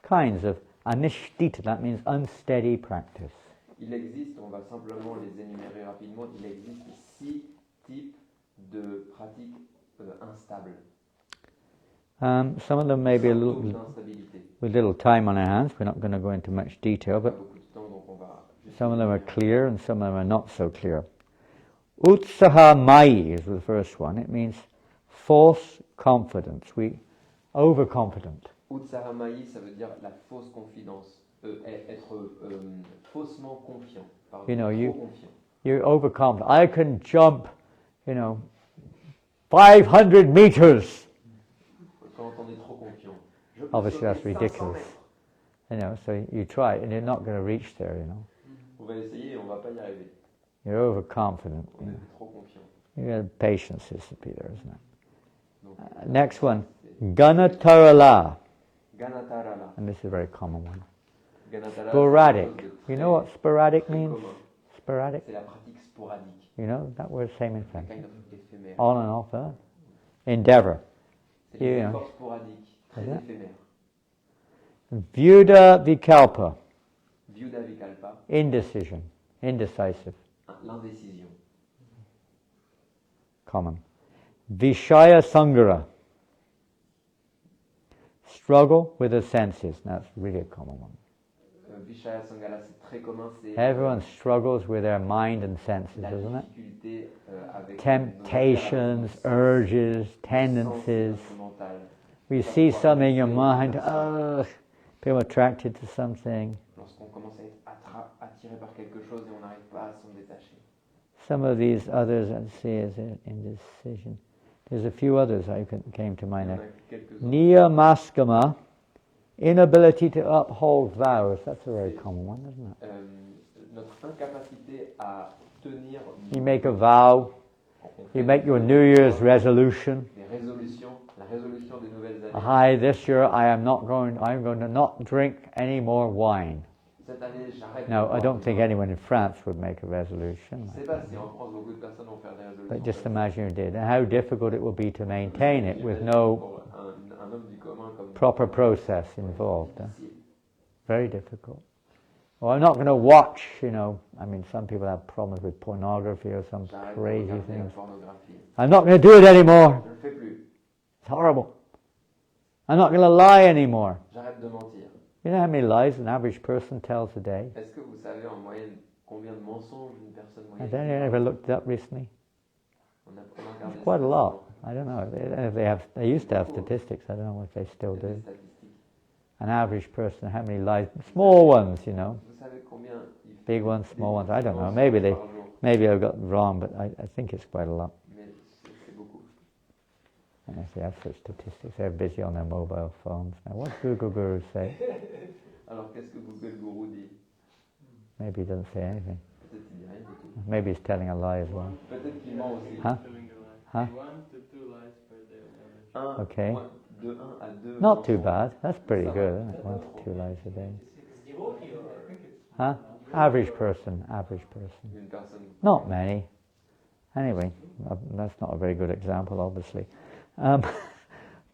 kinds of anishtita, that means unsteady practice. Il existe, on va simplement les énumérer rapidement, il existe 6 types de pratiques instables. Some of them may be with little time on our hands, we're not going to go into much detail, but some of them are clear and some of them are not so clear. Utsaha Mayi is the first one. It means false confidence. Overconfident. Utsaha Mayi, ça veut dire la fausse confidence, être faussement confiant. You know, trop confiant. you're overconfident. I can jump, 500 meters. Quand on est trop confiant. Obviously that's ridiculous. So you try it and you're not going to reach there, On va essayer et on va pas y arriver. You're overconfident. On est trop confiant. You got patience is to be there, isn't it? Next one, Ganatarala. Ganatarala. And this is a very common one. Ganatarala, Sporadic. You know what sporadic means? commun. Sporadic. C'est la pratique sporadique. You know that word, same in French. Kind of éphémère. On and off, endeavor. C'est des Yeah. efforts sporadiques, très Yeah. éphémères. Vyuda vikalpa, Vyuda vikalpa, indecision, indecisive, l'indécision. common. Vishaya sangara, struggle with the senses. That's really a common one. Vishaya Sangala, c'est très commun. C'est Everyone struggles with their mind and senses, la doesn't it? difficulté avec Temptations, urges, tendencies. mentales. We see something in your mind, feel attracted to something. Lorsqu'on commence à être attiré par quelque chose et on n'arrive pas à s'en détacher. Some of these others, let's see, is indecision. There's a few others I came to Il y mind. en a quelques-uns. Niyamaskama, inability to uphold vows. That's a very common one, isn't it? Notre incapacité à tenir You make a vow, you make your New Year's resolution. des résolutions, la résolution des nouvelles années. Hi, this year I'm going to not drink any more wine. Cette année, j'arrête. Now, de I boire don't du think vin. anyone in France would make a resolution. Je sais pas si en France beaucoup de personnes vont faire des résolutions. But just comme ça. imagine you did, and how difficult it will be to maintain it with no Pour un homme du commun comme proper process involved. difficile. Very difficult. Well, I'm not going to watch, some people have problems with pornography or some J'arrête de crazy regarder la things. pornographie. I'm not going to do it anymore. Je le fais plus. It's horrible. I'm not going to lie anymore. J'arrête de mentir. You know how many lies an average person tells a day? Est-ce que vous savez en moyenne combien de mensonges une personne Has moyenne anyone ever looked it up recently? On a regardé It's quite a ça lot. récemment. I don't know. They used to have statistics. I don't know if they still Il y a des do. statistiques. An average person, how many lies? Small ones, Vous savez combien il fait Big ones, des small ones. I don't know. mensonges par jour? Maybe I got it wrong, but I think it's quite a lot. Mais c'est beaucoup. And if they have such statistics, they're busy on their mobile phones. Now, what Google Guru say? Alors qu'est-ce que Google Guru dit? Maybe he doesn't say anything. Peut-être qu'il dit rien du tout. Maybe he's telling a lie as well. Peut-être qu'il ment aussi. Huh? Telling a lie. Huh? 1 to 2 lies per day on average. Un, Okay. de 1 à 2 Not too mensonges. bad. That's pretty Ça good, va. isn't it? 1 to 2 lies a day. It's devotee or Huh? Average person, average person. Une personne. Not many. Anyway, that's not a very good example, obviously.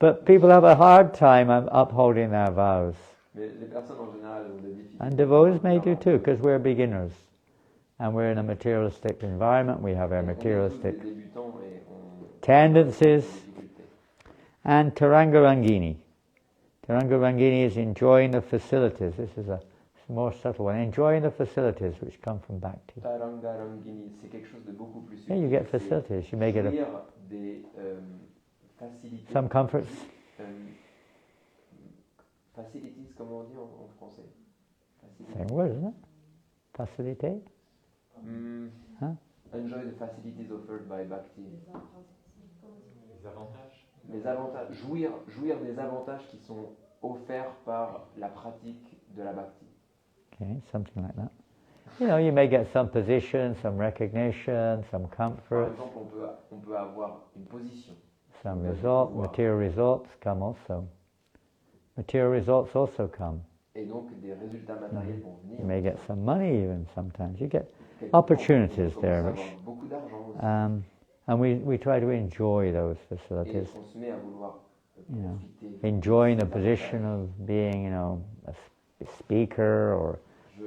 But people have a hard time upholding their vows. Mais les personnes en général ont des difficultés. And devotees may do too, because we're beginners. And we're in a materialistic environment, we have our On est tous materialistic des débutants et on tendencies. des difficultés. And Tarangarangini. Tarangarangini is enjoying the facilities. This is a more subtle one. Enjoying the facilities which come from Bhakti. Tarangarangini, c'est quelque chose de beaucoup plus Yeah, subtil. you get C'est facilities. You may get jouir des facilités. some comforts. Facilities, comment on dit en français? Same word, isn't it? Facilité. Huh? Enjoy the facilities offered by Bhakti. Les avantages. Les avantages, jouir des avantages qui sont offerts par la pratique de la Bhakti. Okay, something like that. You know, you may get some position, some recognition, some Par comfort, exemple, on peut avoir une position. some result, material results come also. Material results also come. Et donc des résultats matériels vont venir. You may get some money even sometimes. You get Quelquefois, opportunities on commence there, à which, avoir beaucoup d'argent aussi. and we try to enjoy those Et facilities. on se met à vouloir Yeah. profiter. Enjoying the de ces position avantages. of being, a speaker or Je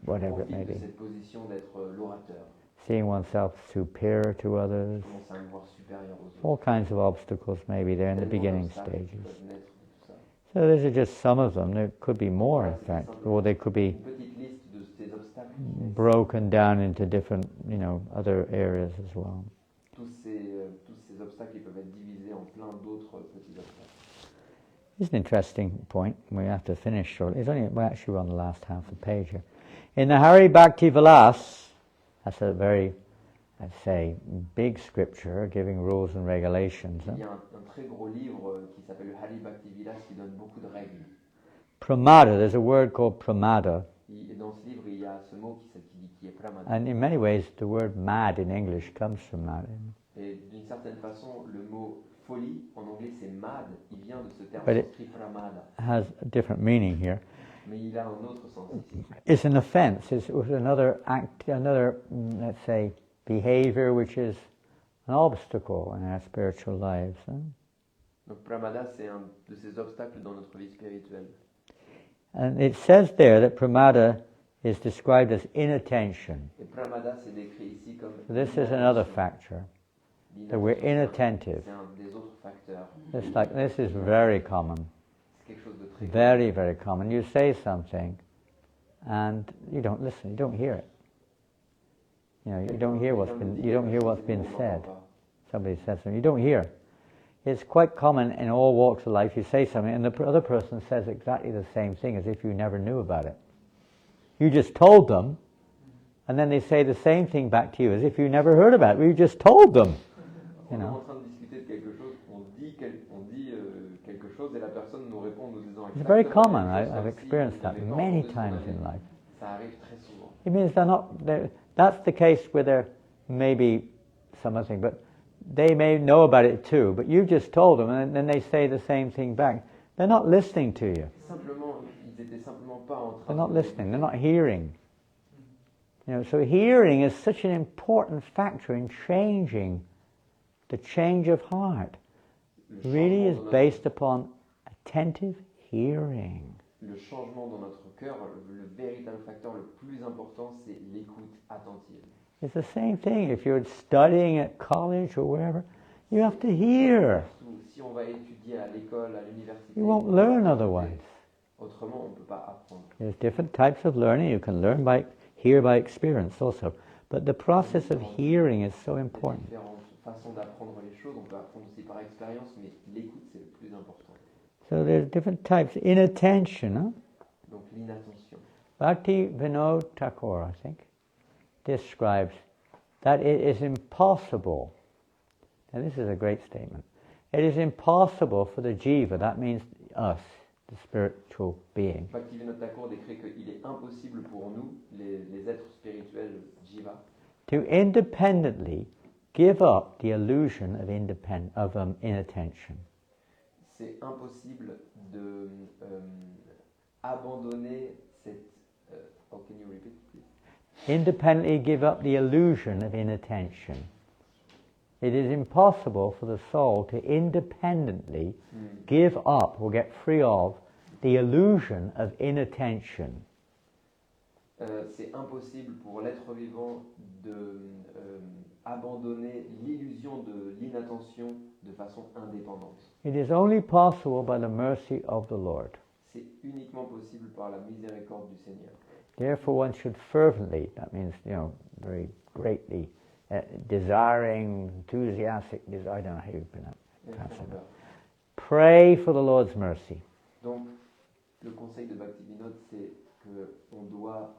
whatever it profite may de be. cette position d'être l'orateur. Seeing oneself superior to others. Je commence à me voir supérieur aux autres. All kinds of obstacles maybe there in the Tellement beginning d'obstacles qui stages. peuvent naître de tout ça. So these are just some of them. There could be more, in fact, or they could be Une petite liste de ces obstacles qui naissent. broken down into different, other areas as well. Tous ces obstacles ils peuvent être divisés en plein d'autres petits obstacles. It's an interesting point. We have to finish shortly. We're actually on the last half of the page here. In the Hari Bhakti Vilas, that's a very, I'd say, big scripture giving rules and regulations. Il y a un très gros livre qui s'appelle le Hari Bhakti Vilas qui donne beaucoup de règles. Pramada, there's a word called pramada. Et dans ce livre, il y a ce mot qui est pramada. And in many ways, the word mad in English comes from that. Et d'une certaine façon, le mot folie, en anglais c'est mad, il vient de ce terme But it- sanskrit pramada. Has a different meaning here. Mais il a un autre sens ici. It's an offense. It's another act, let's say, behavior which is an obstacle in our spiritual lives. Donc pramada, c'est un de ces obstacles dans notre vie spirituelle. And it says there that pramada is described as inattention. Et pramada, c'est décrit ici comme So this is another factor, that we're inattentive. C'est un des autres facteurs. This is very common, C'est quelque chose de très very, very common. You say something, and you don't listen. You don't hear it. You don't hear what's been said. Somebody says something, you don't hear. It's quite common in all walks of life. You say something, and the other person says exactly the same thing as if you never knew about it. You just told them, and then they say the same thing back to you as if you never heard about it. You just told them. On est en train de discuter de quelque chose, on dit quelque chose et la personne nous répond en nous disant It's very exactement common. la même chose I've comme experienced si that il n'avait pas many entendu ce qu'on times avait in dit. life. Ça arrive très souvent. It means that's the case where there may be some other thing, but they may know about it too, but you just told them, and then they say the same thing back. They're not listening to you. Simplement, ils étaient simplement pas en train They're not de listening. They're not hearing. So hearing is such an important factor in changing the change of heart. Le Really is changement dans based upon attentive hearing. Le changement dans notre cœur, le véritable facteur le plus important, c'est l'écoute attentive. It's the same thing if you're studying at college or wherever. You have to hear. Si on va étudier à l'école, à l'université, You won't learn otherwise. autrement on ne peut pas apprendre. There's different types of learning. You can hear by experience also. But the process of hearing is so Il y a important. différentes façons d'apprendre les choses, on peut apprendre aussi par expérience, mais l'écoute c'est le plus important. So there's different types. Inattention. Huh? Donc l'inattention. Bhakti Vinod Thakur, I think, describes that it is impossible, and this is a great statement, it is impossible for the jiva, that means us, the spiritual being, Bhaktivinoda Thakur décrit qu'il est impossible pour nous, les êtres spirituels jiva, to independently give up the illusion of inattention. c'est impossible de abandonner cette. Oh, can you repeat, please? Independently give up the illusion of inattention. It is impossible for the soul to independently give up or get free of the illusion of inattention. C'est impossible pour l'être vivant de abandonner l'illusion de l'inattention de façon indépendante. It is only possible by the mercy of the Lord. C'est uniquement possible par la miséricorde du Seigneur. Therefore one should fervently, that means, very greatly, desiring, enthusiastic, I don't know how you pronounce it. Pray for the Lord's mercy. Donc, le conseil de Bhaktivinoda, c'est qu'on doit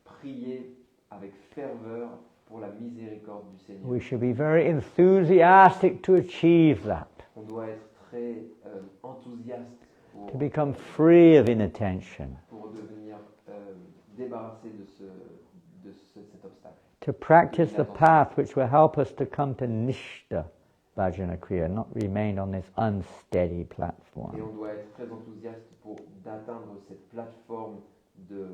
prier avec ferveur pour la miséricorde du Seigneur. We should be very enthusiastic to achieve that. On doit être très enthousiaste To become free of inattention. Pour devenir débarrassé de cet obstacle. To practice the path which will help us to come to Nishta Bhajana Kriya, not remain on this unsteady platform. Et on doit être très enthousiaste pour d'atteindre cette plateforme de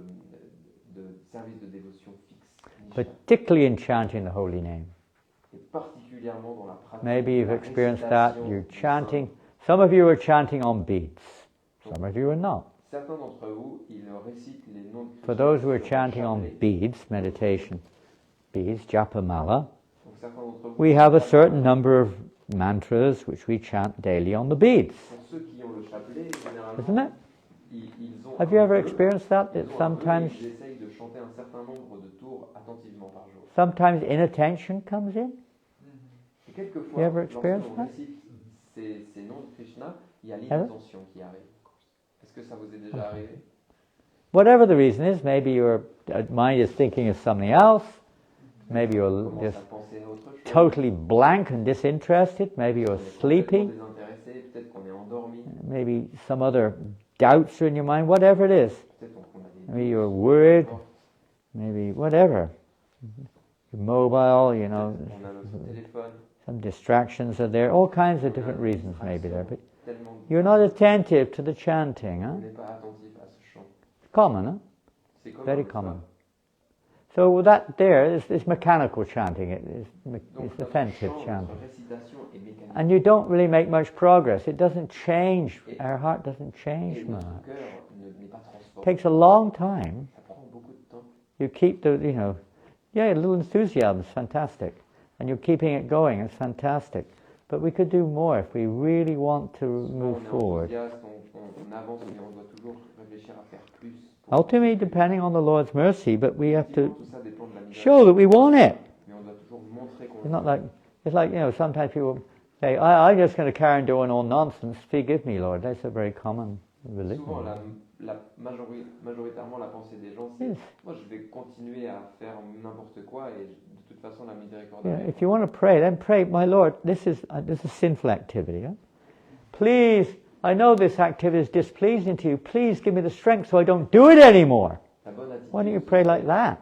service de dévotion fixe. Particularly in chanting the holy name. Et particulièrement dans la pratique. Maybe you've experienced that. You're chanting. Some of you are chanting on beats. Some of you are not. Certains d'entre vous, ils récitent les noms de Krishna. For those who are chanting on beads, meditation beads, japamala, we have a certain number of mantras which we chant daily on the beads. Isn't it? Have you ever experienced that? That sometimes inattention comes in? You ever experienced that? Ces noms de Krishna, il y a l'inattention qui arrive. Est-ce que ça vous est déjà arrivé? Whatever the reason is, maybe your mind is thinking of something else, maybe you're just totally blank and disinterested, maybe you're sleepy, maybe some other doubts are in your mind, whatever it is. Maybe you're worried, maybe whatever. You're mobile, some distractions are there, all kinds of different reasons maybe there, but you're not attentive to the chanting, huh? It's common, huh? Very common. So that there is mechanical chanting, it's offensive chanting. And you don't really make much progress. It doesn't change, our heart doesn't change much. It takes a long time. You keep a little enthusiasm is fantastic. And you're keeping it going, it's fantastic. But we could do more if we really want to move forward. Ultimately, depending on the Lord's mercy, but we have to show that we want it. It's like, sometimes people say, I'm just going to carry on doing all nonsense, forgive me, Lord. That's a very common religion. Majoritairement, la pensée des gens, c'est moi je vais continuer à faire n'importe quoi et de toute façon la miséricorde. Yeah, if you want to pray, then pray, my Lord, this is sinful activity. Huh? Please, I know this activity is displeasing to you. Please give me the strength so I don't do it anymore. Why don't you pray like that?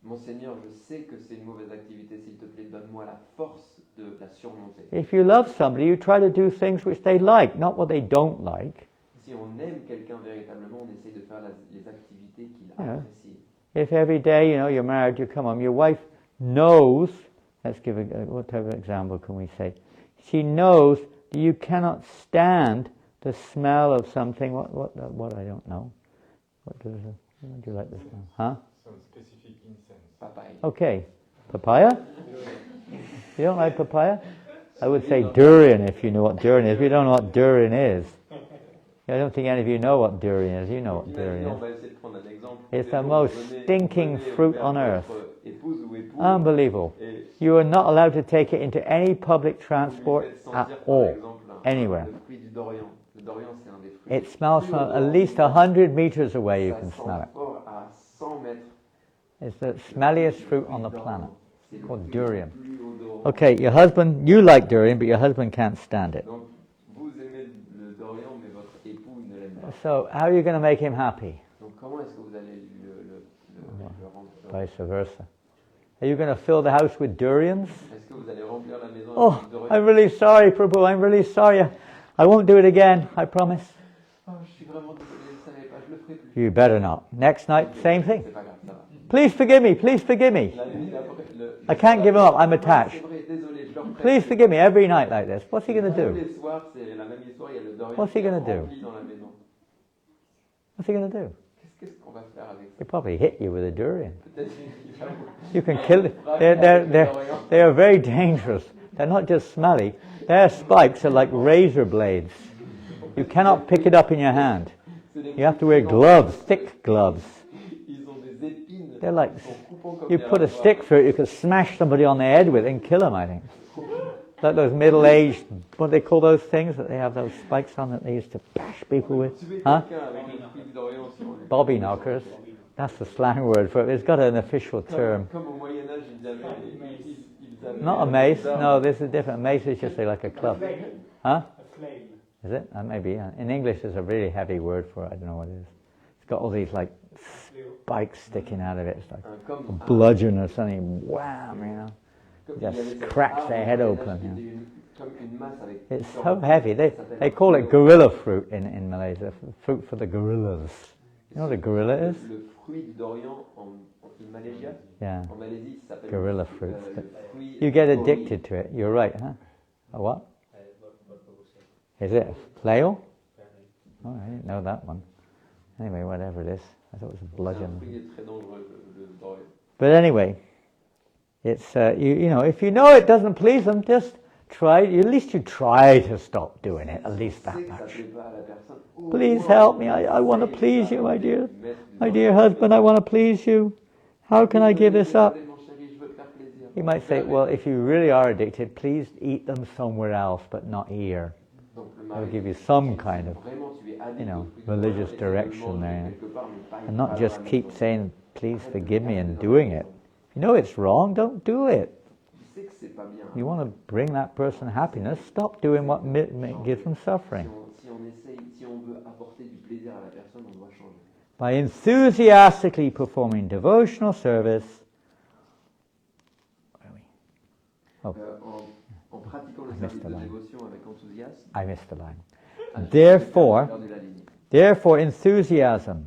Mon Seigneur, je sais que c'est une mauvaise activité. S'il te plaît, donne-moi la force de la surmonter. If you love somebody, you try to do things which they like, not what they don't like. Si on aime quelqu'un véritablement, on essaie de faire les activités qu'il apprécie. If every day, you're married, you come home, your wife knows, let's give what type of example can we say? She knows that you cannot stand the smell of something, what I don't know. What do you like the smell? Huh? Some specific incense. Papaya. Okay. Papaya? You don't like papaya? I would say durian if you know what durian is. We don't know what durian is. I don't think any of you know what durian is. You know what durian is. It's the most stinking fruit on earth. Unbelievable. You are not allowed to take it into any public transport at all, anywhere. It smells from at least 100 meters away, you can smell it. It's the smelliest fruit on the planet, called durian. Okay, your husband, you like durian, but your husband can't stand it. So, how are you going to make him happy? Vice versa. Are you going to fill the house with durians? Oh, I'm really sorry, Prabhu, I'm really sorry. I won't do it again, I promise. Oh, je suis vraiment désolé, je savais pas, je le ferai plus. You better not. Next night, same thing. C'est pas grave, ça va. Please forgive me, please forgive me. La nuit d'après, I can't give him up, I'm attached. C'est vrai, désolé, je le referai. Please forgive me every night like this. What's he going to Tous do? les soirs, c'est la même histoire, il y a le Dorian What's he gonna qui est do? rempli dans la maison. What's he going to do? Qu'est-ce qu'on va faire avec ça? He'll probably hit you with a durian. Peut-être qu'il va vous- You can kill it. They are very dangerous. They're not just smelly. Their spikes are like razor blades. You cannot pick it up in your hand. C'est des You have to wear gloves, thick gloves. Ils ont des épines. They're like, Ils sont coupants comme you des put a rasoirs. stick through it, you could smash somebody on the head with it and kill them, I think. Like those middle-aged, what do they call those things that they have those spikes on that they used to bash people with? Tuer Huh? quelqu'un avec une fille d'Orient si on est- Bobby knockers. That's the slang word for it. It's got an official term. Comme au Moyen-Âge, ils avaient Not a mace. No, this is different. A mace is just like a club. Huh? A flame. Is it? Maybe. Yeah. In English, there's a really heavy word for it. I don't know what it is. It's got all these like spikes sticking out of it. It's like a bludgeon or something. Wham! You know. Just cracks their head open. You know. Comme une masse avec It's so heavy. They call it gorilla fruit in Malaysia. Fruit for the gorillas. You know what a gorilla is? Le fruit du Dorian en Malaisie. Yeah. En Malaisie, ça s'appelle Gorilla fruit. le fruit You get gorille. addicted to it. You're right, huh? A what? What will say? Is it a flail? Apparently. Oh, I didn't know that one. Anyway, whatever it is. I thought it was a C'est un bludgeon. fruit très dangereux, le Dorian. But anyway, it's you know, if you know it doesn't please them, just try. At least you try to stop doing it. At least that C'est que ça much. plaît pas à la personne. Au Please moins, help me. I want to essaye please de you, my dear. mettre du My Dorian. dear husband, I want to please you. How can I give this up? Désolé, mon chéri, je veux te faire plaisir. He might say, well, if you really are addicted, please eat them somewhere else, but not here. Donc, le I'll mari, give you some kind of, vraiment, tu es addict you know, au fruit du religious Dorian, essaye de direction le manger there. quelque part, mais pas And not à la just maison. keep saying, please forgive me and doing it. If you know it's wrong, don't do it. Tu sais que c'est pas bien. You want to bring that person happiness, stop doing what gives them suffering. Si on essaye, si on veut apporter du plaisir à la personne, on doit changer. By enthusiastically performing devotional service, where are we? Oh, En pratiquant le I service missed the de line. dévotion avec enthousiasme, I missed the line. j'ai Therefore, perdu la ligne. Therefore, enthusiasm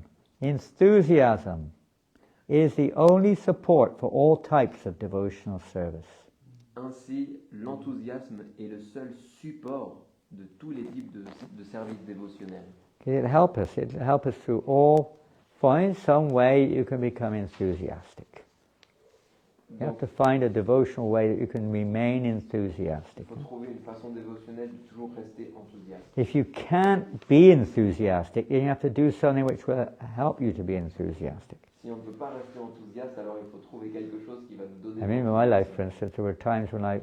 is the only support for all types of devotional service. Ainsi, l'enthousiasme est le seul support de tous les types de services dévotionnels. It'll help us. It'll help us through all. Find some way you can become enthusiastic. You have Donc, to find a devotional way that you can remain enthusiastic. il faut trouver une façon dévotionnelle de toujours rester enthousiaste. If you can't be enthusiastic, then you have to do something which will help you to be enthusiastic. Si on ne peut pas rester enthousiaste, alors il faut trouver quelque chose qui va nous donner... I mean, in my life, for instance, there were times when I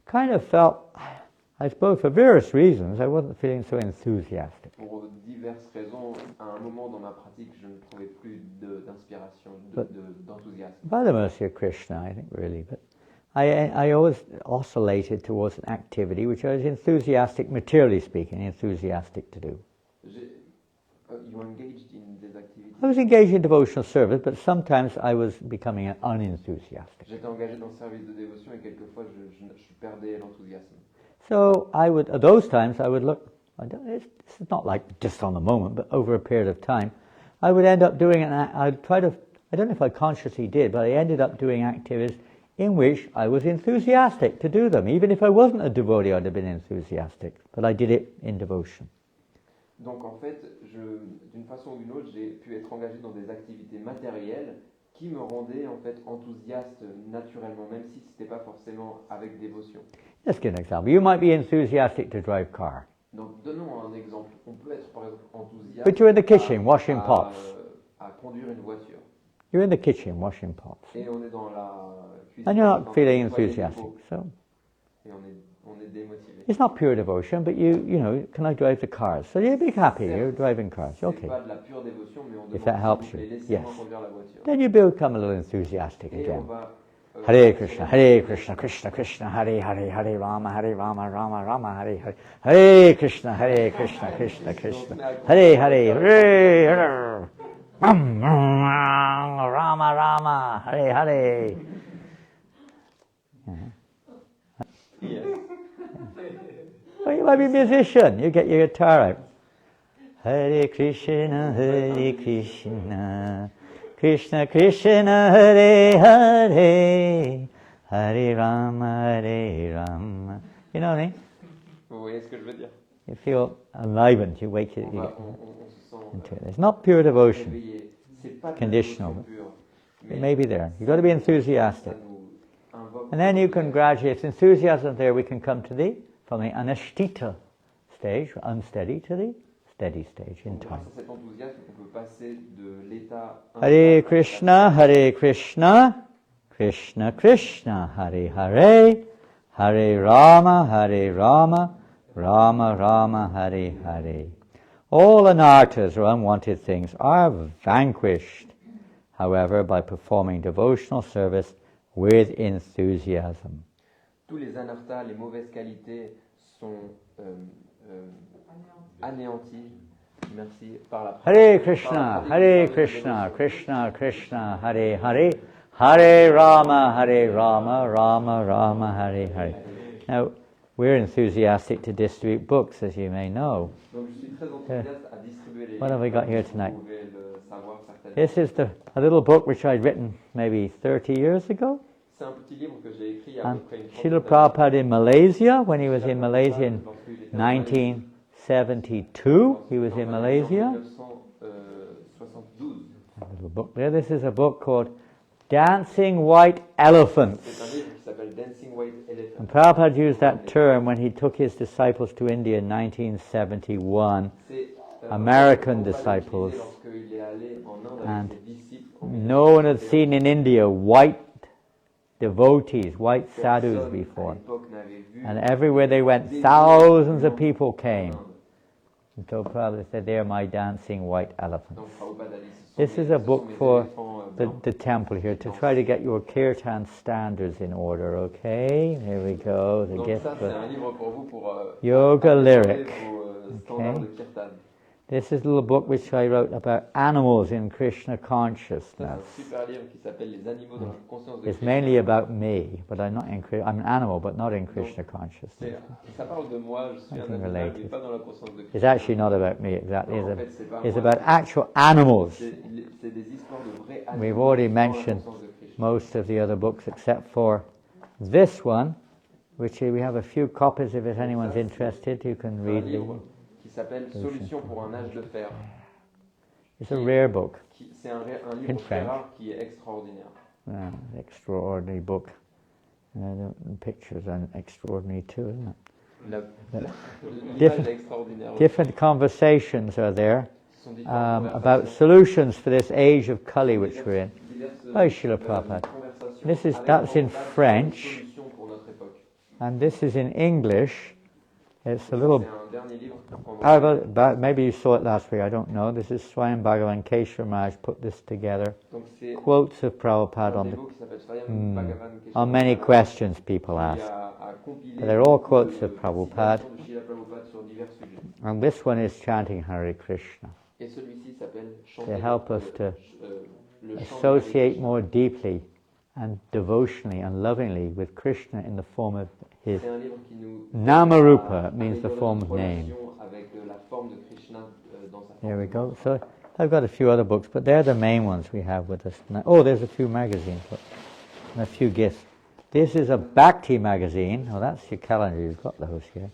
kind of felt, I suppose for various reasons, I wasn't feeling so enthusiastic. Pour diverses raisons, à un moment dans ma pratique, je ne trouvais plus d'inspiration, d'enthousiasme. By the mercy of Krishna, I think, really. But I always oscillated towards an activity which I was enthusiastic, materially speaking, enthusiastic to do. You engaged in des activités. I was engaged in devotional service, but sometimes I was becoming unenthusiastic. J'étais engagé dans le service de dévotion et quelquefois je perdais l'enthousiasme. So I would, at those times, I would look. This is not like just on the moment, but over a period of time, I would end up doing I'd try to. I don't know if I consciously did, but I ended up doing activities in which I was enthusiastic to do them. Even if I wasn't a devotee, I'd have been enthusiastic, but I did it in devotion. Donc en fait, d'une façon ou d'une autre, j'ai pu être engagé dans des activités matérielles qui me rendaient en fait enthousiaste naturellement, même si c'était pas forcément avec dévotion. Let's give an example. You might be enthusiastic to drive car, Donc donnons un exemple. On peut être par exemple enthousiaste but you're in the kitchen washing pots. à conduire une voiture. You're in the kitchen washing pots, Et on est dans la cuisine. and you're en not train de feeling nettoyer les enthusiastic. pots, So Et on est démotivé. it's not pure devotion, but you know, can I drive the cars? So you'd be happy. You're driving cars. C'est Okay. pas de la pure dévotion, mais on If demande that helps s'il vous plaît, you, laissez-moi yes. conduire la voiture. Then you become a little enthusiastic Et on again. va Hare Krishna, Hare Krishna, Krishna Krishna, Hare Hare, Hare Rama, Rama Rama, Hare Hare, Hare Krishna, Krishna Krishna, Hare Hare, Hare Hare, Rama Rama, Hare Hare. Yes. Well, you might be a musician. You get your guitar out. Hare Krishna, Krishna Krishna, Hare Hare, Hare Rama, Hare Rama. You know what I mean? Vous voyez ce que je veux dire? You feel enlivened. You wake it. On, You va- get on se sent into it. It's not pure devotion. réveillé. C'est pas de la Conditional. dévotion pure, It mais may be there. You've got to be enthusiastic. ça nous invoque And then you can gradually, if enthusiasm there, we can come to from the anashtita stage, unsteady, to the steady stage in grâce time. à cet enthousiasme, on peut passer de l'état Hare Krishna, Krishna Krishna, Hare Hare, Hare Rama, Rama Rama, Hare Hare. All anarthas, or unwanted things, are vanquished, however, by performing devotional service with enthusiasm. tous les anarthas, les mauvaises qualités sont anéantis. Merci par la Hare par Krishna, la Hare pratique Krishna, de Krishna Krishna, Hare Hare, Hare Rama, Rama Rama, Hare Hare. Now, we're enthusiastic to distribute books, as you may know. Donc je suis très enthousiaste à distribuer les What have we got here tonight? Vous pouvez le savoir certainement. This is a little book which I'd written maybe 30 years ago. C'est un petit livre que j'ai écrit il y a à And peu près une Srila trentaine Prabhupada in Malaysia, when he was in Malaysia in lorsque il était en Malaisie, 1972, he was in en Malaysia. 1972. A little book there. This is a book called Dancing White Elephants. C'est un livre qui s'appelle Dancing White Elephant. And Prabhupada used that term when he took his disciples to India in 1971. C'est American Prabhupada disciples. utilisé lorsqu'il est allé en Inde And avec ses disciples en No one had seen in India white devotees, white sadhus Personne before. à l'époque n'avait vu And everywhere they went, des thousands of gens people en came. Inde. And so Prabhupada said, they're my dancing white elephants. Donc Prabhupada a dit, ce sont This mes- is a ce sont book mes for éléphants, the, blancs. the temple here to try to get your kirtan standards in order, okay? Here we go, the Donc gift ça, c'est for un livre pour vous pour Yoga améliorer Lyrique. vos standards Okay. de kirtan. This is a little book which I wrote about animals in Krishna Ça, c'est consciousness. un super livre qui s'appelle Les animaux dans la conscience de It's Krishna. mainly about me, but I'm not in I'm an animal, but not in Krishna consciousness. Ça parle de moi, je suis un Something animal, related. mais pas dans la conscience de It's Krishna. actually not about me exactly. Non, en fait, c'est pas It's moi, about actual animals. c'est des histoires de vrais animaux. We've already dans la mentioned conscience de Krishna. most of the other books except for this one, which we have a few copies if anyone's interested. You can Un read livre it. qui s'appelle Solution pour un âge de fer. It's a rare book, C'est un livre In très French. rare qui est extraordinaire. extraordinary book. The pictures are extraordinary too, isn't it? L'image Different- est extraordinaire. Different conversations are there Ce sont différentes about conversations. solutions for this age of Kali which we're in. Diverses, By Srila Prabhupada. conversations This is- avec that's in Prabhupada sur French. les solutions pour notre époque. And this is in English. It's a little C'est un dernier livre en maybe you saw it last week, I don't know. This is Swayam Bhagavan Keshwar Maharaj put this together. Donc c'est Quotes of Prabhupada un on, livre qui s'appelle Swayam Hmm. Bhagavan Keshwar on many Maharaj, questions people qui ask. a compilé They're all beaucoup quotes de of Prabhupada. citations de Srila Prabhupada sur divers sujets. And this one is chanting Hare Krishna. Et celui-ci s'appelle To Chanter help us to le chant de associate Hare more deeply and devotionally and lovingly with Krishna in the form of his C'est un livre qui nous Namarupa, a it means the amélioré form notre of name. relation avec la forme de Krishna dans sa There forme. we go. So I've got a few other books, but they're the main ones we have with us tonight. Oh, there's a few magazines look, and a few gifts. This is a Bhakti magazine. Oh, that's your calendar. You've got those here.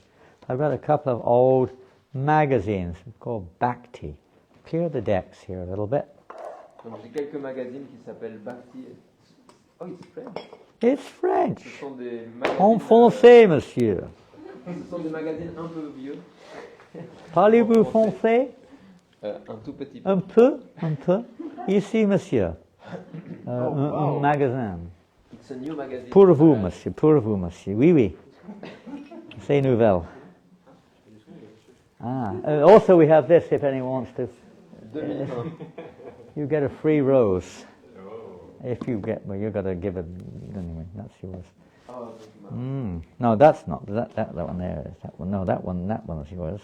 I've got a couple of old magazines called Bhakti. Clear the decks here a little bit. Donc j'ai quelques magazines qui s'appellent Bhakti. Oh, it's French. It's French. Ce sont des magazines. En français, monsieur. Ce sont des magazines un peu vieux. Parlez-vous En français. français? Un tout petit peu. Un peu, un peu. Ici, monsieur. wow. Un magasin. It's a new magazine. Pour vous, monsieur. Pour vous, monsieur. Oui, oui. C'est nouvelle. Also, we have this if anyone wants to. 2001. You get a free rose. If you get, well, you've got to give it. Anyway, that's yours. Oh, No, that's not. That one there is. That one. No, that one is yours.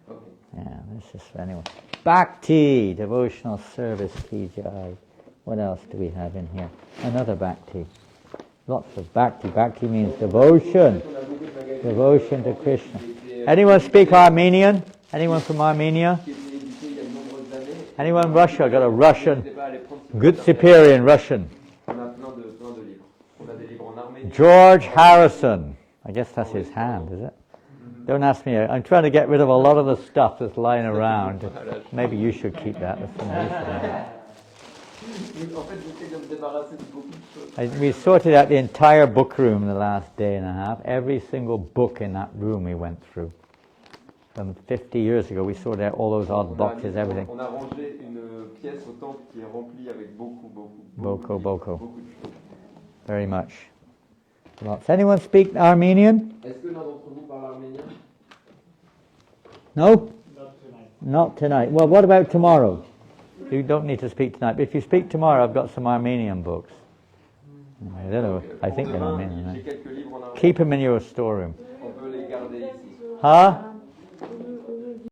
okay. Yeah, this is for anyone. Bhakti, devotional service, PGI. What else do we have in here? Another Bhakti. Lots of Bhakti. Bhakti means devotion. On a beaucoup de magazines. Devotion to Krishna. Qui étaient Anyone speak Armenian? Anyone from Armenia? qui était édité il y a de nombreuses années. Anyone Russia? Got a Russian. N'hésitez pas à aller prendre ce Good site internet. Siberian Russian. On a plein de livres. On a des livres en arménien. George Harrison. I guess that's his hand, is it? Don't ask me. I'm trying to get rid of a lot of the stuff that's lying around. Maybe you should keep that. That's some nice En fait, j'essaie de me débarrasser de beaucoup de choses. We sorted out the entire book room in the last day and a half. Every single book in that room we went through. From 50 years ago, we sorted out all those odd boxes, everything. On a rangé une pièce au temple qui est remplie avec beaucoup de Boko. beaucoup de choses. Very much. Well, does anyone speak Armenian? Est-ce que l'un d'entre vous parle arménien? No? Not tonight. Not tonight. Well, what about tomorrow? You don't need to speak tonight. But if you speak tomorrow, I've got some Armenian books. I don't know. I think they're Pour demain, Armenian. j'ai quelques livres en arménien. Keep them in your storeroom. On peut les garder ici. Huh?